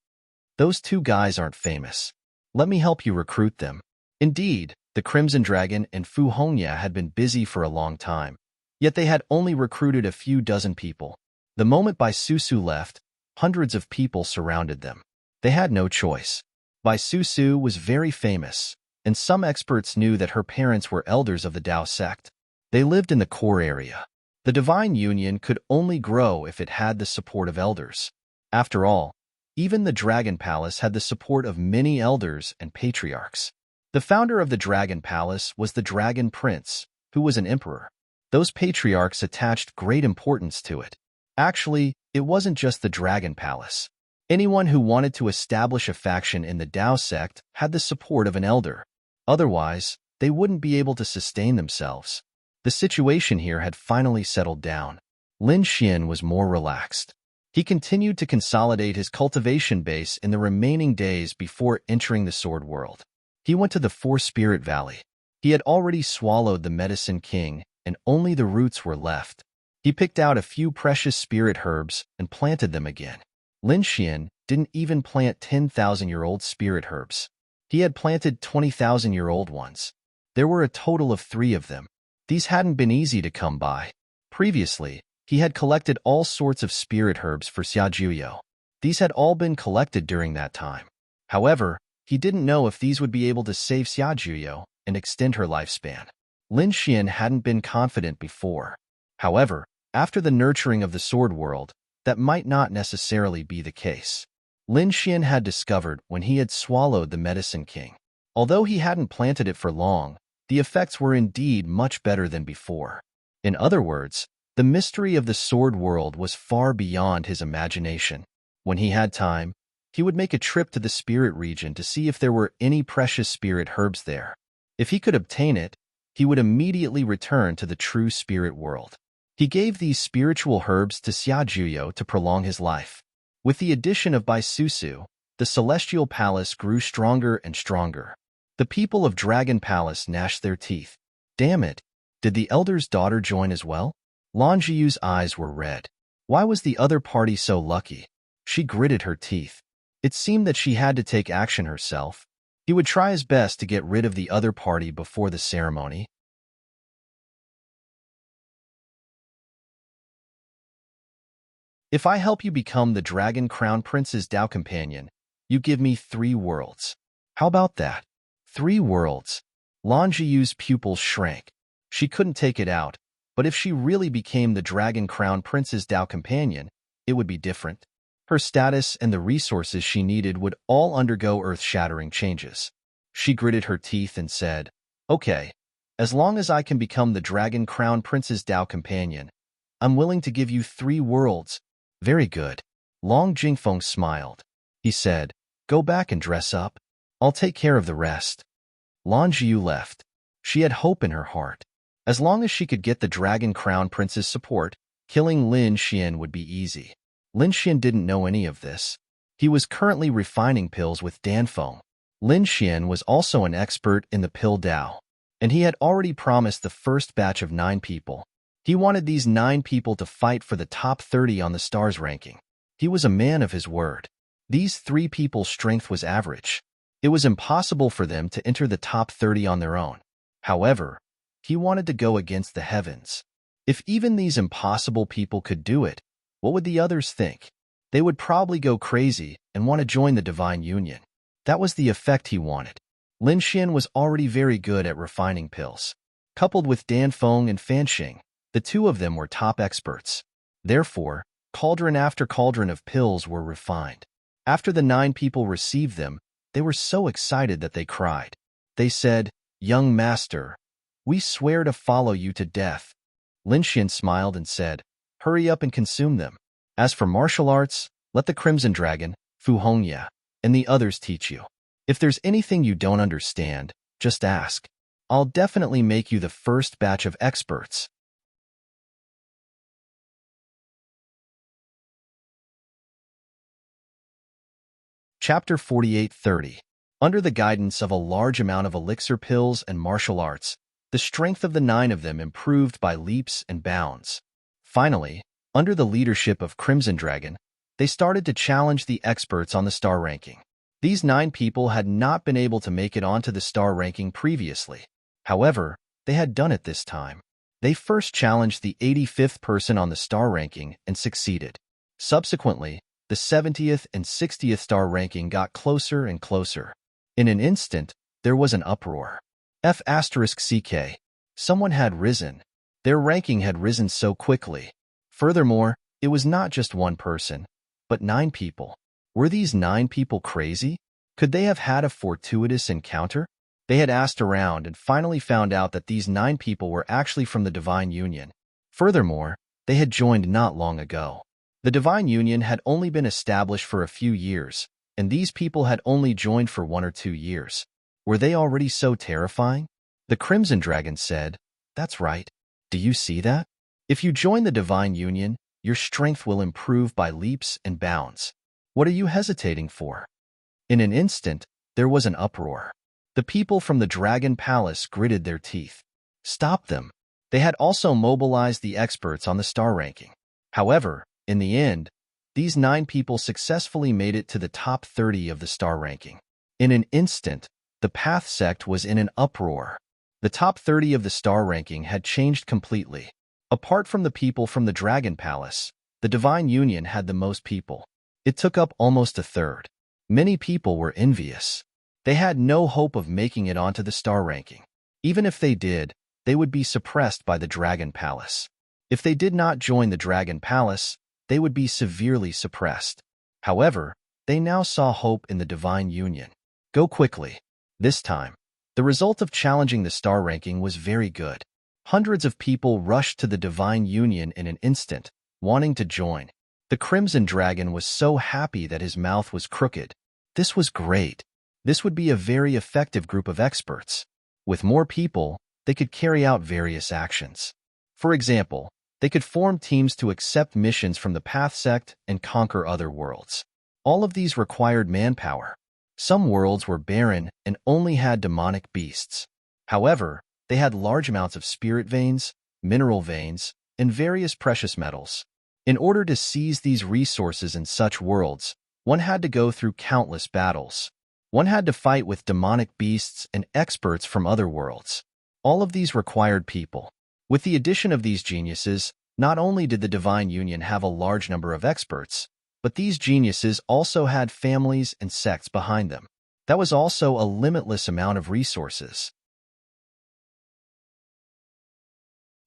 Those two guys aren't famous. Let me help you recruit them. Indeed, the Crimson Dragon and Fu Hongya had been busy for a long time, yet they had only recruited a few dozen people. The moment Bai Susu left, hundreds of people surrounded them. They had no choice. Bai Susu was very famous, and some experts knew that her parents were elders of the Dao sect. They lived in the core area. The Divine Union could only grow if it had the support of elders. After all, even the Dragon Palace had the support of many elders and patriarchs. The founder of the Dragon Palace was the Dragon Prince, who was an emperor. Those patriarchs attached great importance to it. Actually, it wasn't just the Dragon Palace. Anyone who wanted to establish a faction in the Dao sect had the support of an elder. Otherwise, they wouldn't be able to sustain themselves. The situation here had finally settled down. Lin Xian was more relaxed. He continued to consolidate his cultivation base in the remaining days before entering the Sword World. He went to the Four Spirit Valley. He had already swallowed the Medicine King and only the roots were left. He picked out a few precious spirit herbs and planted them again. Lin Xian didn't even plant 10,000-year-old spirit herbs. He had planted 20,000-year-old ones. There were a total of 3 of them. These hadn't been easy to come by. Previously, he had collected all sorts of spirit herbs for Xiaojuyo. These had all been collected during that time. However, he didn't know if these would be able to save Xiaojuyo and extend her lifespan. Lin Xian hadn't been confident before. However, after the nurturing of the sword world, that might not necessarily be the case. Lin Xian had discovered when he had swallowed the medicine king. Although he hadn't planted it for long, the effects were indeed much better than before. In other words, the mystery of the sword world was far beyond his imagination. When he had time, he would make a trip to the spirit region to see if there were any precious spirit herbs there. If he could obtain it, he would immediately return to the true spirit world. He gave these spiritual herbs to Xiaojuyo to prolong his life. With the addition of Baisusu, the celestial palace grew stronger and stronger. The people of Dragon Palace gnashed their teeth. Damn it! Did the elder's daughter join as well? Lan Zhiyu's eyes were red. Why was the other party so lucky? She gritted her teeth. It seemed that she had to take action herself. He would try his best to get rid of the other party before the ceremony. If I help you become the Dragon Crown Prince's Dao companion, you give me 3 worlds. How about that? 3 worlds. Lan Zhiyu's pupils shrank. She couldn't take it out, but if she really became the Dragon Crown Prince's Dao companion, it would be different. Her status and the resources she needed would all undergo earth-shattering changes. She gritted her teeth and said, "Okay, as long as I can become the Dragon Crown Prince's Dao companion, I'm willing to give you 3 worlds." Very good. Long Jingfeng smiled. He said, "Go back and dress up. I'll take care of the rest." Lan Zhiyu left. She had hope in her heart. As long as she could get the Dragon Crown Prince's support, killing Lin Xian would be easy. Lin Xian didn't know any of this. He was currently refining pills with Danfeng. Lin Xian was also an expert in the pill Dao, and he had already promised the first batch of 9 people. He wanted these 9 people to fight for the top 30 on the stars ranking. He was a man of his word. These 3 people's strength was average. It was impossible for them to enter the top 30 on their own. However, he wanted to go against the heavens. If even these impossible people could do it, what would the others think? They would probably go crazy and want to join the Divine Union. That was the effect he wanted. Lin Xian was already very good at refining pills. Coupled with Danfeng and Fanxing, the 2 of them were top experts. Therefore, cauldron after cauldron of pills were refined. After the 9 people received them, they were so excited that they cried. They said, "Young master, we swear to follow you to death." Lin Xian smiled and said, "Hurry up and consume them. As for martial arts, let the Crimson Dragon, Fu Hongya, and the others teach you. If there's anything you don't understand, just ask. I'll definitely make you the first batch of experts." Chapter 48:30. Under the guidance of a large amount of elixir pills and martial arts, the strength of the 9 of them improved by leaps and bounds. Finally, under the leadership of Crimson Dragon, they started to challenge the experts on the star ranking. These 9 people had not been able to make it onto the star ranking previously. However, they had done it this time. They first challenged the 85th person on the star ranking and succeeded. Subsequently, the 70th and 60th star ranking got closer and closer. In an instant, there was an uproar. F***CK. Someone had risen. Their ranking had risen so quickly. Furthermore, it was not just one person, but 9 people. Were these 9 people crazy? Could they have had a fortuitous encounter? They had asked around and finally found out that these 9 people were actually from the Divine Union. Furthermore, they had joined not long ago. The Divine Union had only been established for a few years, and these people had only joined for 1 or 2 years. Were they already so terrifying? The Crimson Dragon said, "That's right. Do you see that? If you join the Divine Union, your strength will improve by leaps and bounds. What are you hesitating for?" In an instant, there was an uproar. The people from the Dragon Palace gritted their teeth. "Stop them. They had also mobilized the experts on the star ranking. However, in the end, these 9 people successfully made it to the top 30 of the star ranking. In an instant, the Path sect was in an uproar. The top 30 of the star ranking had changed completely. Apart from the people from the Dragon Palace, the Divine Union had the most people. It took up almost a third. Many people were envious. They had no hope of making it onto the star ranking. Even if they did, they would be suppressed by the Dragon Palace. If they did not join the Dragon Palace, they would be severely suppressed. However, they now saw hope in the Divine Union. Go quickly. This time, the result of challenging the star ranking was very good. Hundreds of people rushed to the Divine Union in an instant, wanting to join. The Crimson Dragon was so happy that his mouth was crooked. This was great. This would be a very effective group of experts. With more people, they could carry out various actions. For example, they could form teams to accept missions from the Path sect and conquer other worlds. All of these required manpower. Some worlds were barren and only had demonic beasts. However, they had large amounts of spirit veins, mineral veins, and various precious metals. In order to seize these resources in such worlds, one had to go through countless battles. One had to fight with demonic beasts and experts from other worlds. All of these required people. With the addition of these geniuses, not only did the Divine Union have a large number of experts, but these geniuses also had families and sects behind them. That was also a limitless amount of resources.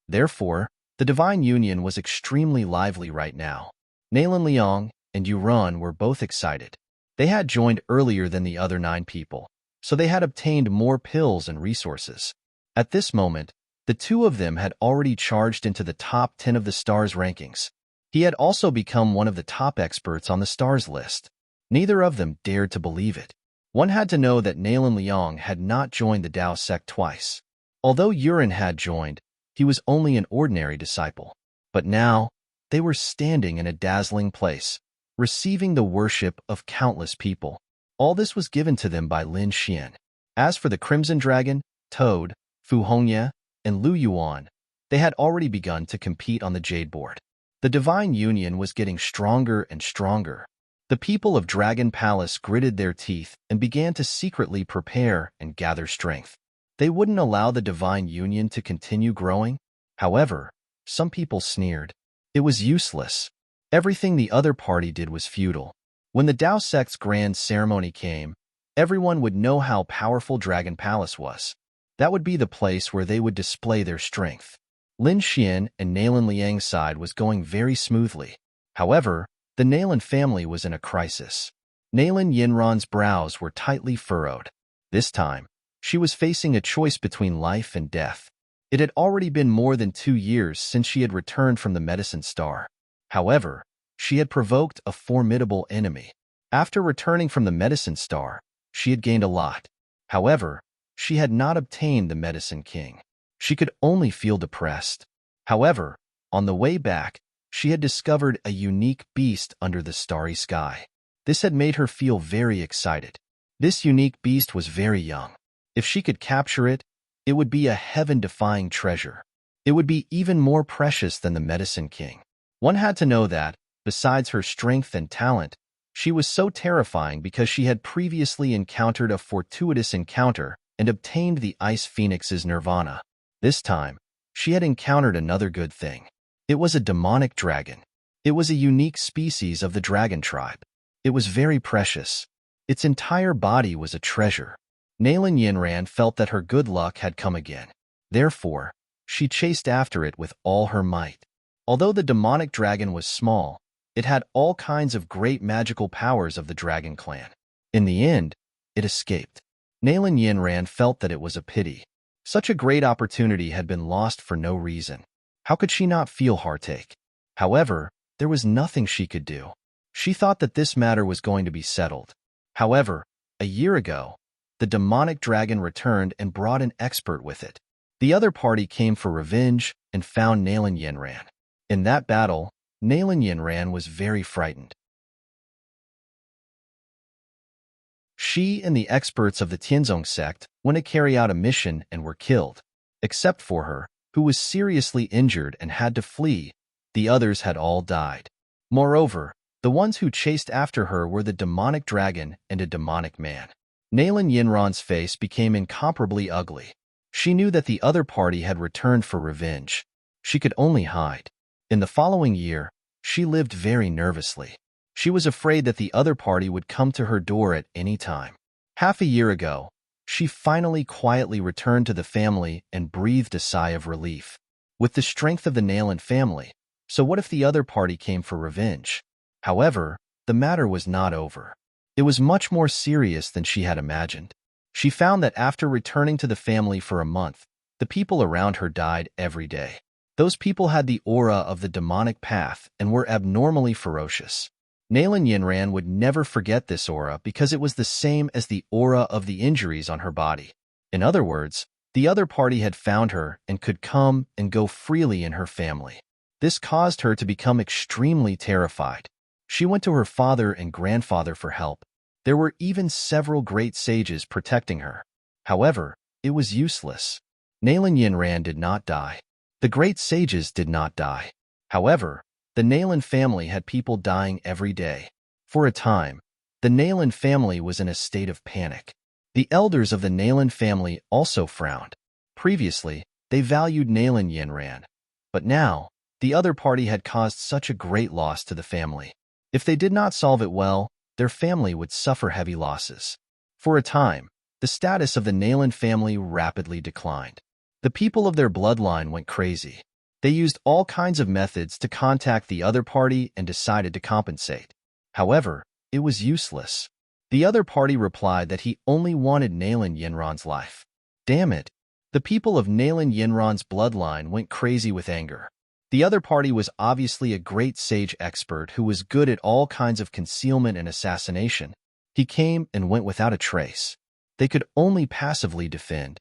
Therefore, the Divine Union was extremely lively right now. Nalan Liang and Yuran were both excited. They had joined earlier than the other 9 people, so they had obtained more pills and resources. At this moment, the 2 of them had already charged into the top 10 of the stars rankings. He had also become one of the top experts on the stars list. Neither of them dared to believe it. One had to know that Nalan Liang had not joined the Tao sect twice. Although Yuran had joined, he was only an ordinary disciple. But now, they were standing in a dazzling place, receiving the worship of countless people. All this was given to them by Lin Xian. As for the Crimson Dragon, Toad, Fu Hongye, and Lu Yuan, they had already begun to compete on the Jade Board. The Divine Union was getting stronger and stronger. The people of Dragon Palace gritted their teeth and began to secretly prepare and gather strength. They wouldn't allow the Divine Union to continue growing. However, some people sneered. It was useless. Everything the other party did was futile. When the Tao sect's grand ceremony came, everyone would know how powerful Dragon Palace was. That would be the place where they would display their strength. Lin Xian and Nalan Liang's side was going very smoothly. However, the Nalan family was in a crisis. Nalan Yinran's brows were tightly furrowed. This time, she was facing a choice between life and death. It had already been more than 2 years since she had returned from the Medicine Star. However, she had provoked a formidable enemy. After returning from the Medicine Star, she had gained a lot. However, she had not obtained the Medicine King. She could only feel depressed. However, on the way back, she had discovered a unique beast under the starry sky. This had made her feel very excited. This unique beast was very young. If she could capture it, it would be a heaven-defying treasure. It would be even more precious than the Medicine King. One had to know that, besides her strength and talent, she was so terrifying because she had previously encountered a fortuitous encounter and obtained the Ice Phoenix's nirvana. This time, she had encountered another good thing. It was a demonic dragon. It was a unique species of the dragon tribe. It was very precious. Its entire body was a treasure. Nalan Yinran felt that her good luck had come again. Therefore, she chased after it with all her might. Although the demonic dragon was small, it had all kinds of great magical powers of the dragon clan. In the end, it escaped. Nalan Yinran felt that it was a pity. Such a great opportunity had been lost for no reason. How could she not feel heartache? However, there was nothing she could do. She thought that this matter was going to be settled. However, a year ago, the demonic dragon returned and brought an expert with it. The other party came for revenge and found Nalan Yinran. In that battle, Nalan Yinran was very frightened. She and the experts of the Tianzong sect went to carry out a mission and were killed. Except for her, who was seriously injured and had to flee. The others had all died. Moreover, the ones who chased after her were the demonic dragon and a demonic man. Nalan Yinran's face became incomparably ugly. She knew that the other party had returned for revenge. She could only hide. In the following year, she lived very nervously. She was afraid that the other party would come to her door at any time. Half a year ago, she finally quietly returned to the family and breathed a sigh of relief. With the strength of the Nalan family, so what if the other party came for revenge? However, the matter was not over. It was much more serious than she had imagined. She found that after returning to the family for a month, the people around her died every day. Those people had the aura of the demonic path and were abnormally ferocious. Nalan Yinran would never forget this aura because it was the same as the aura of the injuries on her body. In other words, the other party had found her and could come and go freely in her family. This caused her to become extremely terrified. She went to her father and grandfather for help. There were even several great sages protecting her. However, it was useless. Nalan Yinran did not die. The great sages did not die. However, the Nalan family had people dying every day. For a time, the Nalan family was in a state of panic. The elders of the Nalan family also frowned. Previously, they valued Nalan Yinran, but now, the other party had caused such a great loss to the family. If they did not solve it well, their family would suffer heavy losses. For a time, the status of the Nalan family rapidly declined. The people of their bloodline went crazy. They used all kinds of methods to contact the other party and decided to compensate. However, it was useless. The other party replied that he only wanted Nalan Yinran's life. Damn it! The people of Nalan Yinran's bloodline went crazy with anger. The other party was obviously a great sage expert who was good at all kinds of concealment and assassination. He came and went without a trace. They could only passively defend.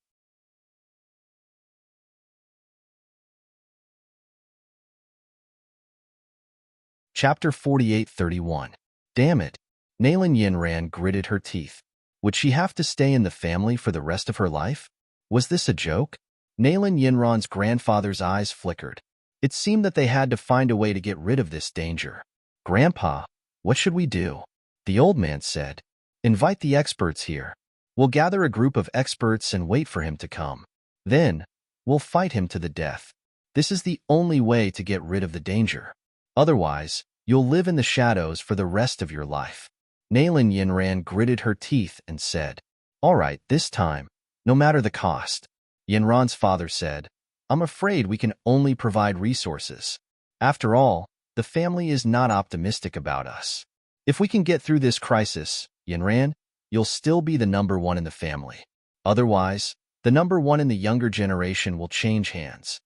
Chapter 48:31. Damn it! Nalan Yinran gritted her teeth. Would she have to stay in the family for the rest of her life? Was this a joke? Nalan Yinran's grandfather's eyes flickered. It seemed that they had to find a way to get rid of this danger. Grandpa, what should we do? The old man said. Invite the experts here. We'll gather a group of experts and wait for him to come. Then, we'll fight him to the death. This is the only way to get rid of the danger. Otherwise, you'll live in the shadows for the rest of your life. Nalan Yinran gritted her teeth and said, All right, this time, no matter the cost. Yinran's father said, I'm afraid we can only provide resources. After all, the family is not optimistic about us. If we can get through this crisis, Yinran, you'll still be the number one in the family. Otherwise, the number one in the younger generation will change hands.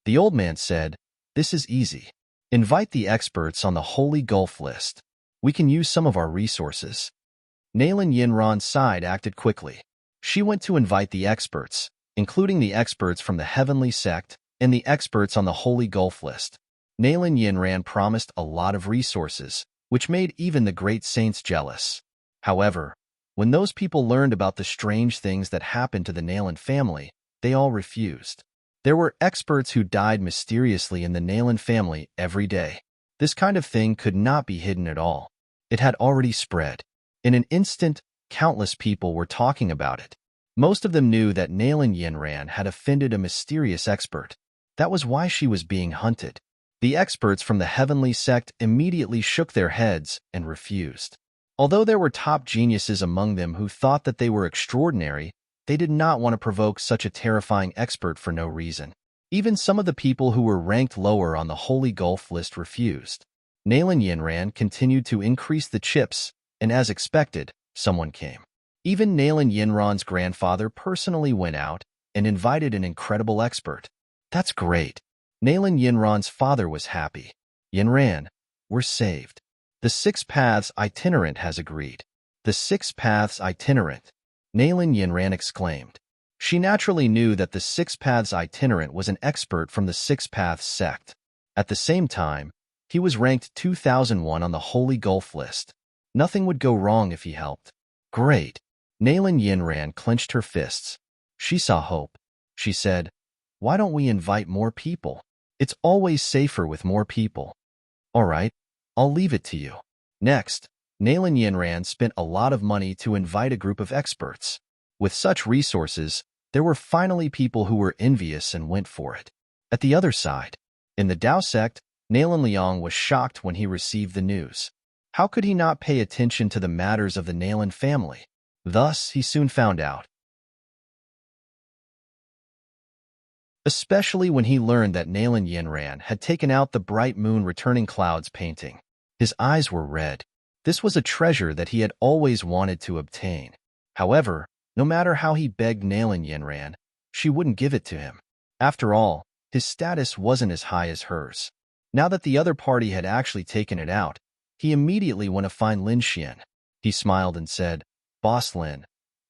The old man said, This is easy. Invite the experts on the Holy Gulf list. We can use some of our resources. Nalan Yinran's side acted quickly. She went to invite the experts, including the experts from the Heavenly Sect and the experts on the Holy Gulf list. Nalan Yinran promised a lot of resources, which made even the great saints jealous. However, when those people learned about the strange things that happened to the Nalan family, they all refused. There were experts who died mysteriously in the Nalan family every day. This kind of thing could not be hidden at all. It had already spread. In an instant, countless people were talking about it. Most of them knew that Nalan Yinran had offended a mysterious expert. That was why she was being hunted. The experts from the Heavenly Sect immediately shook their heads and refused. Although there were top geniuses among them who thought that they were extraordinary, they did not want to provoke such a terrifying expert for no reason. Even some of the people who were ranked lower on the Holy Gulf list refused. Nalan Yinran continued to increase the chips, and as expected, someone came. Even Nalan Yinran's grandfather personally went out and invited an incredible expert. That's great. Nalan Yinran's father was happy. Yinran, we're saved. The Six Paths Itinerant has agreed. The Six Paths Itinerant. Nalan Yinran exclaimed. She naturally knew that the Six Paths Itinerant was an expert from the Six Paths sect. At the same time, he was ranked 2001 on the Holy Gulf list. Nothing would go wrong if he helped. Great. Nalan Yinran clenched her fists. She saw hope. She said, Why don't we invite more people? It's always safer with more people. All right, I'll leave it to you. Next, Nalan Yinran spent a lot of money to invite a group of experts. With such resources, there were finally people who were envious and went for it. At the other side, in the Tao sect, Nalan Liang was shocked when he received the news. How could he not pay attention to the matters of the Nalan family? Thus, he soon found out. Especially when he learned that Nalan Yinran had taken out the bright moon returning clouds painting. His eyes were red. This was a treasure that he had always wanted to obtain. However, no matter how he begged Nalan Yinran, she wouldn't give it to him. After all, his status wasn't as high as hers. Now that the other party had actually taken it out, he immediately went to find Lin Xian. He smiled and said, "Boss Lin,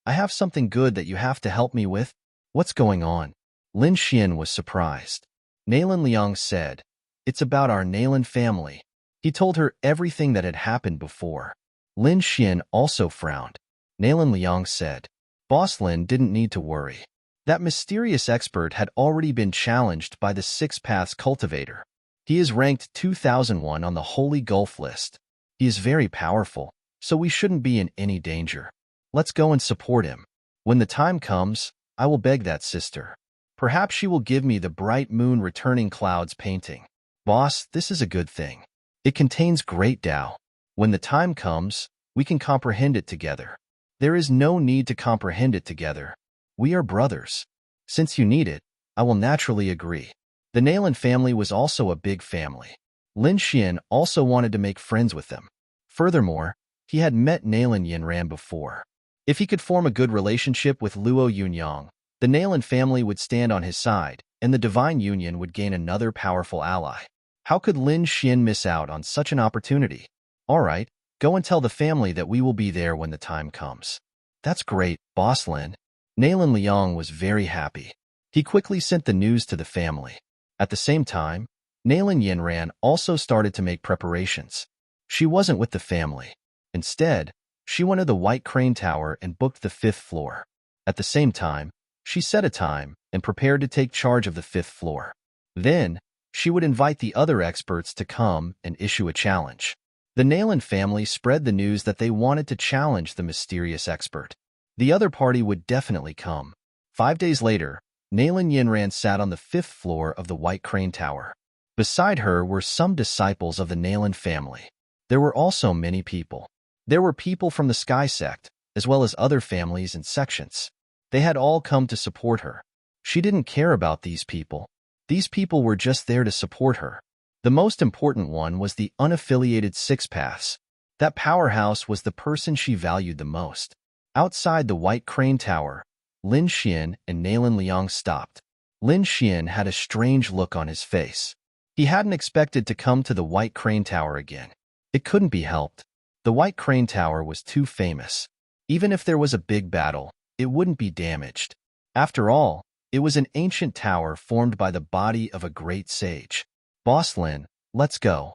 I have something good that you have to help me with. What's going on?" Lin Xian was surprised. Nalan Liang said, "It's about our Nalan family." He told her everything that had happened before. Lin Xian also frowned. Nalan Liang said, "Boss Lin didn't need to worry. That mysterious expert had already been challenged by the Six Paths cultivator. He is ranked 2001 on the Holy Gulf list. He is very powerful, so we shouldn't be in any danger. Let's go and support him. When the time comes, I will beg that sister. Perhaps she will give me the bright moon returning clouds painting. Boss, this is a good thing. It contains great Tao. When the time comes, we can comprehend it together. There is no need to comprehend it together. We are brothers. Since you need it, I will naturally agree." The Nalan family was also a big family. Lin Xian also wanted to make friends with them. Furthermore, he had met Nalan Yinran before. If he could form a good relationship with Luo Yunyang, the Nalan family would stand on his side, and the Divine Union would gain another powerful ally. How could Lin Xian miss out on such an opportunity? All right, go and tell the family that we will be there when the time comes. That's great, Boss Lin. Nalan Liang was very happy. He quickly sent the news to the family. At the same time, Nalan Yinran also started to make preparations. She wasn't with the family. Instead, she went to the White Crane Tower and booked the 5th floor. At the same time, she set a time and prepared to take charge of the 5th floor. Then, she would invite the other experts to come and issue a challenge. The Nalan family spread the news that they wanted to challenge the mysterious expert. The other party would definitely come. 5 days later, Nalan Yinran sat on the 5th floor of the White Crane Tower. Beside her were some disciples of the Nalan family. There were also many people. There were people from the Sky sect, as well as other families and sections. They had all come to support her. She didn't care about these people. These people were just there to support her. The most important one was the unaffiliated Six Paths. That powerhouse was the person she valued the most. Outside the White Crane Tower, Lin Xian and Nalan Liang stopped. Lin Xian had a strange look on his face. He hadn't expected to come to the White Crane Tower again. It couldn't be helped. The White Crane Tower was too famous. Even if there was a big battle, it wouldn't be damaged. After all, it was an ancient tower formed by the body of a great sage. Boss Lin, let's go.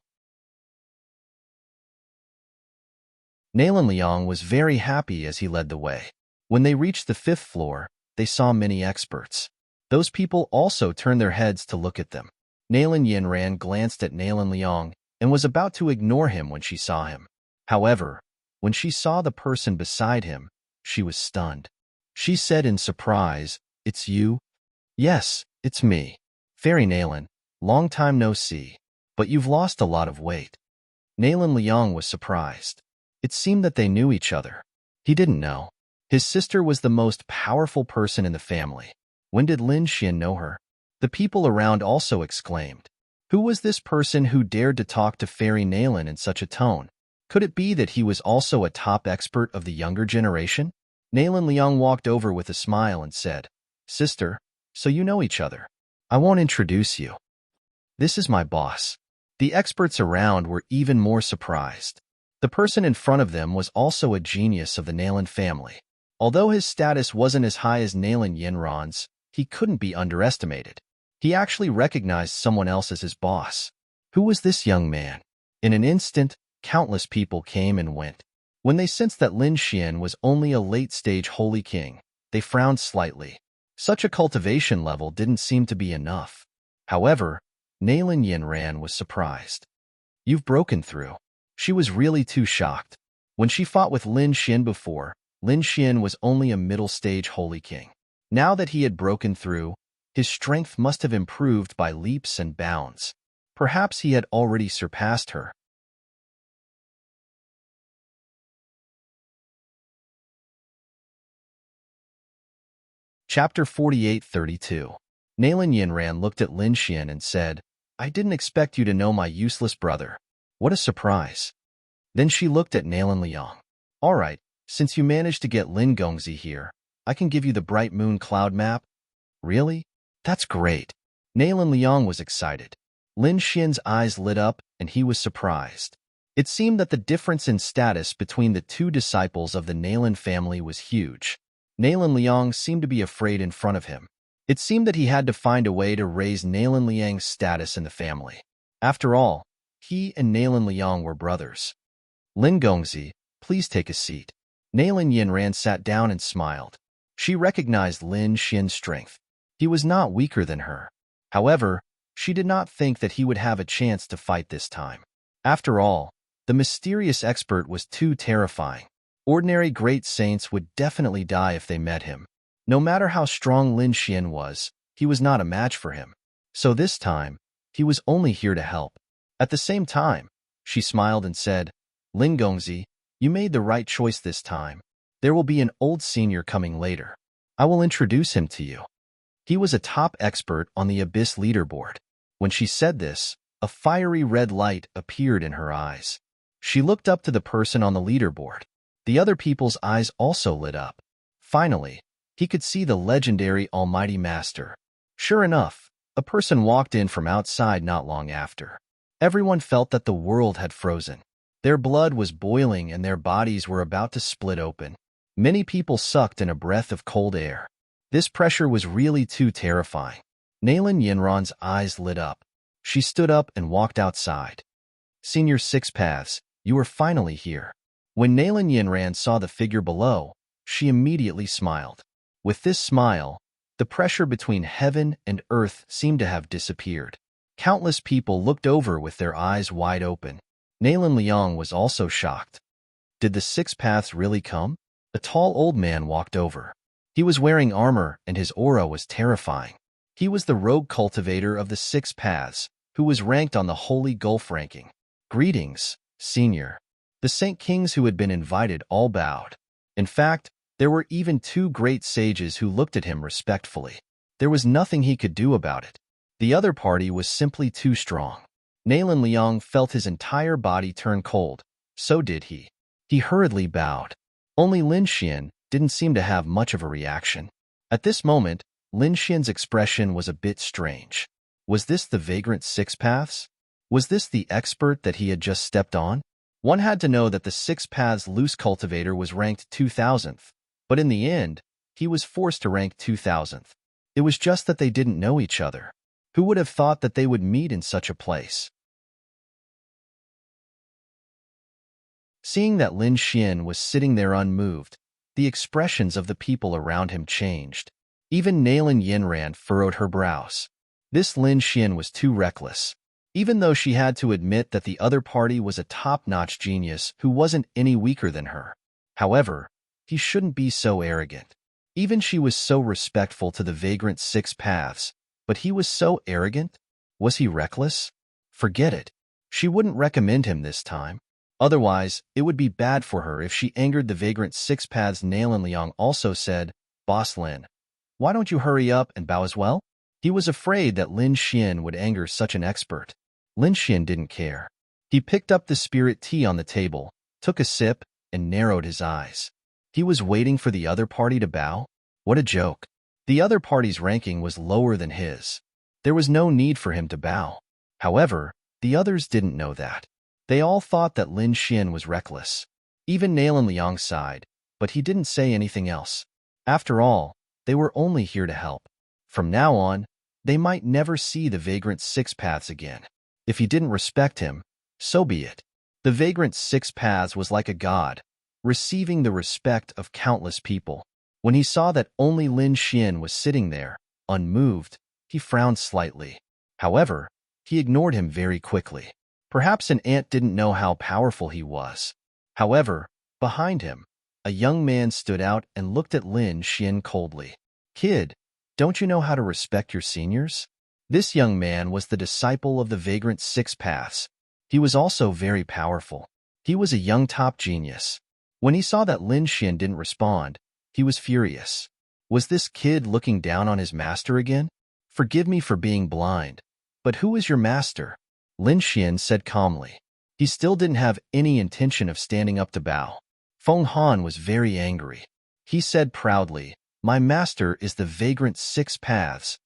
Nalan Liang was very happy as he led the way. When they reached the 5th floor, they saw many experts. Those people also turned their heads to look at them. Nalan Yinran glanced at Nalan Liang and was about to ignore him when she saw him. However, when she saw the person beside him, she was stunned. She said in surprise, "It's you?" "Yes, it's me. Fairy Nalan, long time no see, but you've lost a lot of weight." Nalan Liang was surprised. It seemed that they knew each other. He didn't know. His sister was the most powerful person in the family. When did Lin Xian know her? The people around also exclaimed. Who was this person who dared to talk to Fairy Nalan in such a tone? Could it be that he was also a top expert of the younger generation? Nalan Liang walked over with a smile and said, "Sister, so you know each other. I won't introduce you. This is my boss." The experts around were even more surprised. The person in front of them was also a genius of the Nalan family. Although his status wasn't as high as Nalan Yinran's, he couldn't be underestimated. He actually recognized someone else as his boss. Who was this young man? In an instant, countless people came and went. When they sensed that Lin Xian was only a late-stage holy king, they frowned slightly. Such a cultivation level didn't seem to be enough. However, Nalan Yinran was surprised. You've broken through. She was really too shocked. When she fought with Lin Xin before, Lin Xin was only a middle-stage holy king. Now that he had broken through, his strength must have improved by leaps and bounds. Perhaps he had already surpassed her. Chapter 48-32. Nalan Yinran looked at Lin Xian and said, I didn't expect you to know my useless brother. What a surprise. Then she looked at Nalan Liang. All right, since you managed to get Lin Gongzi here, I can give you the Bright Moon Cloud map. Really? That's great. Nalan Liang was excited. Lin Xian's eyes lit up and he was surprised. It seemed that the difference in status between the two disciples of the Nalan family was huge. Nalan Liang seemed to be afraid in front of him. It seemed that he had to find a way to raise Nalan Liang's status in the family. After all, he and Nalan Liang were brothers. Lin Gongzi, please take a seat. Nalan Yinran sat down and smiled. She recognized Lin Xian's strength. He was not weaker than her. However, she did not think that he would have a chance to fight this time. After all, the mysterious expert was too terrifying. Ordinary great saints would definitely die if they met him. No matter how strong Lin Xian was, he was not a match for him. So this time, he was only here to help. At the same time, she smiled and said, Lin Gongzi, you made the right choice this time. There will be an old senior coming later. I will introduce him to you. He was a top expert on the Abyss leaderboard. When she said this, a fiery red light appeared in her eyes. She looked up to the person on the leaderboard. The other people's eyes also lit up. Finally, he could see the legendary Almighty Master. Sure enough, a person walked in from outside not long after. Everyone felt that the world had frozen. Their blood was boiling and their bodies were about to split open. Many people sucked in a breath of cold air. This pressure was really too terrifying. Nalan Yinran's eyes lit up. She stood up and walked outside. Senior Six Paths, you are finally here. When Nalan Yinran saw the figure below, she immediately smiled. With this smile, the pressure between heaven and earth seemed to have disappeared. Countless people looked over with their eyes wide open. Nalan Liang was also shocked. Did the Six Paths really come? A tall old man walked over. He was wearing armor and his aura was terrifying. He was the rogue cultivator of the Six Paths, who was ranked on the Holy Gulf ranking. Greetings, Senior. The Saint Kings who had been invited all bowed. In fact, there were even two great sages who looked at him respectfully. There was nothing he could do about it. The other party was simply too strong. Nalan Liang felt his entire body turn cold. So did he. He hurriedly bowed. Only Lin Xian didn't seem to have much of a reaction. At this moment, Lin Xian's expression was a bit strange. Was this the vagrant Six Paths? Was this the expert that he had just stepped on? One had to know that the Six Paths loose cultivator was ranked 2000th, but in the end, he was forced to rank 2000th. It was just that they didn't know each other. Who would have thought that they would meet in such a place? Seeing that Lin Xian was sitting there unmoved, the expressions of the people around him changed. Even Nalan Yinran furrowed her brows. This Lin Xian was too reckless. Even though she had to admit that the other party was a top-notch genius who wasn't any weaker than her. However, he shouldn't be so arrogant. Even she was so respectful to the vagrant Six Paths, but he was so arrogant? Was he reckless? Forget it. She wouldn't recommend him this time. Otherwise, it would be bad for her if she angered the vagrant Six Paths. Nalan Liang also said, Boss Lin, why don't you hurry up and bow as well? He was afraid that Lin Xian would anger such an expert. Lin Xian didn't care. He picked up the spirit tea on the table, took a sip, and narrowed his eyes. He was waiting for the other party to bow? What a joke. The other party's ranking was lower than his. There was no need for him to bow. However, the others didn't know that. They all thought that Lin Xian was reckless. Even Nalan Liang sighed, but he didn't say anything else. After all, they were only here to help. From now on, they might never see the vagrant Six Paths again. If he didn't respect him, so be it. The vagrant Six Paths was like a god, receiving the respect of countless people. When he saw that only Lin Xian was sitting there, unmoved, he frowned slightly. However, he ignored him very quickly. Perhaps an ant didn't know how powerful he was. However, behind him, a young man stood out and looked at Lin Xian coldly. "Kid, don't you know how to respect your seniors?" This young man was the disciple of the Vagrant Six Paths. He was also very powerful. He was a young top genius. When he saw that Lin Xian didn't respond, he was furious. Was this kid looking down on his master again? "Forgive me for being blind, but who is your master?" Lin Xian said calmly. He still didn't have any intention of standing up to bow. Feng Han was very angry. He said proudly, "My master is the Vagrant Six Paths."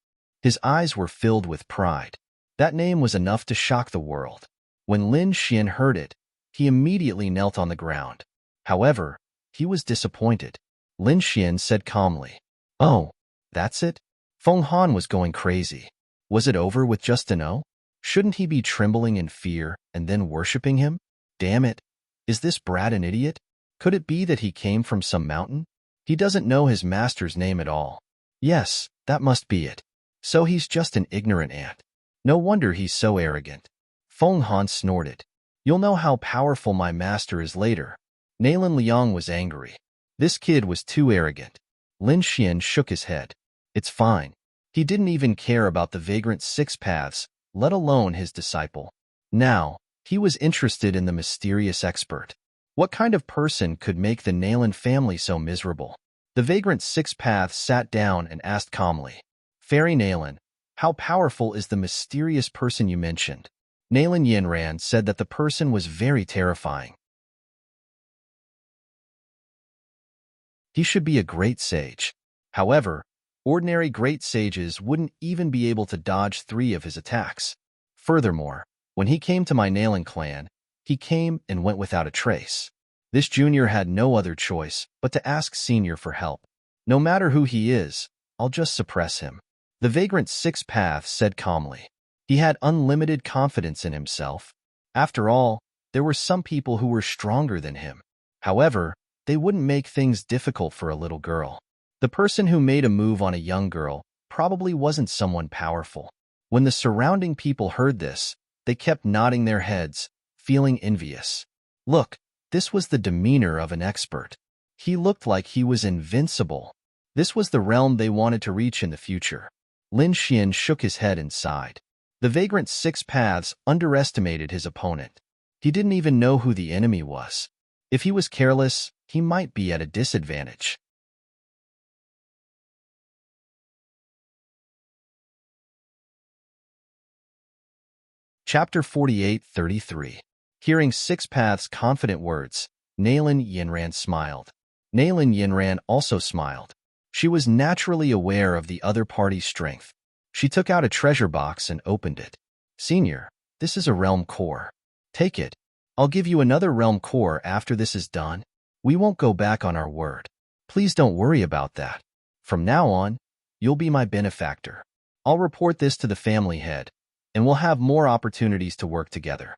His eyes were filled with pride. That name was enough to shock the world. When Lin Xian heard it, he immediately knelt on the ground. However, he was disappointed. Lin Xian said calmly, "Oh, that's it?" Feng Han was going crazy. Was it over with just an "oh"? Shouldn't he be trembling in fear and then worshipping him? Damn it! Is this brat an idiot? Could it be that he came from some mountain? He doesn't know his master's name at all. Yes, that must be it. So he's just an ignorant ant. No wonder he's so arrogant. Feng Han snorted. "You'll know how powerful my master is later." Nalan Liang was angry. This kid was too arrogant. Lin Xian shook his head. "It's fine." He didn't even care about the Vagrant Six Paths, let alone his disciple. Now, he was interested in the mysterious expert. What kind of person could make the Nalan family so miserable? The Vagrant Six Paths sat down and asked calmly, "Fairy Nalan, how powerful is the mysterious person you mentioned?" Nalan Yinran said that the person was very terrifying. He should be a great sage. However, ordinary great sages wouldn't even be able to dodge 3 of his attacks. Furthermore, when he came to my Nalan clan, he came and went without a trace. This junior had no other choice but to ask senior for help. No matter who he is, I'll just suppress him. The Vagrant Six Paths said calmly. He had unlimited confidence in himself. After all, there were some people who were stronger than him. However, they wouldn't make things difficult for a little girl. The person who made a move on a young girl probably wasn't someone powerful. When the surrounding people heard this, they kept nodding their heads, feeling envious. Look, this was the demeanor of an expert. He looked like he was invincible. This was the realm they wanted to reach in the future. Lin Xian shook his head and sighed. The Vagrant Six Paths underestimated his opponent. He didn't even know who the enemy was. If he was careless, he might be at a disadvantage. Chapter 48-33. Hearing Six Paths' confident words, Nalan Yinran smiled. Nalan Yinran also smiled. She was naturally aware of the other party's strength. She took out a treasure box and opened it. "Senior, this is a realm core. Take it. I'll give you another realm core after this is done. We won't go back on our word. Please don't worry about that. From now on, you'll be my benefactor. I'll report this to the family head, and we'll have more opportunities to work together."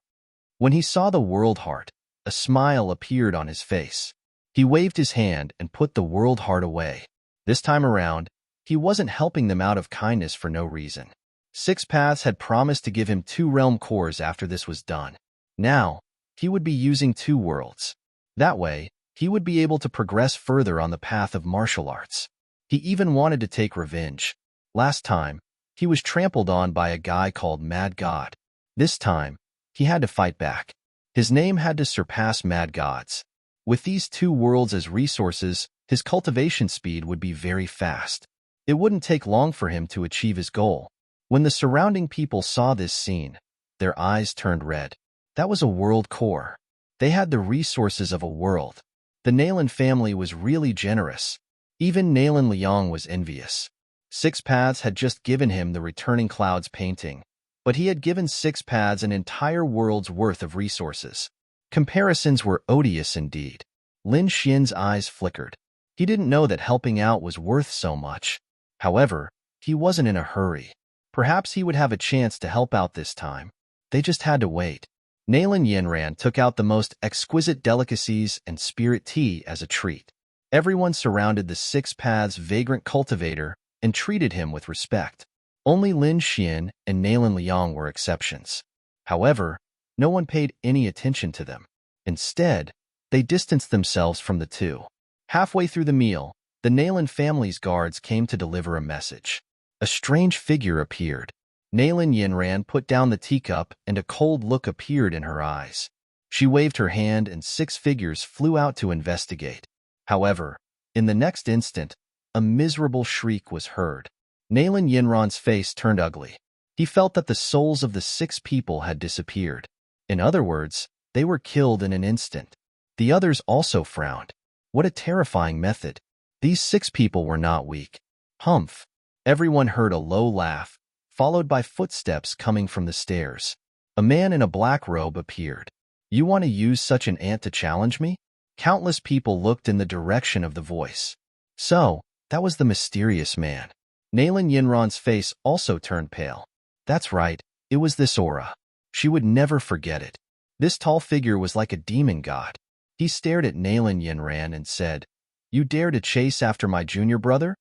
When he saw the world heart, a smile appeared on his face. He waved his hand and put the world heart away. This time around, he wasn't helping them out of kindness for no reason. Six Paths had promised to give him 2 realm cores after this was done. Now, he would be using 2 worlds. That way, he would be able to progress further on the path of martial arts. He even wanted to take revenge. Last time, he was trampled on by a guy called Mad God. This time, he had to fight back. His name had to surpass Mad God's. With these 2 worlds as resources, his cultivation speed would be very fast. It wouldn't take long for him to achieve his goal. When the surrounding people saw this scene, their eyes turned red. That was a world core. They had the resources of a world. The Nalan family was really generous. Even Nalan Liang was envious. Six Paths had just given him the Returning Clouds painting, but he had given Six Paths an entire world's worth of resources. Comparisons were odious indeed. Lin Xian's eyes flickered. He didn't know that helping out was worth so much. However, he wasn't in a hurry. Perhaps he would have a chance to help out this time. They just had to wait. Nalan Yinran took out the most exquisite delicacies and spirit tea as a treat. Everyone surrounded the Six Paths vagrant cultivator and treated him with respect. Only Lin Xian and Nalan Liang were exceptions. However, no one paid any attention to them. Instead, they distanced themselves from the two. Halfway through the meal, the Nalan family's guards came to deliver a message. A strange figure appeared. Nalan Yinran put down the teacup and a cold look appeared in her eyes. She waved her hand and 6 figures flew out to investigate. However, in the next instant, a miserable shriek was heard. Nalan Yinran's face turned ugly. He felt that the souls of the 6 people had disappeared. In other words, they were killed in an instant. The others also frowned. What a terrifying method. These 6 people were not weak. Humph. Everyone heard a low laugh, followed by footsteps coming from the stairs. A man in a black robe appeared. You want to use such an ant to challenge me? Countless people looked in the direction of the voice. So, that was the mysterious man. Nalan Yinran's face also turned pale. That's right, it was this aura. She would never forget it. This tall figure was like a demon god. He stared at Nalan Yinran and said, "You dare to chase after my junior brother?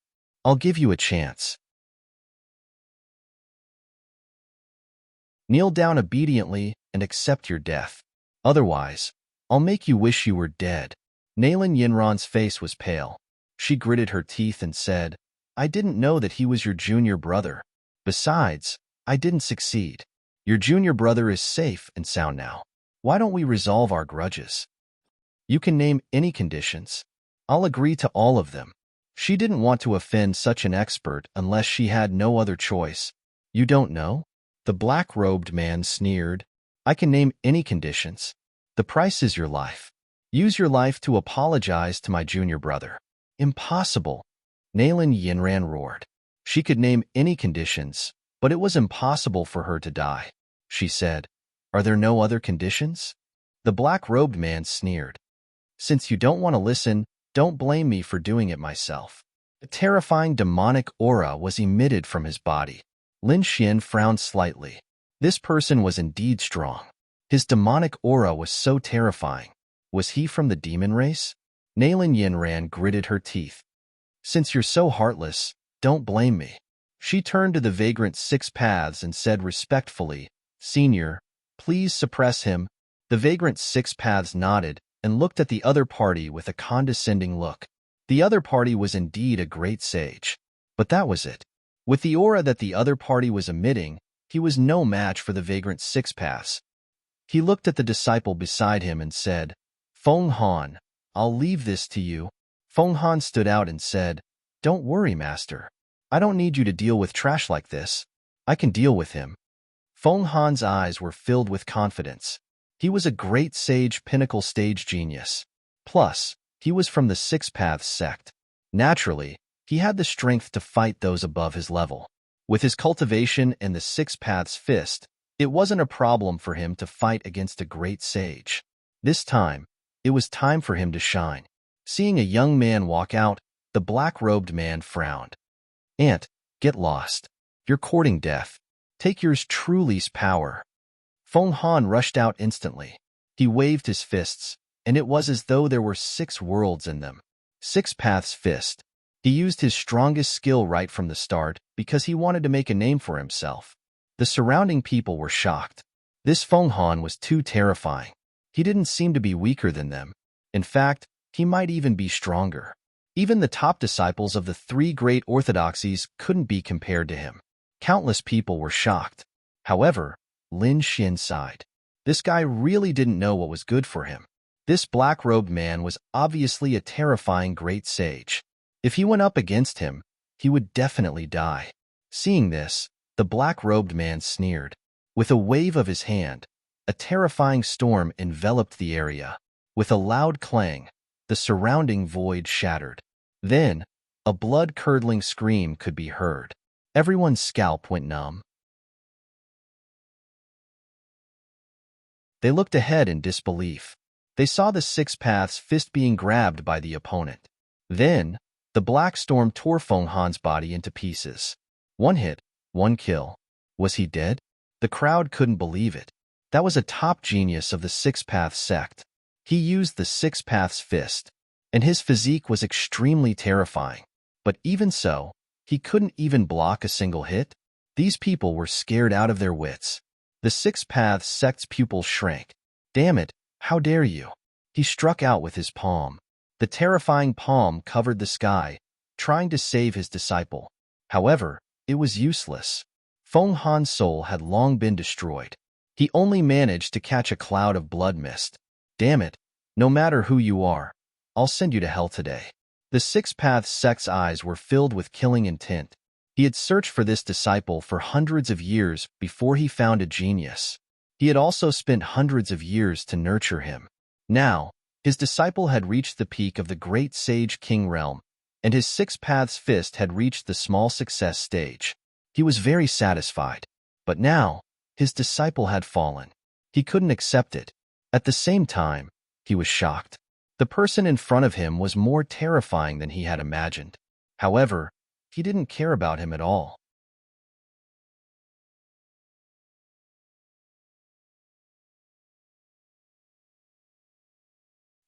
I'll give you a chance. Kneel down obediently and accept your death. Otherwise, I'll make you wish you were dead." Nalan Yinran's face was pale. She gritted her teeth and said, "I didn't know that he was your junior brother. Besides, I didn't succeed. Your junior brother is safe and sound now. Why don't we resolve our grudges? You can name any conditions. I'll agree to all of them." She didn't want to offend such an expert unless she had no other choice. "You don't know?" The black-robed man sneered. "I can name any conditions. The price is your life. Use your life to apologize to my junior brother." "Impossible," Nalan Yinran roared. She could name any conditions, but it was impossible for her to die. She said, "Are there no other conditions?" The black-robed man sneered. "Since you don't want to listen, don't blame me for doing it myself." A terrifying demonic aura was emitted from his body. Lin Xian frowned slightly. This person was indeed strong. His demonic aura was so terrifying. Was he from the demon race? Nalan Yinran gritted her teeth. "Since you're so heartless, don't blame me." She turned to the vagrant 6 Paths and said respectfully, "Senior, please suppress him." The vagrant 6 Paths nodded and looked at the other party with a condescending look. The other party was indeed a great sage. But that was it. With the aura that the other party was emitting, he was no match for the vagrant 6 Paths. He looked at the disciple beside him and said, "Feng Han, I'll leave this to you." Feng Han stood out and said, "Don't worry, master. I don't need you to deal with trash like this. I can deal with him." Feng Han's eyes were filled with confidence. He was a great sage pinnacle stage genius. Plus, he was from the 6 Paths sect. Naturally, he had the strength to fight those above his level. With his cultivation and the 6 Paths fist, it wasn't a problem for him to fight against a great sage. This time, it was time for him to shine. Seeing a young man walk out, the black-robed man frowned. "Ant, get lost. You're courting death. Take yours truly's power." Feng Han rushed out instantly. He waved his fists, and it was as though there were 6 worlds in them. 6 Paths fist. He used his strongest skill right from the start because he wanted to make a name for himself. The surrounding people were shocked. This Feng Han was too terrifying. He didn't seem to be weaker than them. In fact, he might even be stronger. Even the top disciples of the 3 great orthodoxies couldn't be compared to him. Countless people were shocked. However, Lin Xian sighed. This guy really didn't know what was good for him. This black-robed man was obviously a terrifying great sage. If he went up against him, he would definitely die. Seeing this, the black-robed man sneered. With a wave of his hand, a terrifying storm enveloped the area. With a loud clang, the surrounding void shattered. Then, a blood-curdling scream could be heard. Everyone's scalp went numb. They looked ahead in disbelief. They saw the 6 Paths fist being grabbed by the opponent. Then, the black storm tore Feng Han's body into pieces. 1 hit, 1 kill. Was he dead? The crowd couldn't believe it. That was a top genius of the 6 Paths sect. He used the 6 Paths fist. and his physique was extremely terrifying. But even so, he couldn't even block a single hit. These people were scared out of their wits. The Six Paths sect's pupils shrank. "Damn it, how dare you!" He struck out with his palm. The terrifying palm covered the sky, trying to save his disciple. However, it was useless. Feng Han's soul had long been destroyed. He only managed to catch a cloud of blood mist. "Damn it, no matter who you are, I'll send you to hell today." The Six Paths sect's eyes were filled with killing intent. He had searched for this disciple for hundreds of years before he found a genius. He had also spent hundreds of years to nurture him. Now, his disciple had reached the peak of the great sage king realm, and his Six Paths fist had reached the small success stage. He was very satisfied. But now, his disciple had fallen. He couldn't accept it. At the same time, he was shocked. The person in front of him was more terrifying than he had imagined. However, he didn't care about him at all.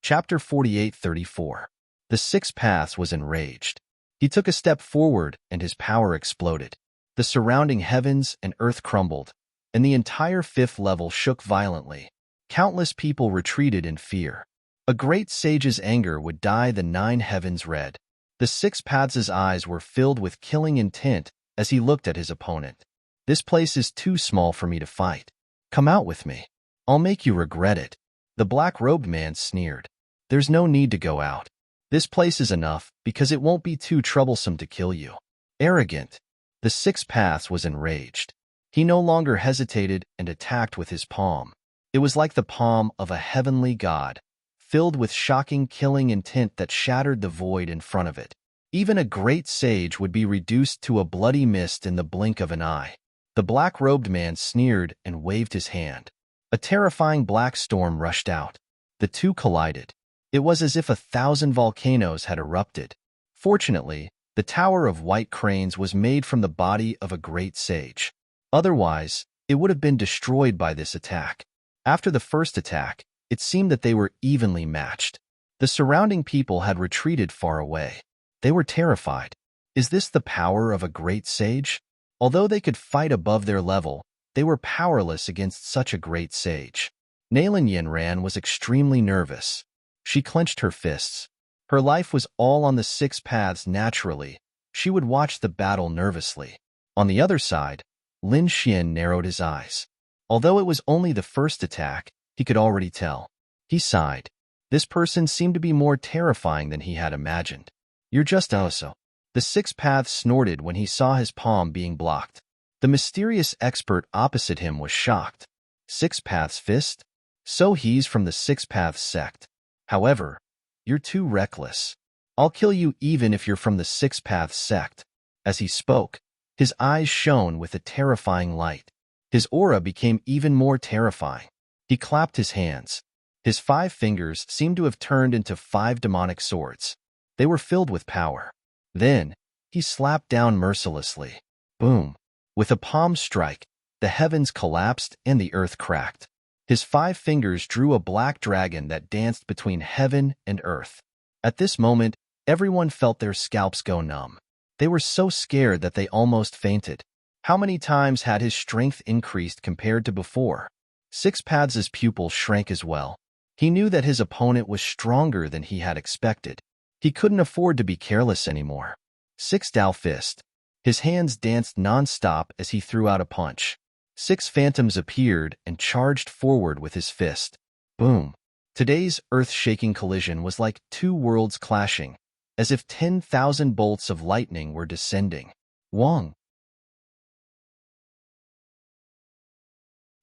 Chapter 48:34. The Six Paths was enraged. He took a step forward and his power exploded. The surrounding heavens and earth crumbled, and the entire fifth level shook violently. Countless people retreated in fear. A great sage's anger would dye the nine heavens red. The Six Paths' eyes were filled with killing intent as he looked at his opponent. "This place is too small for me to fight. Come out with me. I'll make you regret it." The black-robed man sneered. "There's no need to go out. This place is enough because it won't be too troublesome to kill you." Arrogant. The Six Paths was enraged. He no longer hesitated and attacked with his palm. It was like the palm of a heavenly god, filled with shocking killing intent that shattered the void in front of it. Even a great sage would be reduced to a bloody mist in the blink of an eye. The black-robed man sneered and waved his hand. A terrifying black storm rushed out. The two collided. It was as if 1,000 volcanoes had erupted. Fortunately, the Tower of White Cranes was made from the body of a great sage. Otherwise, it would have been destroyed by this attack. After the first attack, it seemed that they were evenly matched. The surrounding people had retreated far away. They were terrified. Is this the power of a great sage? Although they could fight above their level, they were powerless against such a great sage. Nalan Yinran was extremely nervous. She clenched her fists. Her life was all on the Six Paths naturally. She would watch the battle nervously. On the other side, Lin Xian narrowed his eyes. Although it was only the first attack, he could already tell. He sighed. This person seemed to be more terrifying than he had imagined. "You're just Oso." The Six Paths snorted when he saw his palm being blocked. The mysterious expert opposite him was shocked. "Six Paths fist? So he's from the Six Paths sect. However, you're too reckless. I'll kill you even if you're from the Six Paths sect." As he spoke, his eyes shone with a terrifying light. His aura became even more terrifying. He clapped his hands. His 5 fingers seemed to have turned into 5 demonic swords. They were filled with power. Then, he slapped down mercilessly. Boom! With a palm strike, the heavens collapsed and the earth cracked. His 5 fingers drew a black dragon that danced between heaven and earth. At this moment, everyone felt their scalps go numb. They were so scared that they almost fainted. How many times had his strength increased compared to before? Six Paths' pupil shrank as well. He knew that his opponent was stronger than he had expected. He couldn't afford to be careless anymore. Six Dao Fist. His hands danced non-stop as he threw out a punch. 6 phantoms appeared and charged forward with his fist. Boom! Today's earth-shaking collision was like 2 worlds clashing, as if 10,000 bolts of lightning were descending. Wong!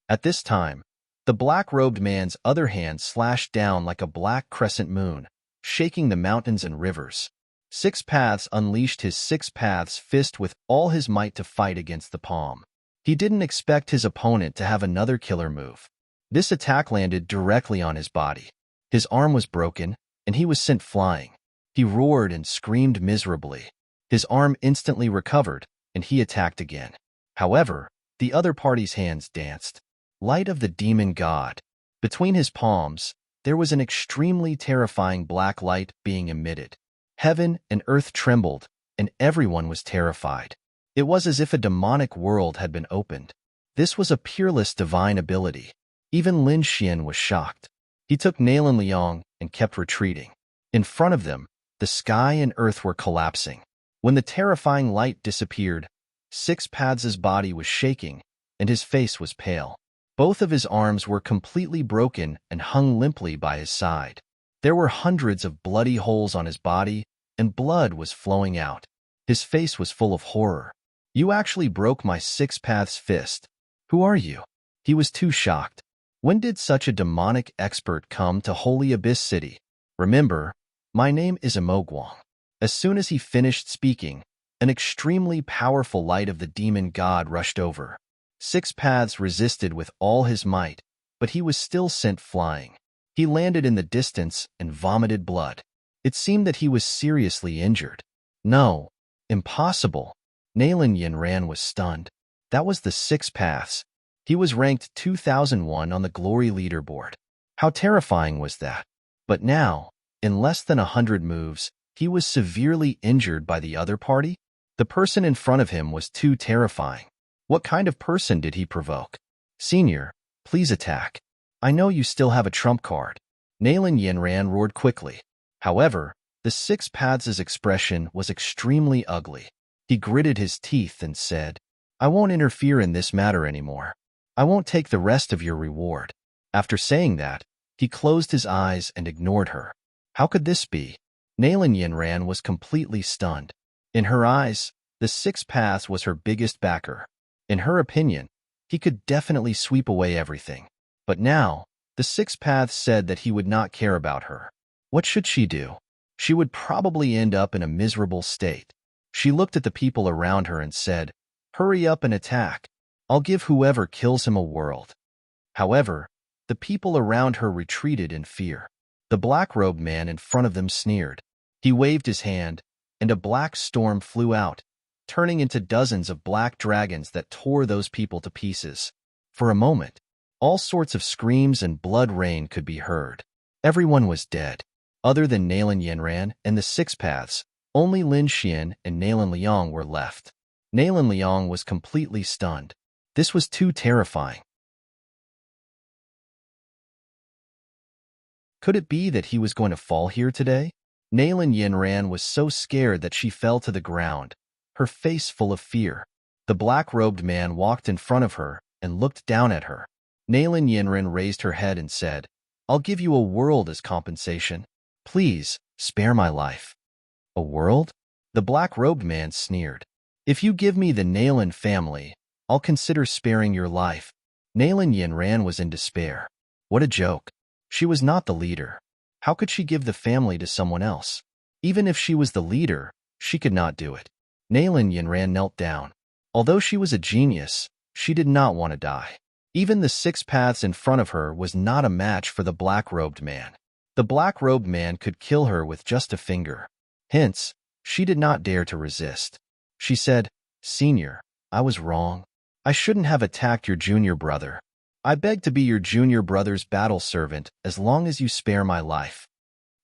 At this time, the black-robed man's other hand slashed down like a black crescent moon, shaking the mountains and rivers. Six Paths unleashed his Six Paths fist with all his might to fight against the palm. He didn't expect his opponent to have another killer move. This attack landed directly on his body. His arm was broken, and he was sent flying. He roared and screamed miserably. His arm instantly recovered, and he attacked again. However, the other party's hands danced. Light of the demon god. Between his palms, there was an extremely terrifying black light being emitted. Heaven and earth trembled, and everyone was terrified. It was as if a demonic world had been opened. This was a peerless divine ability. Even Lin Xian was shocked. He took Nalan Liang and kept retreating. In front of them, the sky and earth were collapsing. When the terrifying light disappeared, Six Paths' body was shaking, and his face was pale. Both of his arms were completely broken and hung limply by his side. There were hundreds of bloody holes on his body, and blood was flowing out. His face was full of horror. "You actually broke my Six Paths fist. Who are you?" He was too shocked. When did such a demonic expert come to Holy Abyss City? "Remember, my name is Emoguang." As soon as he finished speaking, an extremely powerful light of the demon god rushed over. Six Paths resisted with all his might, but he was still sent flying. He landed in the distance and vomited blood. It seemed that he was seriously injured. No, impossible. Nalan Yinran was stunned. That was the Six Paths. He was ranked 2001 on the Glory leaderboard. How terrifying was that? But now, in less than 100 moves, he was severely injured by the other party? The person in front of him was too terrifying. What kind of person did he provoke? "Senior, please attack. I know you still have a trump card." Nalan Yinran roared quickly. However, the Six Paths' expression was extremely ugly. He gritted his teeth and said, "I won't interfere in this matter anymore. I won't take the rest of your reward." After saying that, he closed his eyes and ignored her. How could this be? Nalan Yinran was completely stunned. In her eyes, the Six Paths was her biggest backer. In her opinion, he could definitely sweep away everything. But now, the Six Paths said that he would not care about her. What should she do? She would probably end up in a miserable state. She looked at the people around her and said, "Hurry up and attack. I'll give whoever kills him a world." However, the people around her retreated in fear. The black-robed man in front of them sneered. He waved his hand, and a black storm flew out, turning into dozens of black dragons that tore those people to pieces. For a moment, all sorts of screams and blood rain could be heard. Everyone was dead. Other than Nalan Yinran and the Six Paths, only Lin Xian and Nalan Liang were left. Nalan Liang was completely stunned. This was too terrifying. Could it be that he was going to fall here today? Nalan Yinran was so scared that she fell to the ground, her face full of fear. The black-robed man walked in front of her and looked down at her. Nalan Yinran raised her head and said, "I'll give you a world as compensation. Please, spare my life." "A world?" The black-robed man sneered. "If you give me the Nalan family, I'll consider sparing your life." Nalan Yinran was in despair. What a joke. She was not the leader. How could she give the family to someone else? Even if she was the leader, she could not do it. Nalan Yinran knelt down. Although she was a genius, she did not want to die. Even the Six Paths in front of her was not a match for the black-robed man. The black-robed man could kill her with just a finger. Hence, she did not dare to resist. She said, "Senior, I was wrong. I shouldn't have attacked your junior brother. I beg to be your junior brother's battle servant as long as you spare my life.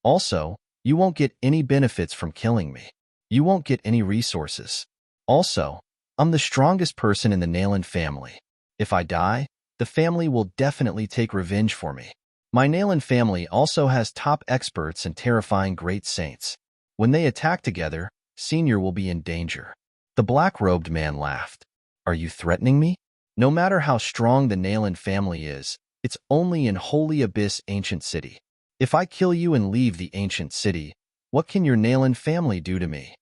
Also, you won't get any benefits from killing me. You won't get any resources. Also, I'm the strongest person in the Nalan family. If I die, the family will definitely take revenge for me. My Nalan family also has top experts and terrifying great saints. When they attack together, Senior will be in danger." The black-robed man laughed. "Are you threatening me? No matter how strong the Nalan family is, it's only in Holy Abyss Ancient City. If I kill you and leave the Ancient City, what can your Nalan family do to me?"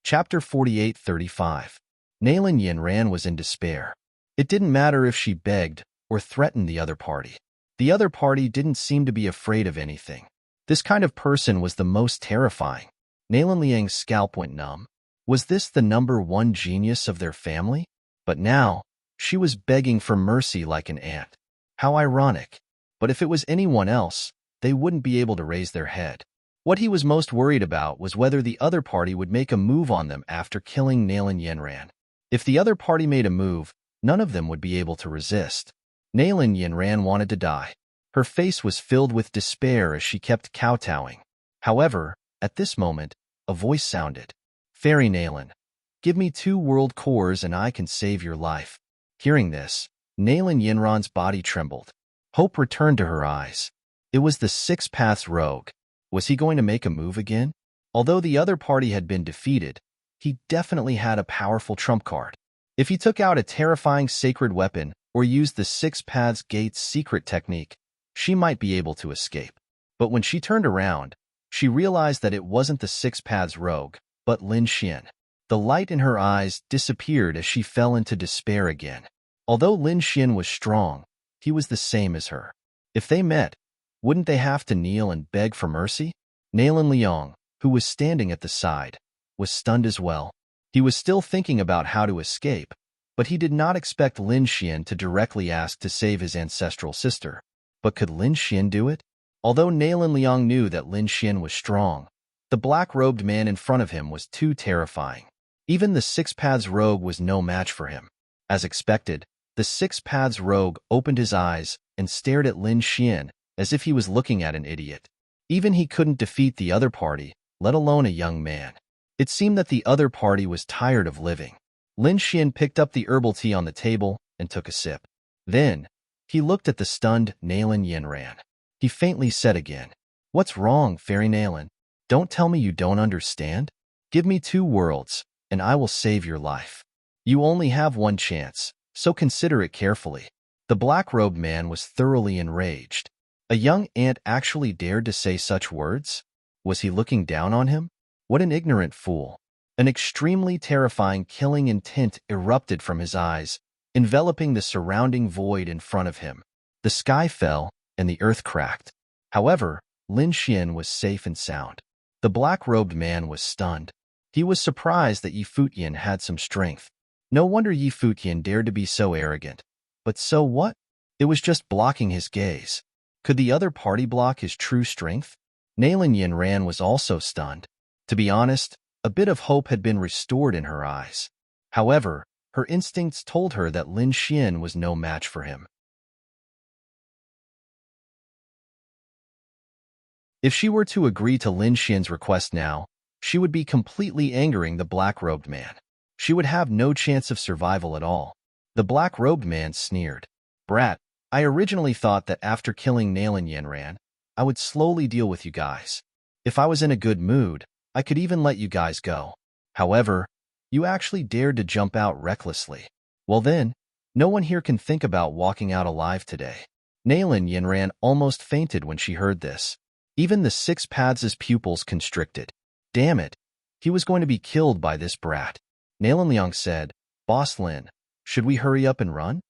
Chapter 48:35. Nalan Yinran was in despair. It didn't matter if she begged or threatened the other party. The other party didn't seem to be afraid of anything. This kind of person was the most terrifying. Nalan Liang's scalp went numb. Was this the #1 genius of their family? But now, she was begging for mercy like an ant. How ironic. But if it was anyone else, they wouldn't be able to raise their head. What he was most worried about was whether the other party would make a move on them after killing Nalan Yinran. If the other party made a move, none of them would be able to resist. Nalan Yinran wanted to die. Her face was filled with despair as she kept kowtowing. However, at this moment, a voice sounded. Fairy Nalan, give me 2 world cores and I can save your life. Hearing this, Nalan Yinran's body trembled. Hope returned to her eyes. It was the Six Paths rogue. Was he going to make a move again? Although the other party had been defeated, he definitely had a powerful trump card. If he took out a terrifying sacred weapon or used the Six Paths Gate's secret technique, she might be able to escape. But when she turned around, she realized that it wasn't the Six Paths rogue, but Lin Xian. The light in her eyes disappeared as she fell into despair again. Although Lin Xian was strong, he was the same as her. If they met, wouldn't they have to kneel and beg for mercy? Nalan Liang, who was standing at the side, was stunned as well. He was still thinking about how to escape, but he did not expect Lin Xian to directly ask to save his ancestral sister. But could Lin Xian do it? Although Nalan Liang knew that Lin Xian was strong, the black-robed man in front of him was too terrifying. Even the Six Paths rogue was no match for him. As expected, the Six Paths rogue opened his eyes and stared at Lin Xian as if he was looking at an idiot. Even he couldn't defeat the other party, let alone a young man. It seemed that the other party was tired of living. Lin Xian picked up the herbal tea on the table and took a sip. Then, he looked at the stunned Nalan Yinran. He faintly said again, "What's wrong, Fairy Nalan? Don't tell me you don't understand? Give me 2 worlds, and I will save your life. You only have 1 chance, so consider it carefully." The black-robed man was thoroughly enraged. A young ant actually dared to say such words? Was he looking down on him? What an ignorant fool. An extremely terrifying killing intent erupted from his eyes, enveloping the surrounding void in front of him. The sky fell, and the earth cracked. However, Lin Xian was safe and sound. The black-robed man was stunned. He was surprised that Yi Futian had some strength. No wonder Yi Futian dared to be so arrogant. But so what? It was just blocking his gaze. Could the other party block his true strength? Nalan Yinran was also stunned. To be honest, a bit of hope had been restored in her eyes. However, her instincts told her that Lin Xian was no match for him. If she were to agree to Lin Xian's request now, she would be completely angering the black-robed man. She would have no chance of survival at all. The black-robed man sneered. "Brat, I originally thought that after killing Nalan Yinran, I would slowly deal with you guys. If I was in a good mood, I could even let you guys go. However, you actually dared to jump out recklessly. Well then, no one here can think about walking out alive today." Nalan Yinran almost fainted when she heard this. Even the Six Paths' pupils constricted. Damn it, he was going to be killed by this brat. Nalan Liang said, "Boss Lin, should we hurry up and run?"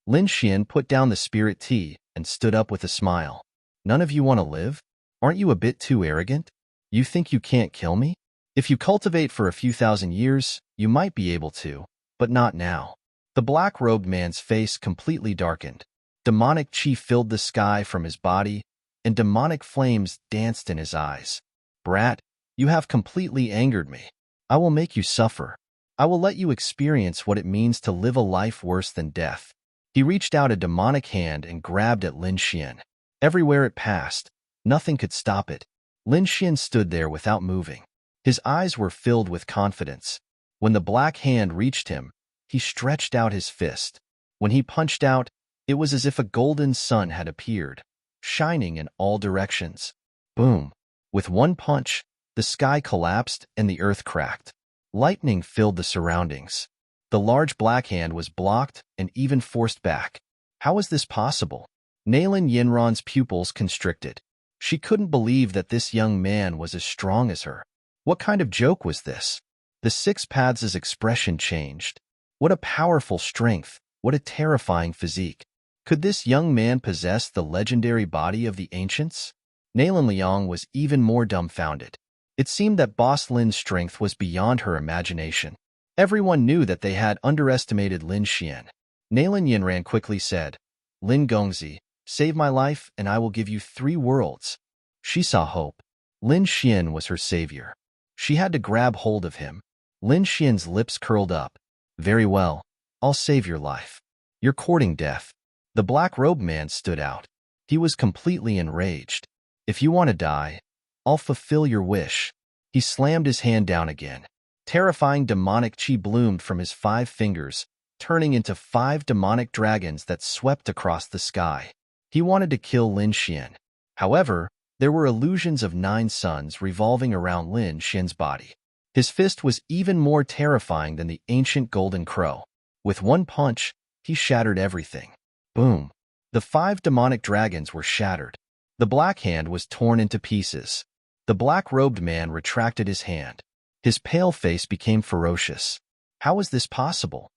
Lin Xian put down the spirit tea and stood up with a smile. "None of you want to live? Aren't you a bit too arrogant? You think you can't kill me? If you cultivate for a few thousand years, you might be able to, but not now." The black-robed man's face completely darkened. Demonic chi filled the sky from his body, and demonic flames danced in his eyes. "Brat, you have completely angered me. I will make you suffer. I will let you experience what it means to live a life worse than death." He reached out a demonic hand and grabbed at Lin Xian. Everywhere it passed, nothing could stop it. Lin Xian stood there without moving. His eyes were filled with confidence. When the black hand reached him, he stretched out his fist. When he punched out, it was as if a golden sun had appeared, shining in all directions. Boom! With one punch, the sky collapsed and the earth cracked. Lightning filled the surroundings. The large black hand was blocked and even forced back. How was this possible? Nalan Yinran's pupils constricted. She couldn't believe that this young man was as strong as her. What kind of joke was this? The Six Paths' expression changed. What a powerful strength, what a terrifying physique. Could this young man possess the legendary body of the ancients? Nalan Liang was even more dumbfounded. It seemed that Boss Lin's strength was beyond her imagination. Everyone knew that they had underestimated Lin Xian. Nalan Yinran quickly said, "Lin Gongzi, save my life and I will give you 3 worlds." She saw hope. Lin Xian was her savior. She had to grab hold of him. Lin Xian's lips curled up. Very well, I'll save your life. You're courting death. The black-robed man stood out. He was completely enraged. If you want to die, I'll fulfill your wish. He slammed his hand down again. Terrifying demonic chi bloomed from his 5 fingers, turning into 5 demonic dragons that swept across the sky. He wanted to kill Lin Xian. However, there were illusions of 9 suns revolving around Lin Xian's body. His fist was even more terrifying than the ancient golden crow. With one punch, he shattered everything. Boom! The 5 demonic dragons were shattered. The black hand was torn into pieces. The black-robed man retracted his hand. His pale face became ferocious. How was this possible?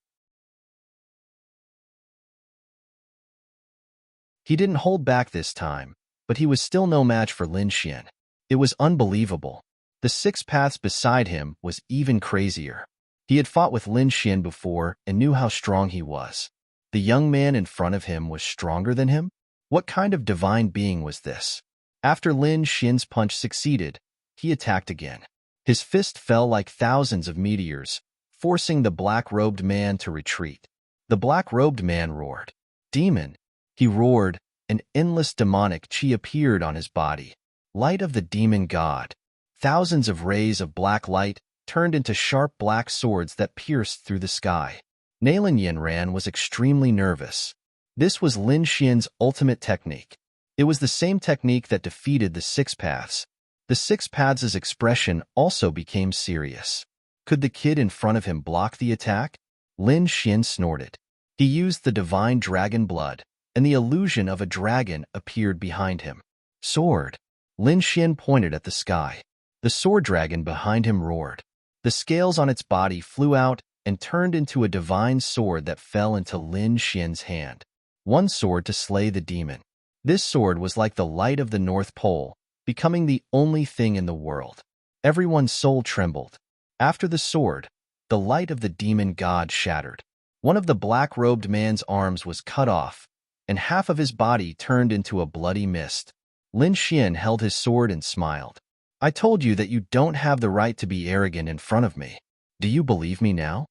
He didn't hold back this time, but he was still no match for Lin Xian. It was unbelievable. The 6 paths beside him was even crazier. He had fought with Lin Xian before and knew how strong he was. The young man in front of him was stronger than him? What kind of divine being was this? After Lin Xian's punch succeeded, he attacked again. His fist fell like thousands of meteors, forcing the black-robed man to retreat. The black-robed man roared. Demon! He roared, and endless demonic chi appeared on his body. Light of the demon god. Thousands of rays of black light turned into sharp black swords that pierced through the sky. Nalan Yanran was extremely nervous. This was Lin Xian's ultimate technique. It was the same technique that defeated the 6 paths. The 6 paths' expression also became serious. Could the kid in front of him block the attack? Lin Xian snorted. He used the divine dragon blood, and the illusion of a dragon appeared behind him. Sword! Lin Xian pointed at the sky. The sword dragon behind him roared. The scales on its body flew out and turned into a divine sword that fell into Lin Xian's hand. One sword to slay the demon. This sword was like the light of the North Pole, becoming the only thing in the world. Everyone's soul trembled. After the sword, the light of the demon god shattered. One of the black-robed man's arms was cut off, and half of his body turned into a bloody mist. Lin Xian held his sword and smiled. I told you that you don't have the right to be arrogant in front of me. Do you believe me now?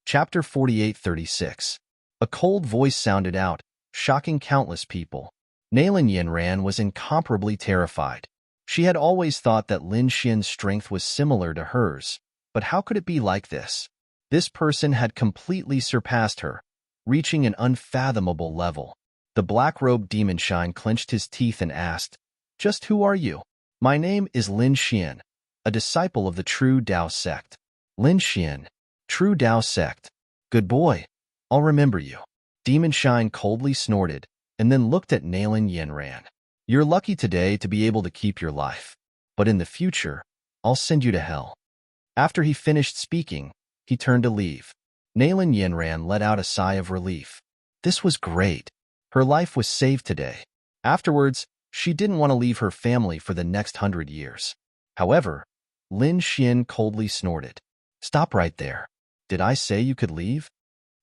Chapter 48-36. A cold voice sounded out, shocking countless people. Nalan Yanran was incomparably terrified. She had always thought that Lin Xian's strength was similar to hers, but how could it be like this? This person had completely surpassed her, reaching an unfathomable level. The black-robed demon Shine clenched his teeth and asked, "Just who are you?" "My name is Lin Xian, a disciple of the True Tao sect." Lin Xian, True Tao sect. Good boy. I'll remember you. Demon Shine coldly snorted, and then looked at Nalan Yanran. You're lucky today to be able to keep your life. But in the future, I'll send you to hell. After he finished speaking, he turned to leave. Nalan Yanran let out a sigh of relief. This was great. Her life was saved today. Afterwards, she didn't want to leave her family for the next 100 years. However, Lin Xian coldly snorted. Stop right there. Did I say you could leave?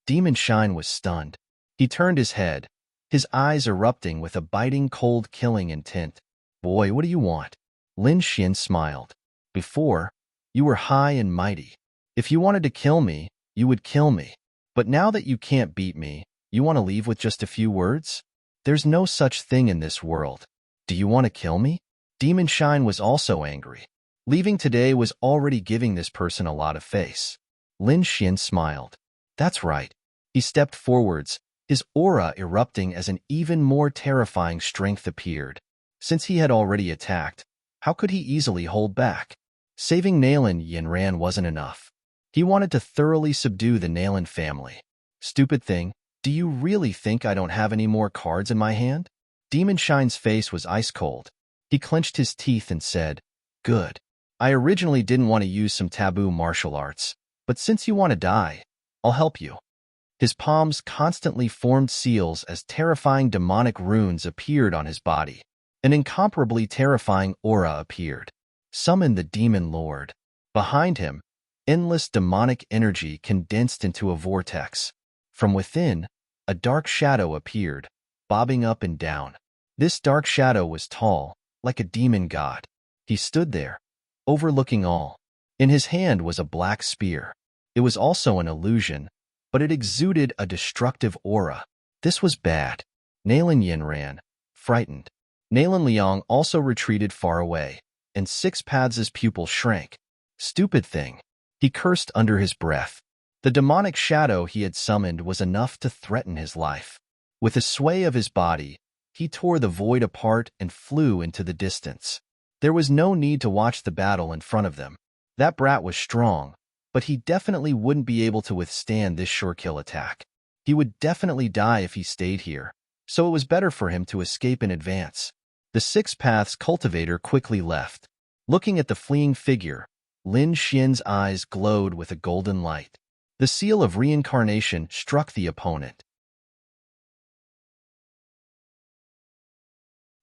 Demon Shine was stunned. He turned his head, his eyes erupting with a biting cold killing intent. Boy, what do you want? Lin Xian smiled. Before, you were high and mighty. If you wanted to kill me, you would kill me. But now that you can't beat me, you want to leave with just a few words? There's no such thing in this world. Do you want to kill me? Demon Shine was also angry. Leaving today was already giving this person a lot of face. Lin Xian smiled. That's right. He stepped forwards, his aura erupting as an even more terrifying strength appeared. Since he had already attacked, how could he easily hold back? Saving Nalan Yanran wasn't enough. He wanted to thoroughly subdue the Nalan family. Stupid thing, do you really think I don't have any more cards in my hand? Demon Shine's face was ice cold. He clenched his teeth and said, Good. I originally didn't want to use some taboo martial arts, but since you want to die, I'll help you. His palms constantly formed seals as terrifying demonic runes appeared on his body. An incomparably terrifying aura appeared. Summon the Demon Lord. Behind him, Endless demonic energy condensed into a vortex. From within, a dark shadow appeared, bobbing up and down. This dark shadow was tall, like a demon god. He stood there, overlooking all. In his hand was a black spear. It was also an illusion, but it exuded a destructive aura. This was bad. Nalan Yin ran, frightened. Nalan Liang also retreated far away, and Six Paths' pupil shrank. Stupid thing. He cursed under his breath. The demonic shadow he had summoned was enough to threaten his life. With a sway of his body, he tore the void apart and flew into the distance. There was no need to watch the battle in front of them. That brat was strong, but he definitely wouldn't be able to withstand this sure-kill attack. He would definitely die if he stayed here, so it was better for him to escape in advance. The Six Paths cultivator quickly left. Looking at the fleeing figure, Lin Xian's eyes glowed with a golden light. The seal of reincarnation struck the opponent.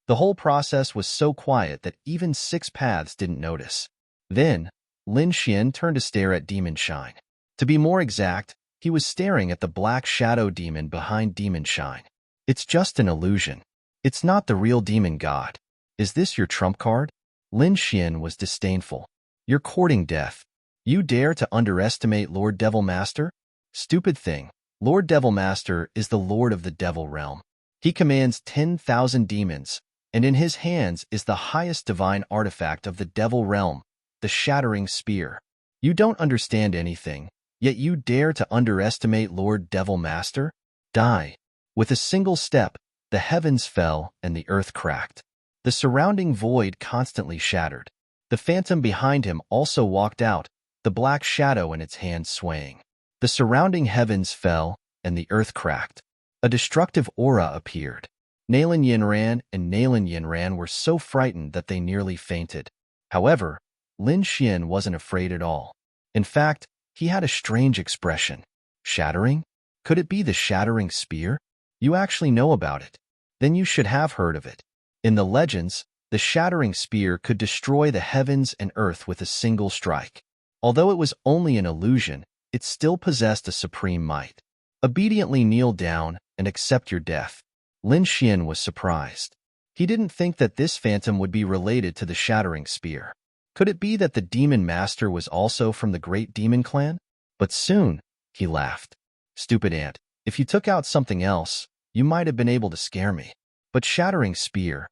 The whole process was so quiet that even Six Paths didn't notice. Then, Lin Xian turned to stare at Demon Shine. To be more exact, he was staring at the black shadow demon behind Demon Shine. It's just an illusion. It's not the real demon god. Is this your trump card? Lin Xian was disdainful. You're courting death. You dare to underestimate Lord Devil Master? Stupid thing. Lord Devil Master is the lord of the devil realm. He commands 10,000 demons, and in his hands is the highest divine artifact of the devil realm, the shattering spear. You don't understand anything, yet you dare to underestimate Lord Devil Master? Die. With a single step, the heavens fell and the earth cracked. The surrounding void constantly shattered. The phantom behind him also walked out, the black shadow in its hand swaying. The surrounding heavens fell and the earth cracked. A destructive aura appeared. Nalan Yin ran and Nalan Yin ran were so frightened that they nearly fainted. However, Lin Xian wasn't afraid at all. In fact, he had a strange expression. Shattering? Could it be the shattering spear? You actually know about it. Then you should have heard of it. In the legends, the shattering spear could destroy the heavens and earth with a single strike. Although it was only an illusion, it still possessed a supreme might. Obediently kneel down and accept your death. Lin Xian was surprised. He didn't think that this phantom would be related to the shattering spear. Could it be that the demon master was also from the great demon clan? But soon, he laughed. Stupid ant, if you took out something else, you might have been able to scare me. But shattering spear,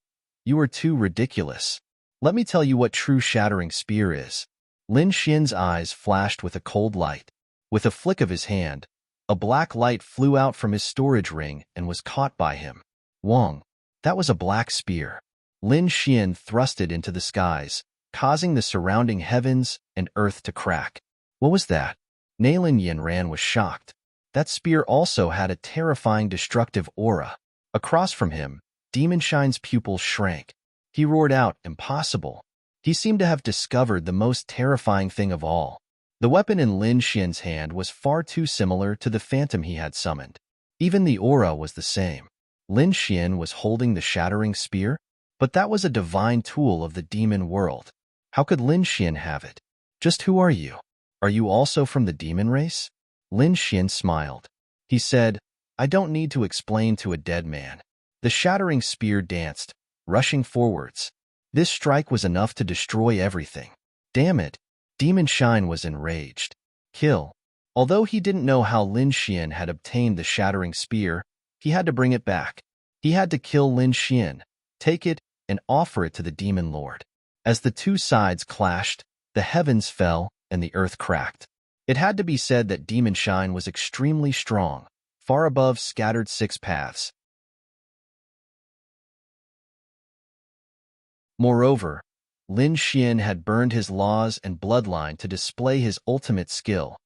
you are too ridiculous. Let me tell you what true shattering spear is. Lin Xian's eyes flashed with a cold light. With a flick of his hand, a black light flew out from his storage ring and was caught by him. Wong, that was a black spear. Lin Xian thrust it into the skies, causing the surrounding heavens and earth to crack. What was that? Nalan Yin ran was shocked. That spear also had a terrifying destructive aura. Across from him, Demon Shine's pupils shrank. He roared out, impossible. He seemed to have discovered the most terrifying thing of all. The weapon in Lin Xian's hand was far too similar to the phantom he had summoned. Even the aura was the same. Lin Xian was holding the shattering spear, but that was a divine tool of the demon world. How could Lin Xian have it? Just who are you? Are you also from the demon race? Lin Xian smiled. He said, I don't need to explain to a dead man. The shattering spear danced, rushing forwards. This strike was enough to destroy everything. Damn it! Demon Shine was enraged. Kill. Although he didn't know how Lin Xian had obtained the shattering spear, he had to bring it back. He had to kill Lin Xian, take it, and offer it to the demon lord. As the two sides clashed, the heavens fell and the earth cracked. It had to be said that Demon Shine was extremely strong, far above scattered Six Paths. Moreover, Lin Xian had burned his laws and bloodline to display his ultimate skill.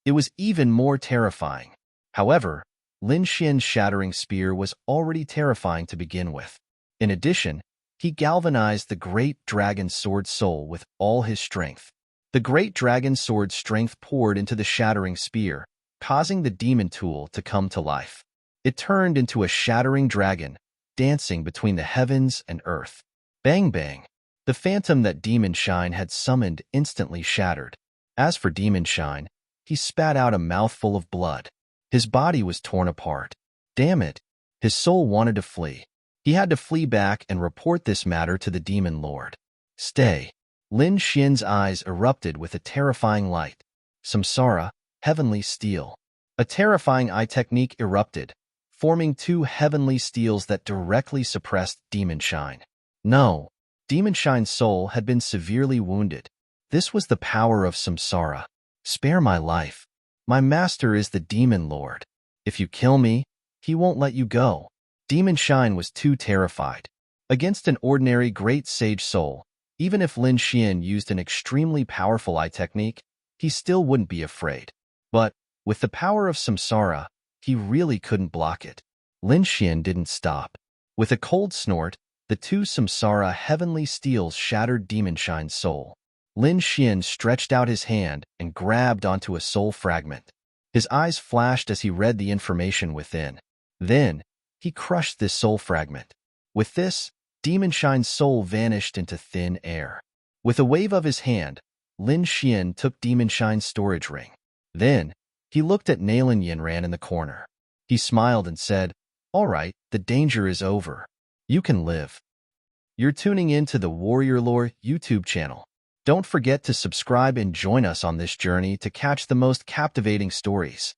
It was even more terrifying. However, Lin Xian's shattering spear was already terrifying to begin with. In addition, he galvanized the great dragon sword soul with all his strength. The great dragon sword strength poured into the shattering spear, causing the demon tool to come to life. It turned into a shattering dragon, dancing between the heavens and earth. Bang bang! The phantom that Demon Shine had summoned instantly shattered. As for Demon Shine, he spat out a mouthful of blood. His body was torn apart. Damn it! His soul wanted to flee. He had to flee back and report this matter to the Demon Lord. Stay. Lin Xian's eyes erupted with a terrifying light. Samsara, heavenly steel. A terrifying eye technique erupted, forming two heavenly steels that directly suppressed Demon Shine. No, Demon Shine's soul had been severely wounded. This was the power of Samsara. Spare my life. My master is the Demon Lord. If you kill me, he won't let you go. Demon Shine was too terrified. Against an ordinary great sage soul, even if Lin Xian used an extremely powerful eye technique, he still wouldn't be afraid. But, with the power of Samsara, he really couldn't block it. Lin Xian didn't stop. With a cold snort, the two Samsara heavenly steels shattered Demon Shine's soul. Lin Xian stretched out his hand and grabbed onto a soul fragment. His eyes flashed as he read the information within. Then, he crushed this soul fragment. With this, Demon Shine's soul vanished into thin air. With a wave of his hand, Lin Xian took Demon Shine's storage ring. Then, he looked at Nalan Yinran in the corner. He smiled and said, "All right, the danger is over. You can live." You're tuning in to the Warrior Lore YouTube channel. Don't forget to subscribe and join us on this journey to catch the most captivating stories.